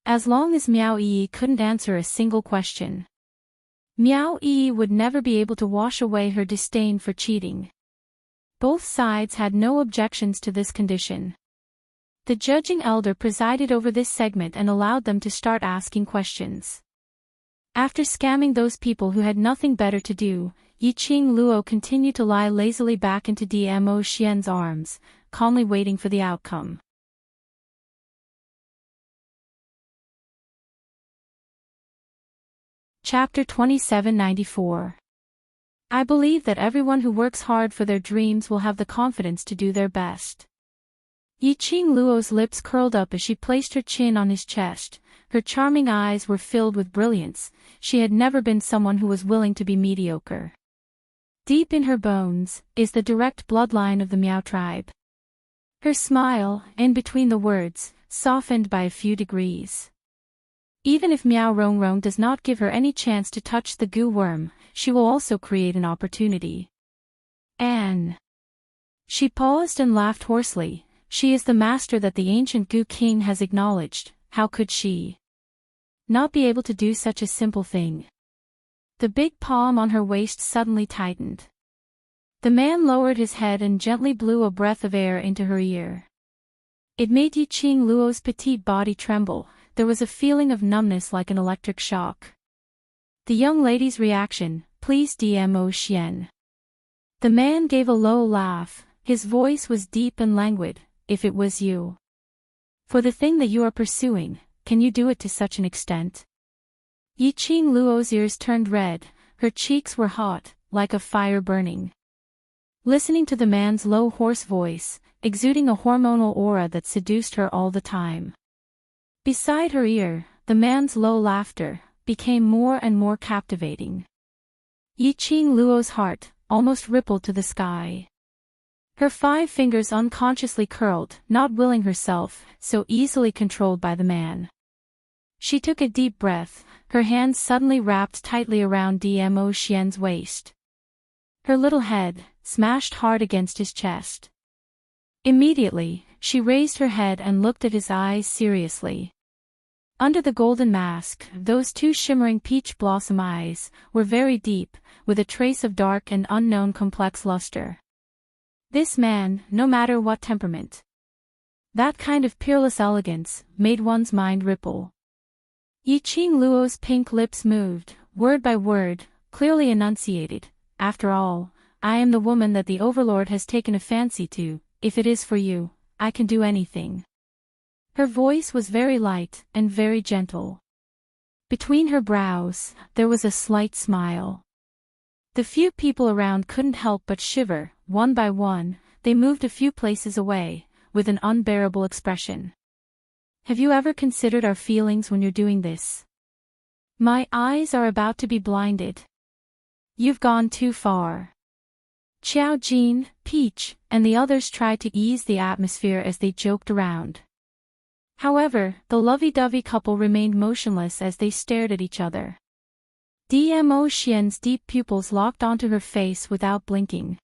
As long as Miao Yi couldn't answer a single question, Miao Yi would never be able to wash away her disdain for cheating. Both sides had no objections to this condition. The judging elder presided over this segment and allowed them to start asking questions. After scamming those people who had nothing better to do, Yiqing Luo continued to lie lazily back into Dmo Xian's arms, calmly waiting for the outcome. Chapter 2794. I believe that everyone who works hard for their dreams will have the confidence to do their best. Yiqing Luo's lips curled up as she placed her chin on his chest. Her charming eyes were filled with brilliance. She had never been someone who was willing to be mediocre. Deep in her bones is the direct bloodline of the Miao tribe. Her smile, in between the words, softened by a few degrees. Even if Miao Rongrong does not give her any chance to touch the goo worm, she will also create an opportunity. Anne. She paused and laughed hoarsely. She is the master that the ancient Goo King has acknowledged. How could she not be able to do such a simple thing? The big palm on her waist suddenly tightened. The man lowered his head and gently blew a breath of air into her ear. It made Yiqing Luo's petite body tremble. There was a feeling of numbness like an electric shock. The young lady's reaction, please DMO Xian. The man gave a low laugh. His voice was deep and languid. If it was you. For the thing that you are pursuing, can you do it to such an extent? Yiqing Luo's ears turned red, her cheeks were hot, like a fire burning. Listening to the man's low hoarse voice, exuding a hormonal aura that seduced her all the time. Beside her ear, the man's low laughter became more and more captivating. Yiqing Luo's heart almost rippled to the sky. Her 5 fingers unconsciously curled, not willing herself so easily controlled by the man. She took a deep breath, her hands suddenly wrapped tightly around DMO Xian's waist. Her little head smashed hard against his chest. Immediately, she raised her head and looked at his eyes seriously. Under the golden mask, those 2 shimmering peach blossom eyes were very deep, with a trace of dark and unknown complex luster. This man, no matter what temperament. That kind of peerless elegance made one's mind ripple. Yiqing Luo's pink lips moved, word by word, clearly enunciated. After all, I am the woman that the Overlord has taken a fancy to. If it is for you, I can do anything. Her voice was very light and very gentle. Between her brows, there was a slight smile. The few people around couldn't help but shiver. One by one, they moved a few places away, with an unbearable expression. Have you ever considered our feelings when you're doing this? My eyes are about to be blinded. You've gone too far. Xiao Jin, Peach, and the others tried to ease the atmosphere as they joked around. However, the lovey-dovey couple remained motionless as they stared at each other. DMO Xian's deep pupils locked onto her face without blinking.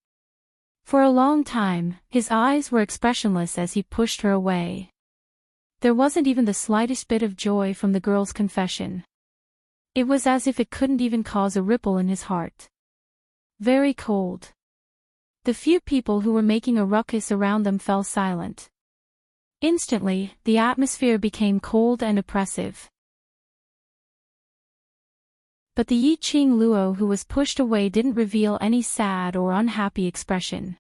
For a long time, his eyes were expressionless as he pushed her away. There wasn't even the slightest bit of joy from the girl's confession. It was as if it couldn't even cause a ripple in his heart. Very cold. The few people who were making a ruckus around them fell silent. Instantly, the atmosphere became cold and oppressive. But the Yiqing Luo who was pushed away didn't reveal any sad or unhappy expression.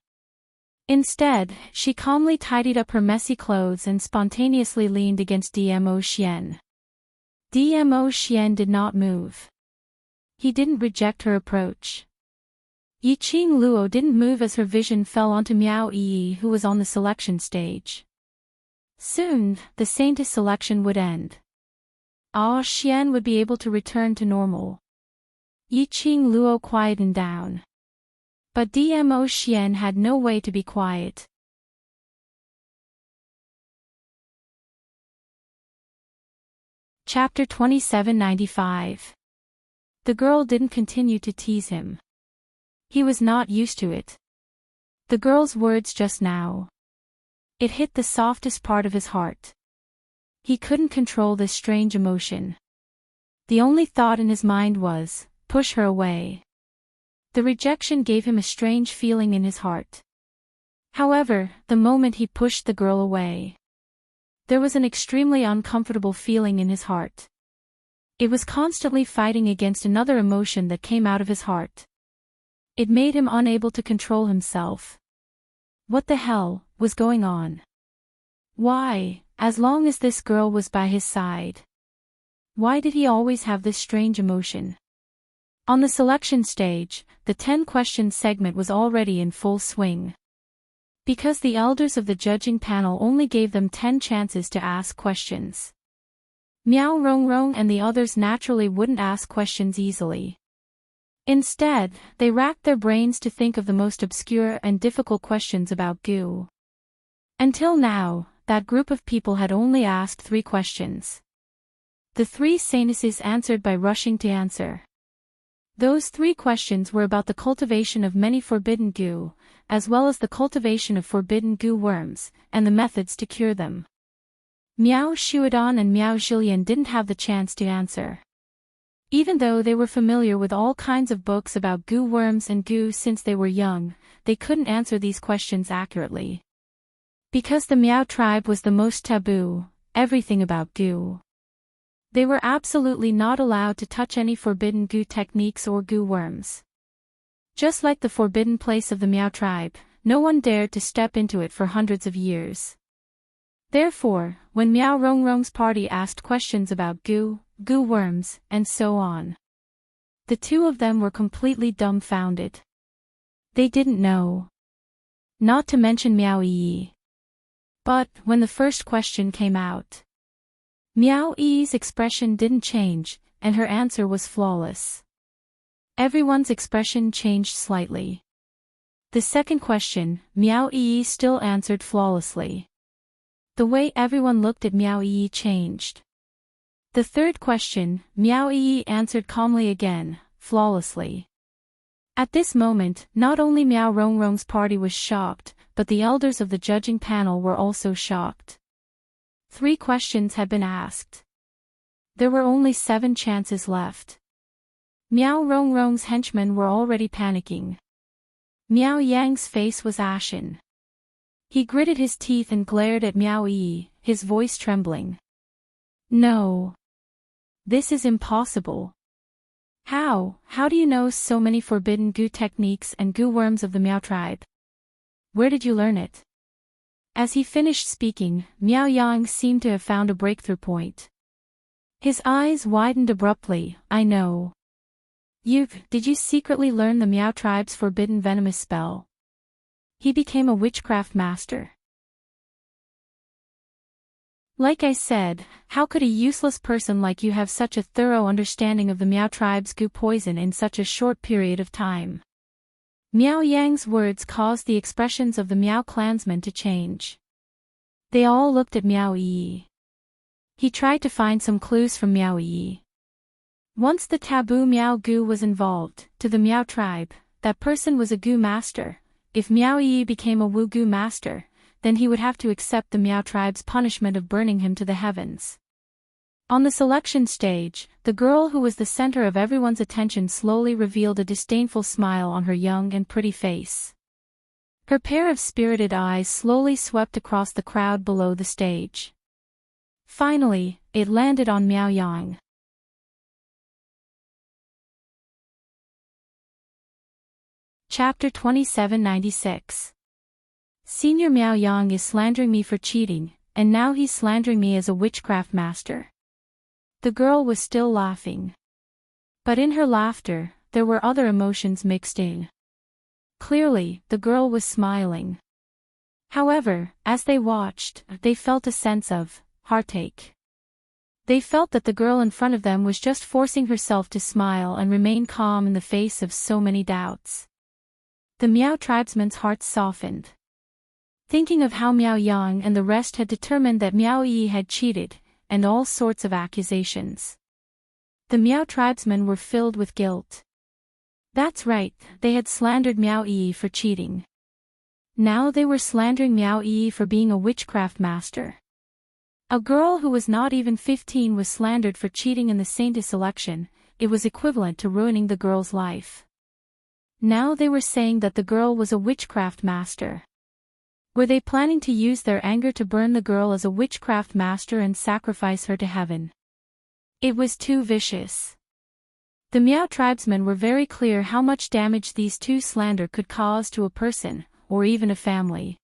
Instead, she calmly tidied up her messy clothes and spontaneously leaned against DMO Xian. DMO Xian did not move. He didn't reject her approach. Yiqing Luo didn't move as her vision fell onto Miao Yi who was on the selection stage. Soon, the Saintess selection would end. Xian would be able to return to normal. Yiqing Luo quietened down. But DMO Xian had no way to be quiet. Chapter 2795. The girl didn't continue to tease him. He was not used to it. The girl's words just now. It hit the softest part of his heart. He couldn't control this strange emotion. The only thought in his mind was, push her away. The rejection gave him a strange feeling in his heart. However, the moment he pushed the girl away, there was an extremely uncomfortable feeling in his heart. It was constantly fighting against another emotion that came out of his heart. It made him unable to control himself. What the hell was going on? Why, as long as this girl was by his side? Why did he always have this strange emotion? On the selection stage, the 10-question segment was already in full swing. Because the elders of the judging panel only gave them 10 chances to ask questions. Miao Rongrong and the others naturally wouldn't ask questions easily. Instead, they racked their brains to think of the most obscure and difficult questions about goo. Until now, that group of people had only asked 3 questions. The three saintesses answered by rushing to answer. Those three questions were about the cultivation of many forbidden goo, as well as the cultivation of forbidden goo worms, and the methods to cure them. Miao Shuodong and Miao Zhilian didn't have the chance to answer. Even though they were familiar with all kinds of books about goo worms and goo since they were young, they couldn't answer these questions accurately. Because the Miao tribe was the most taboo, everything about goo. They were absolutely not allowed to touch any forbidden goo techniques or goo worms. Just like the forbidden place of the Miao tribe, no one dared to step into it for hundreds of years. Therefore, when Miao Rongrong's party asked questions about goo worms, and so on, the two of them were completely dumbfounded. They didn't know. Not to mention Miao Yi. But, when the first question came out, Miao Yi's expression didn't change, and her answer was flawless. Everyone's expression changed slightly. The second question, Miao Yi still answered flawlessly. The way everyone looked at Miao Yi changed. The third question, Miao Yi answered calmly again, flawlessly. At this moment, not only Miao Rongrong's party was shocked, but the elders of the judging panel were also shocked. 3 questions had been asked. There were only 7 chances left. Miao Rongrong's henchmen were already panicking. Miao Yang's face was ashen. He gritted his teeth and glared at Miao Yi, his voice trembling. No. This is impossible. How do you know so many forbidden goo techniques and goo worms of the Miao tribe? Where did you learn it? As he finished speaking, Miao Yang seemed to have found a breakthrough point. His eyes widened abruptly. I know. Did you secretly learn the Miao tribe's forbidden venomous spell? He became a witchcraft master. Like I said, how could a useless person like you have such a thorough understanding of the Miao tribe's goo poison in such a short period of time? Miao Yang's words caused the expressions of the Miao clansmen to change. They all looked at Miao Yi. He tried to find some clues from Miao Yi. Once the taboo Miao goo was involved, to the Miao tribe, that person was a goo master. If Miao Yi became a wu goo master, then he would have to accept the Miao tribe's punishment of burning him to the heavens. On the selection stage, the girl who was the center of everyone's attention slowly revealed a disdainful smile on her young and pretty face. Her pair of spirited eyes slowly swept across the crowd below the stage. Finally, it landed on Miao Yang. Chapter 2796. Senior Miao Yang is slandering me for cheating, and now he's slandering me as a witchcraft master. The girl was still laughing. But in her laughter, there were other emotions mixed in. Clearly, the girl was smiling. However, as they watched, they felt a sense of heartache. They felt that the girl in front of them was just forcing herself to smile and remain calm in the face of so many doubts. The Miao tribesmen's hearts softened. Thinking of how Miao Yang and the rest had determined that Miao Yi had cheated, and all sorts of accusations. The Miao tribesmen were filled with guilt. That's right, they had slandered Miao Yi for cheating. Now they were slandering Miao Yi for being a witchcraft master. A girl who was not even 15 was slandered for cheating in the saintess election. It was equivalent to ruining the girl's life. Now they were saying that the girl was a witchcraft master. Were they planning to use their anger to burn the girl as a witchcraft master and sacrifice her to heaven? It was too vicious. The Miao tribesmen were very clear how much damage these two slander could cause to a person, or even a family.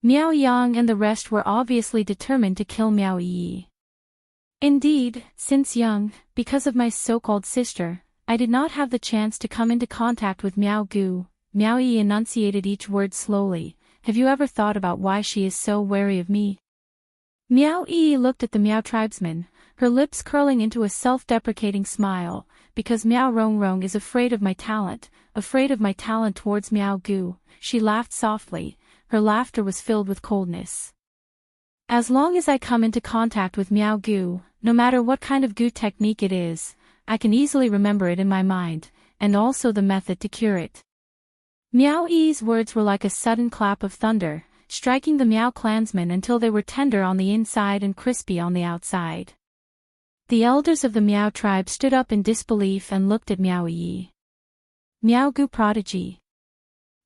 Miao Yang and the rest were obviously determined to kill Miao Yi. Indeed, since young, because of my so-called sister, I did not have the chance to come into contact with Miao Gu. Miao Yi enunciated each word slowly. Have you ever thought about why she is so wary of me? Miao Yi looked at the Miao tribesman, her lips curling into a self-deprecating smile, because Miao Rongrong is afraid of my talent towards Miao Gu. She laughed softly, her laughter was filled with coldness. As long as I come into contact with Miao Gu, no matter what kind of goo technique it is, I can easily remember it in my mind, and also the method to cure it. Meow Yi's words were like a sudden clap of thunder, striking the Meow clansmen until they were tender on the inside and crispy on the outside. The elders of the Meow tribe stood up in disbelief and looked at Meow Yi. Meow Goo Prodigy.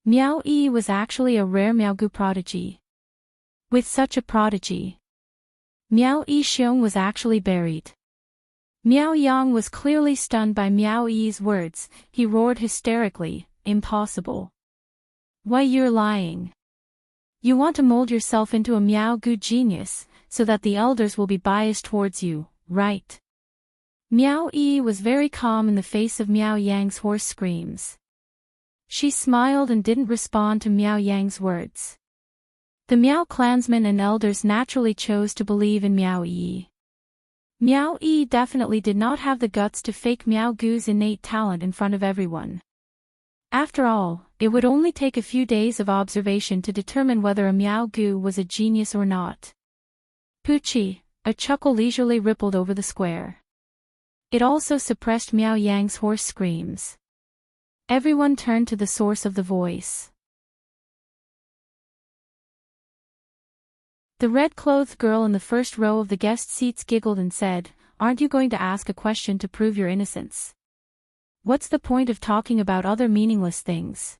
Meow Yi was actually a rare Meow Goo prodigy. With such a prodigy, Meow Yi Xiong was actually buried. Miao Yang was clearly stunned by Meow Yi's words. He roared hysterically, "Impossible. Why, you're lying. You want to mold yourself into a Meow Goo genius, so that the elders will be biased towards you, right?" Meow Yi was very calm in the face of Meow Yang's hoarse screams. She smiled and didn't respond to Meow Yang's words. The Meow clansmen and elders naturally chose to believe in Meow Yi. Meow Yi definitely did not have the guts to fake Meow Goo's innate talent in front of everyone. After all, it would only take a few days of observation to determine whether a Meow Goo was a genius or not. Poochie, a chuckle leisurely rippled over the square. It also suppressed Meow Yang's hoarse screams. Everyone turned to the source of the voice. The red-clothed girl in the first row of the guest seats giggled and said, "Aren't you going to ask a question to prove your innocence? What's the point of talking about other meaningless things?"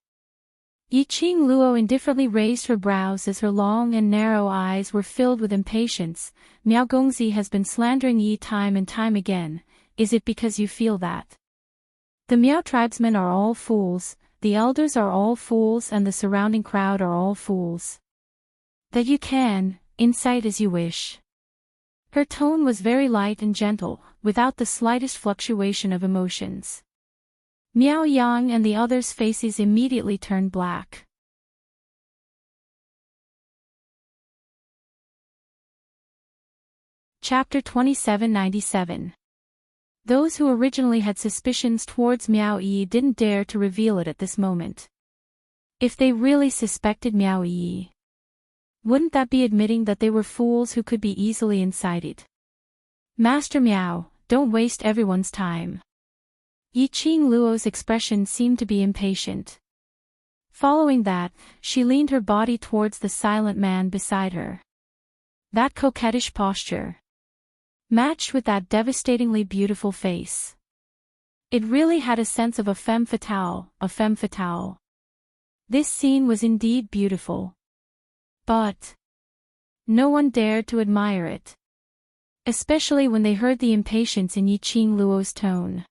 Yiqing Luo indifferently raised her brows as her long and narrow eyes were filled with impatience. "Miao Gongzi has been slandering Yi time and time again. Is it because you feel that the Miao tribesmen are all fools, the elders are all fools, and the surrounding crowd are all fools, that you can incite as you wish?" Her tone was very light and gentle, without the slightest fluctuation of emotions. Miao Yang and the others' faces immediately turned black. Chapter 2797. Those who originally had suspicions towards Miao Yi didn't dare to reveal it at this moment. If they really suspected Miao Yi, wouldn't that be admitting that they were fools who could be easily incited? "Master Miao, don't waste everyone's time." Yiqing Luo's expression seemed to be impatient. Following that, she leaned her body towards the silent man beside her. That coquettish posture matched with that devastatingly beautiful face. It really had a sense of a femme fatale, a femme fatale. This scene was indeed beautiful. But no one dared to admire it, especially when they heard the impatience in Yiqing Luo's tone.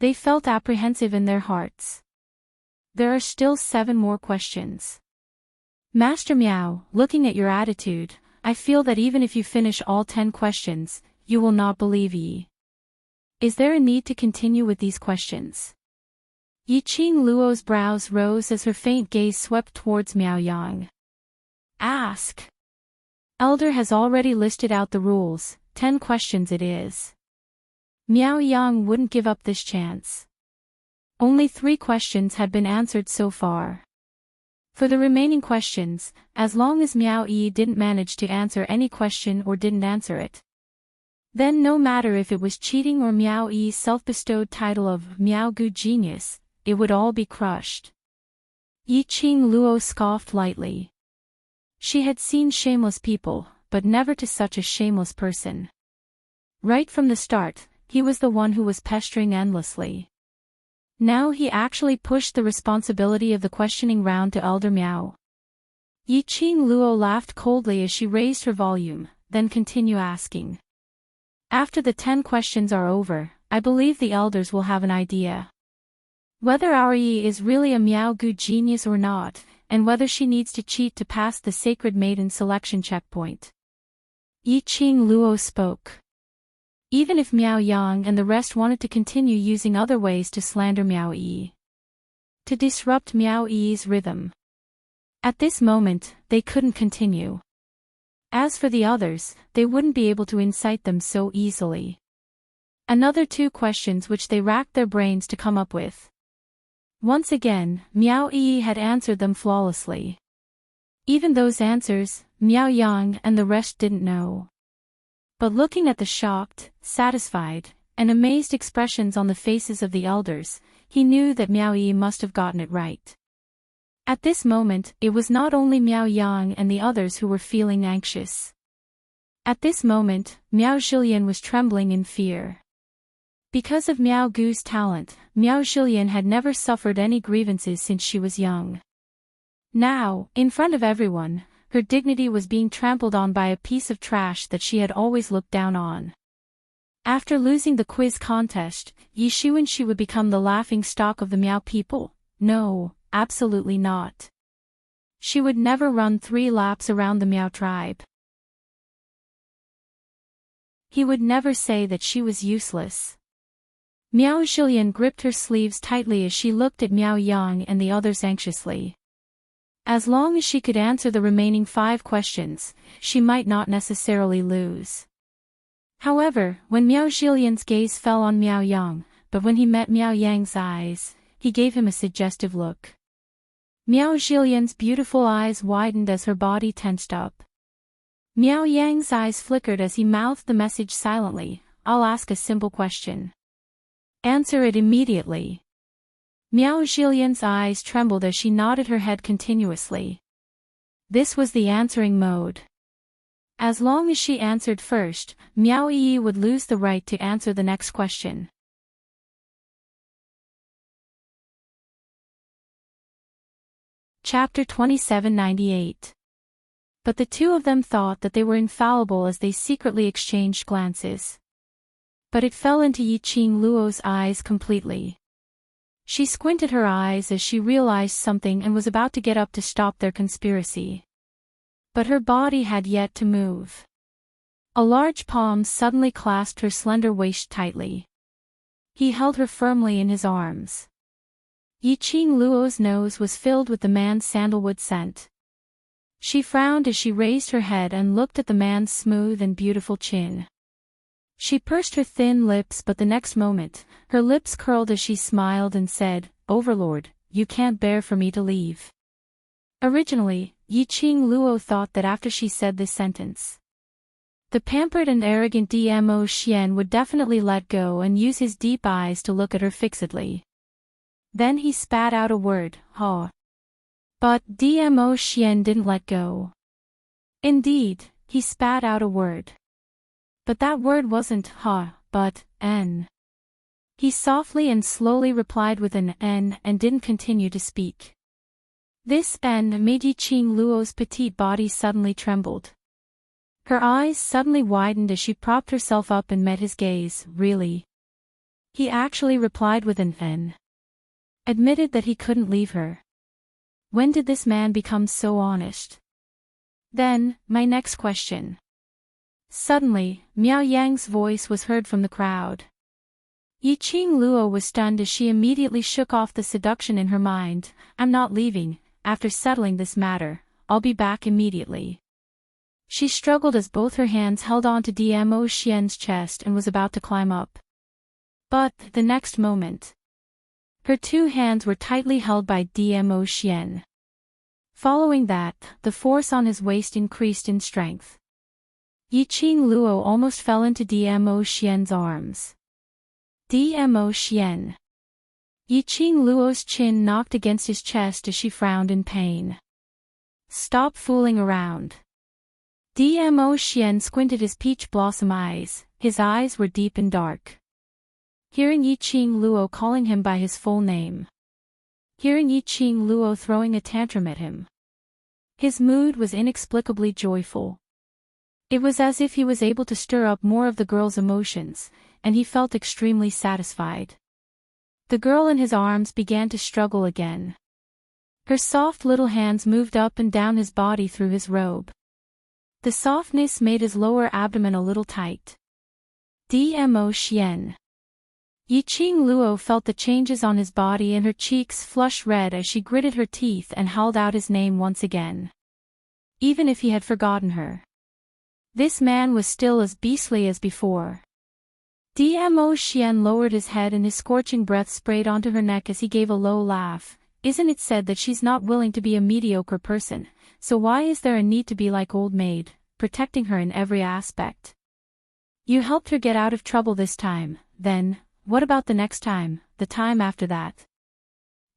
They felt apprehensive in their hearts. "There are still 7 more questions. Master Miao, looking at your attitude, I feel that even if you finish all 10 questions, you will not believe Yi. Is there a need to continue with these questions?" Yiqing Luo's brows rose as her faint gaze swept towards Miao Yang. "Ask." Elder has already listed out the rules, 10 questions it is. Miao Yang wouldn't give up this chance. Only 3 questions had been answered so far. For the remaining questions, as long as Miao Yi didn't manage to answer any question or didn't answer it, then no matter if it was cheating or Miao Yi's self-bestowed title of Miao Goo Genius, it would all be crushed. Yiqing Luo scoffed lightly. She had seen shameless people, but never to such a shameless person. Right from the start, he was the one who was pestering endlessly. Now he actually pushed the responsibility of the questioning round to Elder Miao. Yiqing Luo laughed coldly as she raised her volume, then continued asking. "After the 10 questions are over, I believe the elders will have an idea whether our Yi is really a Miao Goo genius or not, and whether she needs to cheat to pass the Sacred Maiden selection checkpoint." Yiqing Luo spoke. Even if Miao Yang and the rest wanted to continue using other ways to slander Miao Yi, to disrupt Miao Yi's rhythm, at this moment, they couldn't continue. As for the others, they wouldn't be able to incite them so easily. Another 2 questions which they racked their brains to come up with. Once again, Miao Yi had answered them flawlessly. Even those answers, Miao Yang and the rest didn't know. But looking at the shocked, satisfied, and amazed expressions on the faces of the elders, he knew that Miao Yi must have gotten it right. At this moment, it was not only Miao Yang and the others who were feeling anxious. At this moment, Miao Zhilian was trembling in fear. Because of Miao Gu's talent, Miao Zhilian had never suffered any grievances since she was young. Now, in front of everyone, her dignity was being trampled on by a piece of trash that she had always looked down on. After losing the quiz contest, Yi Shiwen she would become the laughing stock of the Miao people? No, absolutely not. She would never run 3 laps around the Miao tribe. He would never say that she was useless. Miao Zhilian gripped her sleeves tightly as she looked at Miao Yang and the others anxiously. As long as she could answer the remaining 5 questions, she might not necessarily lose. However, when Miao Zhilian's gaze fell on Miao Yang, but when he met Miao Yang's eyes, he gave him a suggestive look. Miao Zhilian's beautiful eyes widened as her body tensed up. Miao Yang's eyes flickered as he mouthed the message silently, "I'll ask a simple question. Answer it immediately." Miao Zhilian's eyes trembled as she nodded her head continuously. This was the answering mode. As long as she answered first, Miao Yi would lose the right to answer the next question. Chapter 2798. But the two of them thought that they were infallible as they secretly exchanged glances. But it fell into Yi Qing Luo's eyes completely. She squinted her eyes as she realized something and was about to get up to stop their conspiracy. But her body had yet to move. A large palm suddenly clasped her slender waist tightly. He held her firmly in his arms. Yi Qing Luo's nose was filled with the man's sandalwood scent. She frowned as she raised her head and looked at the man's smooth and beautiful chin. She pursed her thin lips, but the next moment, her lips curled as she smiled and said, "Overlord, you can't bear for me to leave." Originally, Yi Qing Luo thought that after she said this sentence, the pampered and arrogant Dmo Xian would definitely let go and use his deep eyes to look at her fixedly. Then he spat out a word, "Ha." But Dmo Xian didn't let go. Indeed, he spat out a word. But that word wasn't "ha," but "n." He softly and slowly replied with an "n" and didn't continue to speak. This "n" made Yi Qing Luo's petite body suddenly trembled. Her eyes suddenly widened as she propped herself up and met his gaze. Really? He actually replied with an "n." Admitted that he couldn't leave her. When did this man become so honest? Then, my next question. Suddenly, Miao Yang's voice was heard from the crowd. Yi Qing Luo was stunned as she immediately shook off the seduction in her mind. "I'm not leaving. After settling this matter, I'll be back immediately." She struggled as both her hands held on to Dmo Xian's chest and was about to climb up. But, the next moment, her 2 hands were tightly held by Dmo Xian. Following that, the force on his waist increased in strength. Yi Qing Luo almost fell into Dmo Xian's arms. Dmo Xian. Yi Qing Luo's chin knocked against his chest as she frowned in pain. "Stop fooling around." Dmo Xian squinted his peach blossom eyes, his eyes were deep and dark. Hearing Yi Qing Luo calling him by his full name. Hearing Yi Qing Luo throwing a tantrum at him. His mood was inexplicably joyful. It was as if he was able to stir up more of the girl's emotions, and he felt extremely satisfied. The girl in his arms began to struggle again. Her soft little hands moved up and down his body through his robe. The softness made his lower abdomen a little tight. Dmo Xian. Yi Qing Luo felt the changes on his body and her cheeks flush red as she gritted her teeth and howled out his name once again. Even if he had forgotten her, this man was still as beastly as before. Dmo Xian lowered his head and his scorching breath sprayed onto her neck as he gave a low laugh. "Isn't it said that she's not willing to be a mediocre person, so why is there a need to be like old maid, protecting her in every aspect?" You helped her get out of trouble this time, then, what about the next time, the time after that?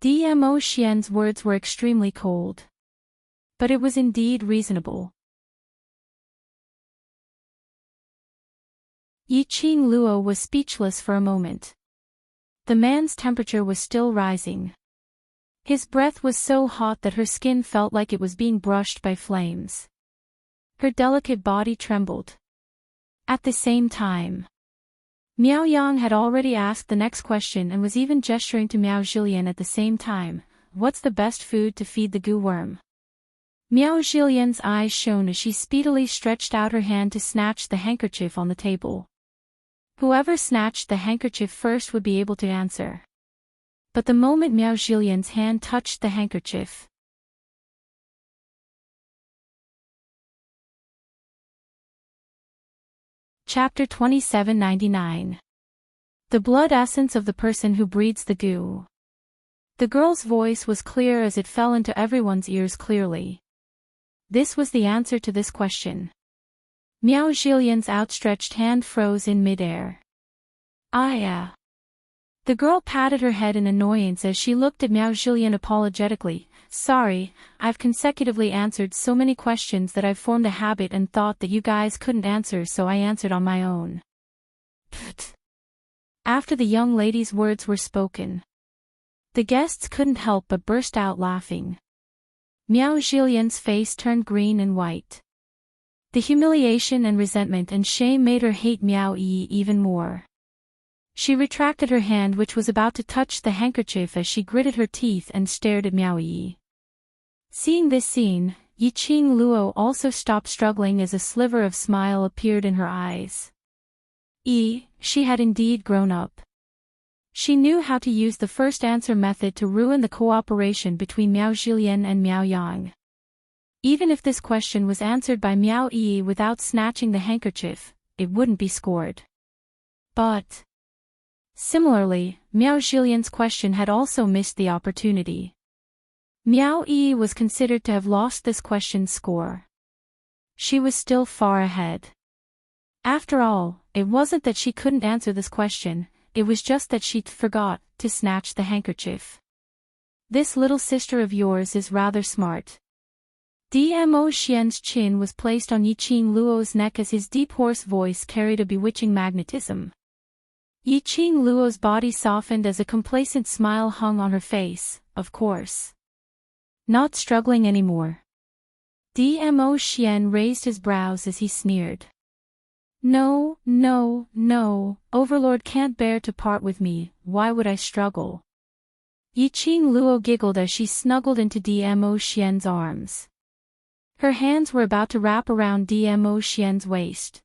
Dmo Xian's words were extremely cold. But it was indeed reasonable. Yiqing Luo was speechless for a moment. The man's temperature was still rising. His breath was so hot that her skin felt like it was being brushed by flames. Her delicate body trembled. At the same time, Miao Yang had already asked the next question and was even gesturing to Miao Zhilian at the same time. What's the best food to feed the goo worm? Miao Zhilian's eyes shone as she speedily stretched out her hand to snatch the handkerchief on the table. Whoever snatched the handkerchief first would be able to answer. But the moment Miao Zhilian's hand touched the handkerchief, Chapter 2799. The blood essence of the person who breeds the goo. The girl's voice was clear as it fell into everyone's ears clearly. This was the answer to this question. Miao Zhilian's outstretched hand froze in midair. The girl patted her head in annoyance as she looked at Miao Zhilian apologetically. Sorry, I've consecutively answered so many questions that I've formed a habit and thought that you guys couldn't answer, so I answered on my own. Pfft. After the young lady's words were spoken, the guests couldn't help but burst out laughing. Miao Zhilian's face turned green and white. The humiliation and resentment and shame made her hate Miao Yi even more. She retracted her hand, which was about to touch the handkerchief, as she gritted her teeth and stared at Miao Yi. Seeing this scene, Yiqing Luo also stopped struggling as a sliver of smile appeared in her eyes. She had indeed grown up. She knew how to use the first answer method to ruin the cooperation between Miao Zhilian and Miao Yang. Even if this question was answered by Miao Yi without snatching the handkerchief, it wouldn't be scored. But similarly, Miao Zhilian's question had also missed the opportunity. Miao Yi was considered to have lost this question's score. She was still far ahead. After all, it wasn't that she couldn't answer this question, it was just that she forgot to snatch the handkerchief. This little sister of yours is rather smart. Dmo Xian's chin was placed on Yiqing Luo's neck as his deep hoarse voice carried a bewitching magnetism. Yiqing Luo's body softened as a complacent smile hung on her face. Of course. Not struggling anymore. Dmo Xian raised his brows as he sneered. No, Overlord can't bear to part with me, why would I struggle? Yiqing Luo giggled as she snuggled into Dmo Xian's arms. Her hands were about to wrap around Dmo Xian's waist.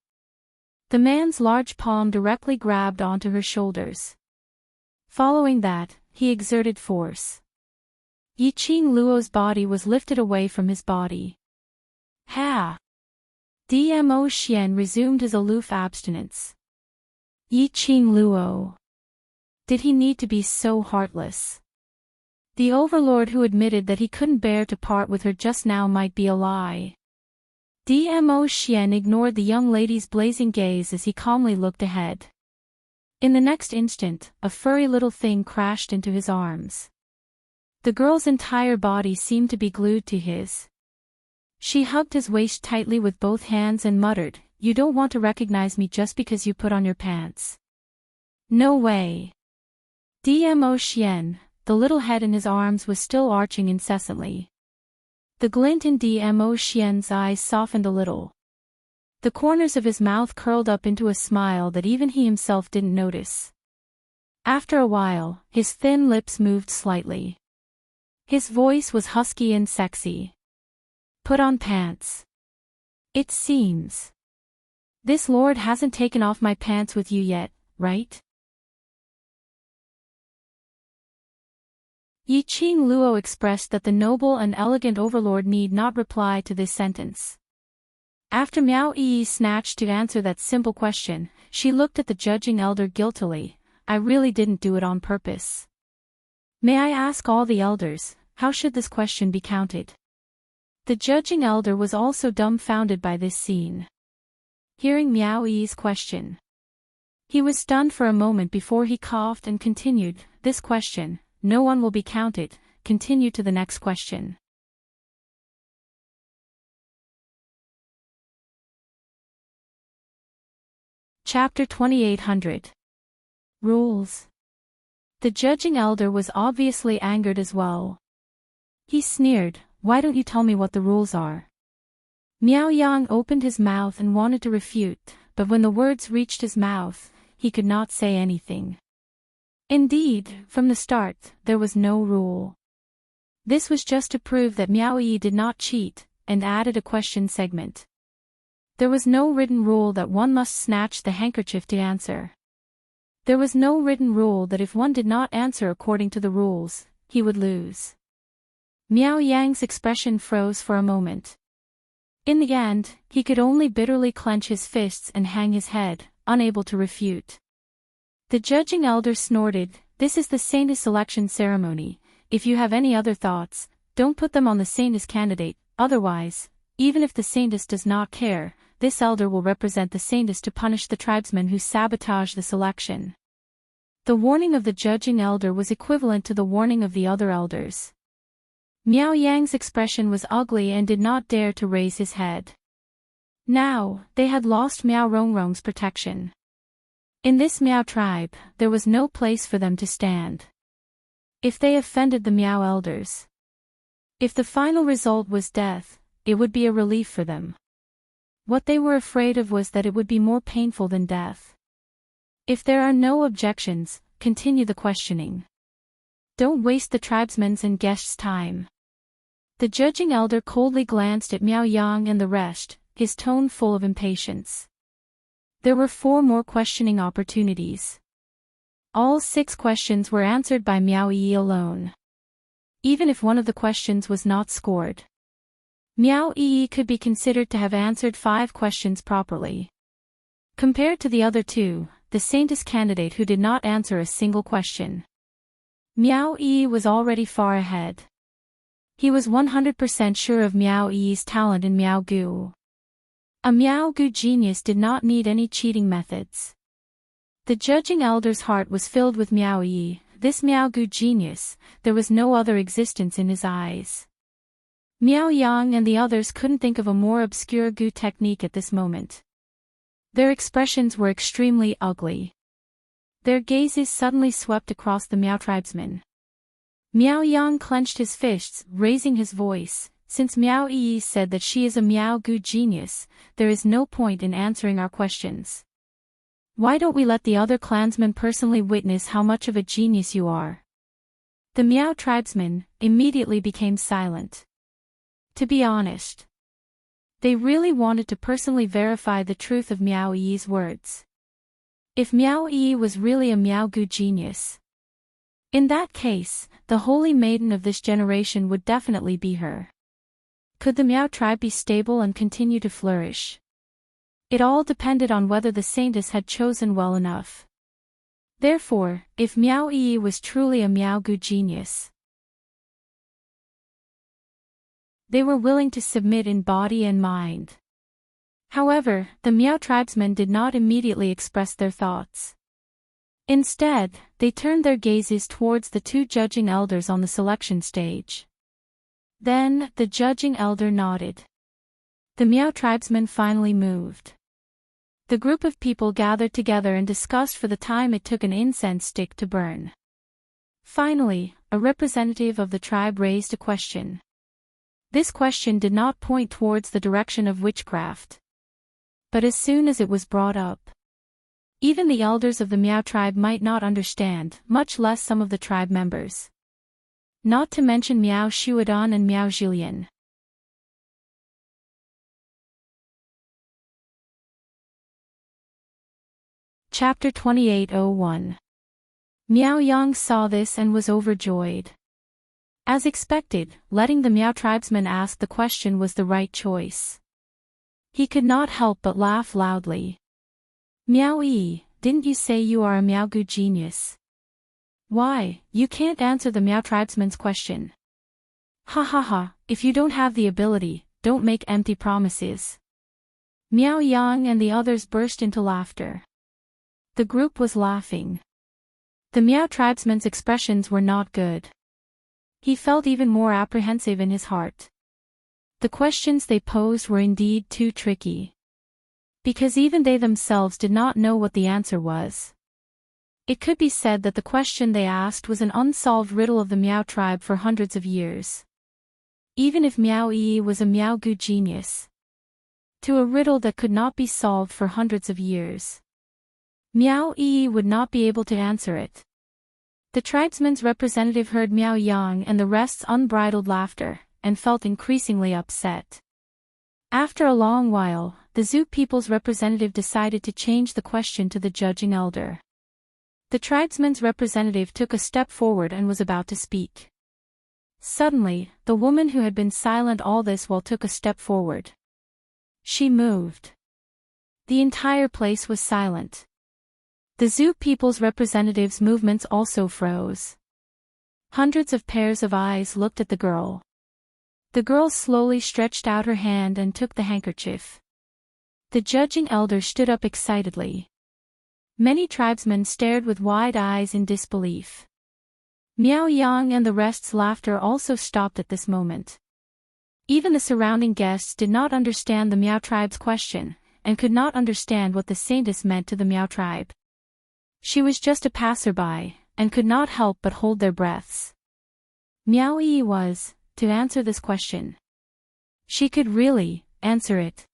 The man's large palm directly grabbed onto her shoulders. Following that, he exerted force. Yiqing Luo's body was lifted away from his body. Ha! Dmo Xian resumed his aloof abstinence. Yiqing Luo. Did he need to be so heartless? The overlord who admitted that he couldn't bear to part with her just now might be a lie. Dmo Xian ignored the young lady's blazing gaze as he calmly looked ahead. In the next instant, a furry little thing crashed into his arms. The girl's entire body seemed to be glued to his. She hugged his waist tightly with both hands and muttered, "You don't want to recognize me just because you put on your pants." No way. Dmo Xian, the little head in his arms was still arching incessantly. The glint in Dmo Xian's eyes softened a little. The corners of his mouth curled up into a smile that even he himself didn't notice. After a while, his thin lips moved slightly. His voice was husky and sexy. Put on pants. It seems. This lord hasn't taken off my pants with you yet, right? Yiqing Luo expressed that the noble and elegant overlord need not reply to this sentence. After Miao Yi snatched to answer that simple question, she looked at the judging elder guiltily. I really didn't do it on purpose. May I ask all the elders, how should this question be counted? The judging elder was also dumbfounded by this scene. hearing Meow Yi's question. He was stunned for a moment before he coughed and continued, "This question, no one will be counted, continue to the next question." Chapter 2800. Rules. The judging elder was obviously angered as well. He sneered, "Why don't you tell me what the rules are?" Miao Yang opened his mouth and wanted to refute, but when the words reached his mouth, he could not say anything. Indeed, from the start, there was no rule. This was just to prove that Miao Yi did not cheat, and added a question segment. There was no written rule that one must snatch the handkerchief to answer. There was no written rule that if one did not answer according to the rules, he would lose. Miao Yang's expression froze for a moment. In the end, he could only bitterly clench his fists and hang his head, unable to refute. The judging elder snorted, "This is the Saintess selection ceremony. If you have any other thoughts, don't put them on the Saintess candidate, otherwise, even if the Saintess does not care, this elder will represent the Saintess to punish the tribesmen who sabotage the selection." The warning of the judging elder was equivalent to the warning of the other elders. Miao Yang's expression was ugly and did not dare to raise his head. Now, they had lost Miao Rongrong's protection. In this Miao tribe, there was no place for them to stand. If they offended the Miao elders, if the final result was death, it would be a relief for them. What they were afraid of was that it would be more painful than death. If there are no objections, continue the questioning. Don't waste the tribesmen's and guests' time. The judging elder coldly glanced at Miao Yang and the rest, his tone full of impatience. There were 4 more questioning opportunities. All 6 questions were answered by Miao Yi alone. Even if one of the questions was not scored, Miao Yi could be considered to have answered 5 questions properly. Compared to the other 2, the Saintess candidate who did not answer a single question, Miao Yi was already far ahead. He was 100% sure of Miao Yi's talent in Miao Gu. A Miao Gu genius did not need any cheating methods. The judging elder's heart was filled with Miao Yi, this Miao Gu genius, there was no other existence in his eyes. Miao Yang and the others couldn't think of a more obscure Gu technique at this moment. Their expressions were extremely ugly. Their gazes suddenly swept across the Miao tribesmen. Miao Yang clenched his fists, raising his voice, "Since Miao Yi said that she is a Miao Gu genius, there is no point in answering our questions. Why don't we let the other clansmen personally witness how much of a genius you are?" The Miao tribesmen immediately became silent. To be honest, they really wanted to personally verify the truth of Miao Yi's words. If Miao Yi was really a Miao Gu genius, in that case, the holy maiden of this generation would definitely be her. Could the Miao tribe be stable and continue to flourish? It all depended on whether the Saintess had chosen well enough. Therefore, if Miao Yi was truly a Miao Gu genius, they were willing to submit in body and mind. However, the Miao tribesmen did not immediately express their thoughts. Instead, they turned their gazes towards the 2 judging elders on the selection stage. Then, the judging elder nodded. The Miao tribesmen finally moved. The group of people gathered together and discussed for the time it took an incense stick to burn. Finally, a representative of the tribe raised a question. This question did not point towards the direction of witchcraft. But as soon as it was brought up, even the elders of the Miao tribe might not understand, much less some of the tribe members. Not to mention Miao Shuadan and Miao Jilian. Chapter 2801. Miao Yang saw this and was overjoyed. As expected, letting the Miao tribesmen ask the question was the right choice. He could not help but laugh loudly. "Miao Yi, didn't you say you are a Miao Gu genius? Why, you can't answer the Miao tribesman's question. Ha ha ha, if you don't have the ability, don't make empty promises." Miao Yang and the others burst into laughter. The group was laughing. The Miao tribesman's expressions were not good. He felt even more apprehensive in his heart. The questions they posed were indeed too tricky. Because even they themselves did not know what the answer was. It could be said that the question they asked was an unsolved riddle of the Miao tribe for hundreds of years. Even if Miao Yi was a Miao Gu genius. To a riddle that could not be solved for hundreds of years. Miao Yi would not be able to answer it. The tribesman's representative heard Miao Yang and the rest's unbridled laughter, and felt increasingly upset. After a long while, the Zhu people's representative decided to change the question to the judging elder. The tribesman's representative took a step forward and was about to speak. Suddenly, the woman who had been silent all this while took a step forward. She moved. The entire place was silent. The Zhu people's representative's movements also froze. Hundreds of pairs of eyes looked at the girl. The girl slowly stretched out her hand and took the handkerchief. The judging elder stood up excitedly. Many tribesmen stared with wide eyes in disbelief. Miao Yang and the rest's laughter also stopped at this moment. Even the surrounding guests did not understand the Miao tribe's question, and could not understand what the saintess meant to the Miao tribe. She was just a passerby, and could not help but hold their breaths. Miao Yi was, to answer this question. She could really answer it.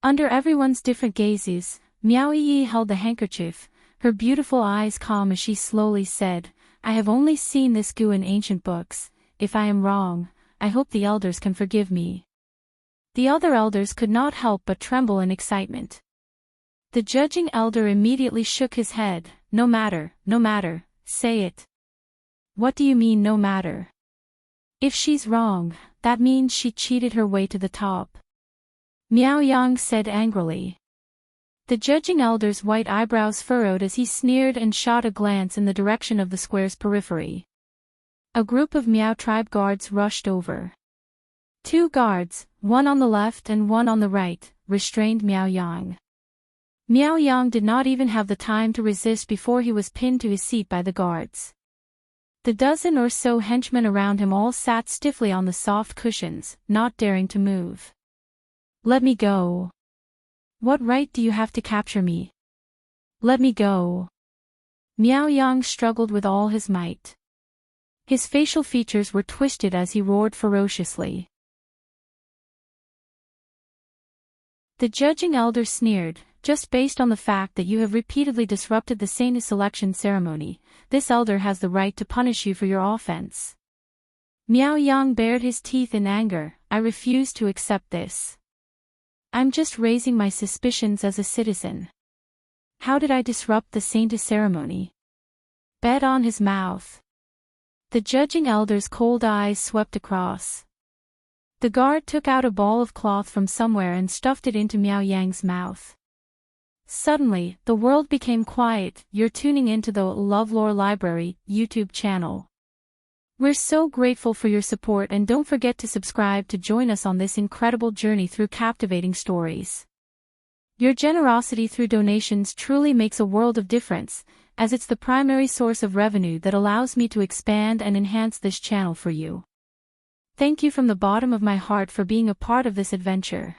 Under everyone's different gazes, Miao Yi held the handkerchief, her beautiful eyes calm as she slowly said, I have only seen this gu in ancient books. If I am wrong, I hope the elders can forgive me. The other elders could not help but tremble in excitement. The judging elder immediately shook his head, no matter, say it. What do you mean no matter? If she's wrong, that means she cheated her way to the top. Miao Yang said angrily. The judging elder's white eyebrows furrowed as he sneered and shot a glance in the direction of the square's periphery. A group of Miao tribe guards rushed over. 2 guards, one on the left and one on the right, restrained Miao Yang. Miao Yang did not even have the time to resist before he was pinned to his seat by the guards. The dozen or so henchmen around him all sat stiffly on the soft cushions, not daring to move. Let me go. What right do you have to capture me? Let me go. Miao Yang struggled with all his might. His facial features were twisted as he roared ferociously. The judging elder sneered, just based on the fact that you have repeatedly disrupted the saintess selection ceremony, this elder has the right to punish you for your offense. Miao Yang bared his teeth in anger, I refuse to accept this. I'm just raising my suspicions as a citizen. How did I disrupt the saintess ceremony? Bet on his mouth. The judging elder's cold eyes swept across. The guard took out a ball of cloth from somewhere and stuffed it into Miao Yang's mouth. Suddenly, the world became quiet. You're tuning into the LoveLore Library YouTube channel. We're so grateful for your support, and don't forget to subscribe to join us on this incredible journey through captivating stories. Your generosity through donations truly makes a world of difference, as it's the primary source of revenue that allows me to expand and enhance this channel for you. Thank you from the bottom of my heart for being a part of this adventure.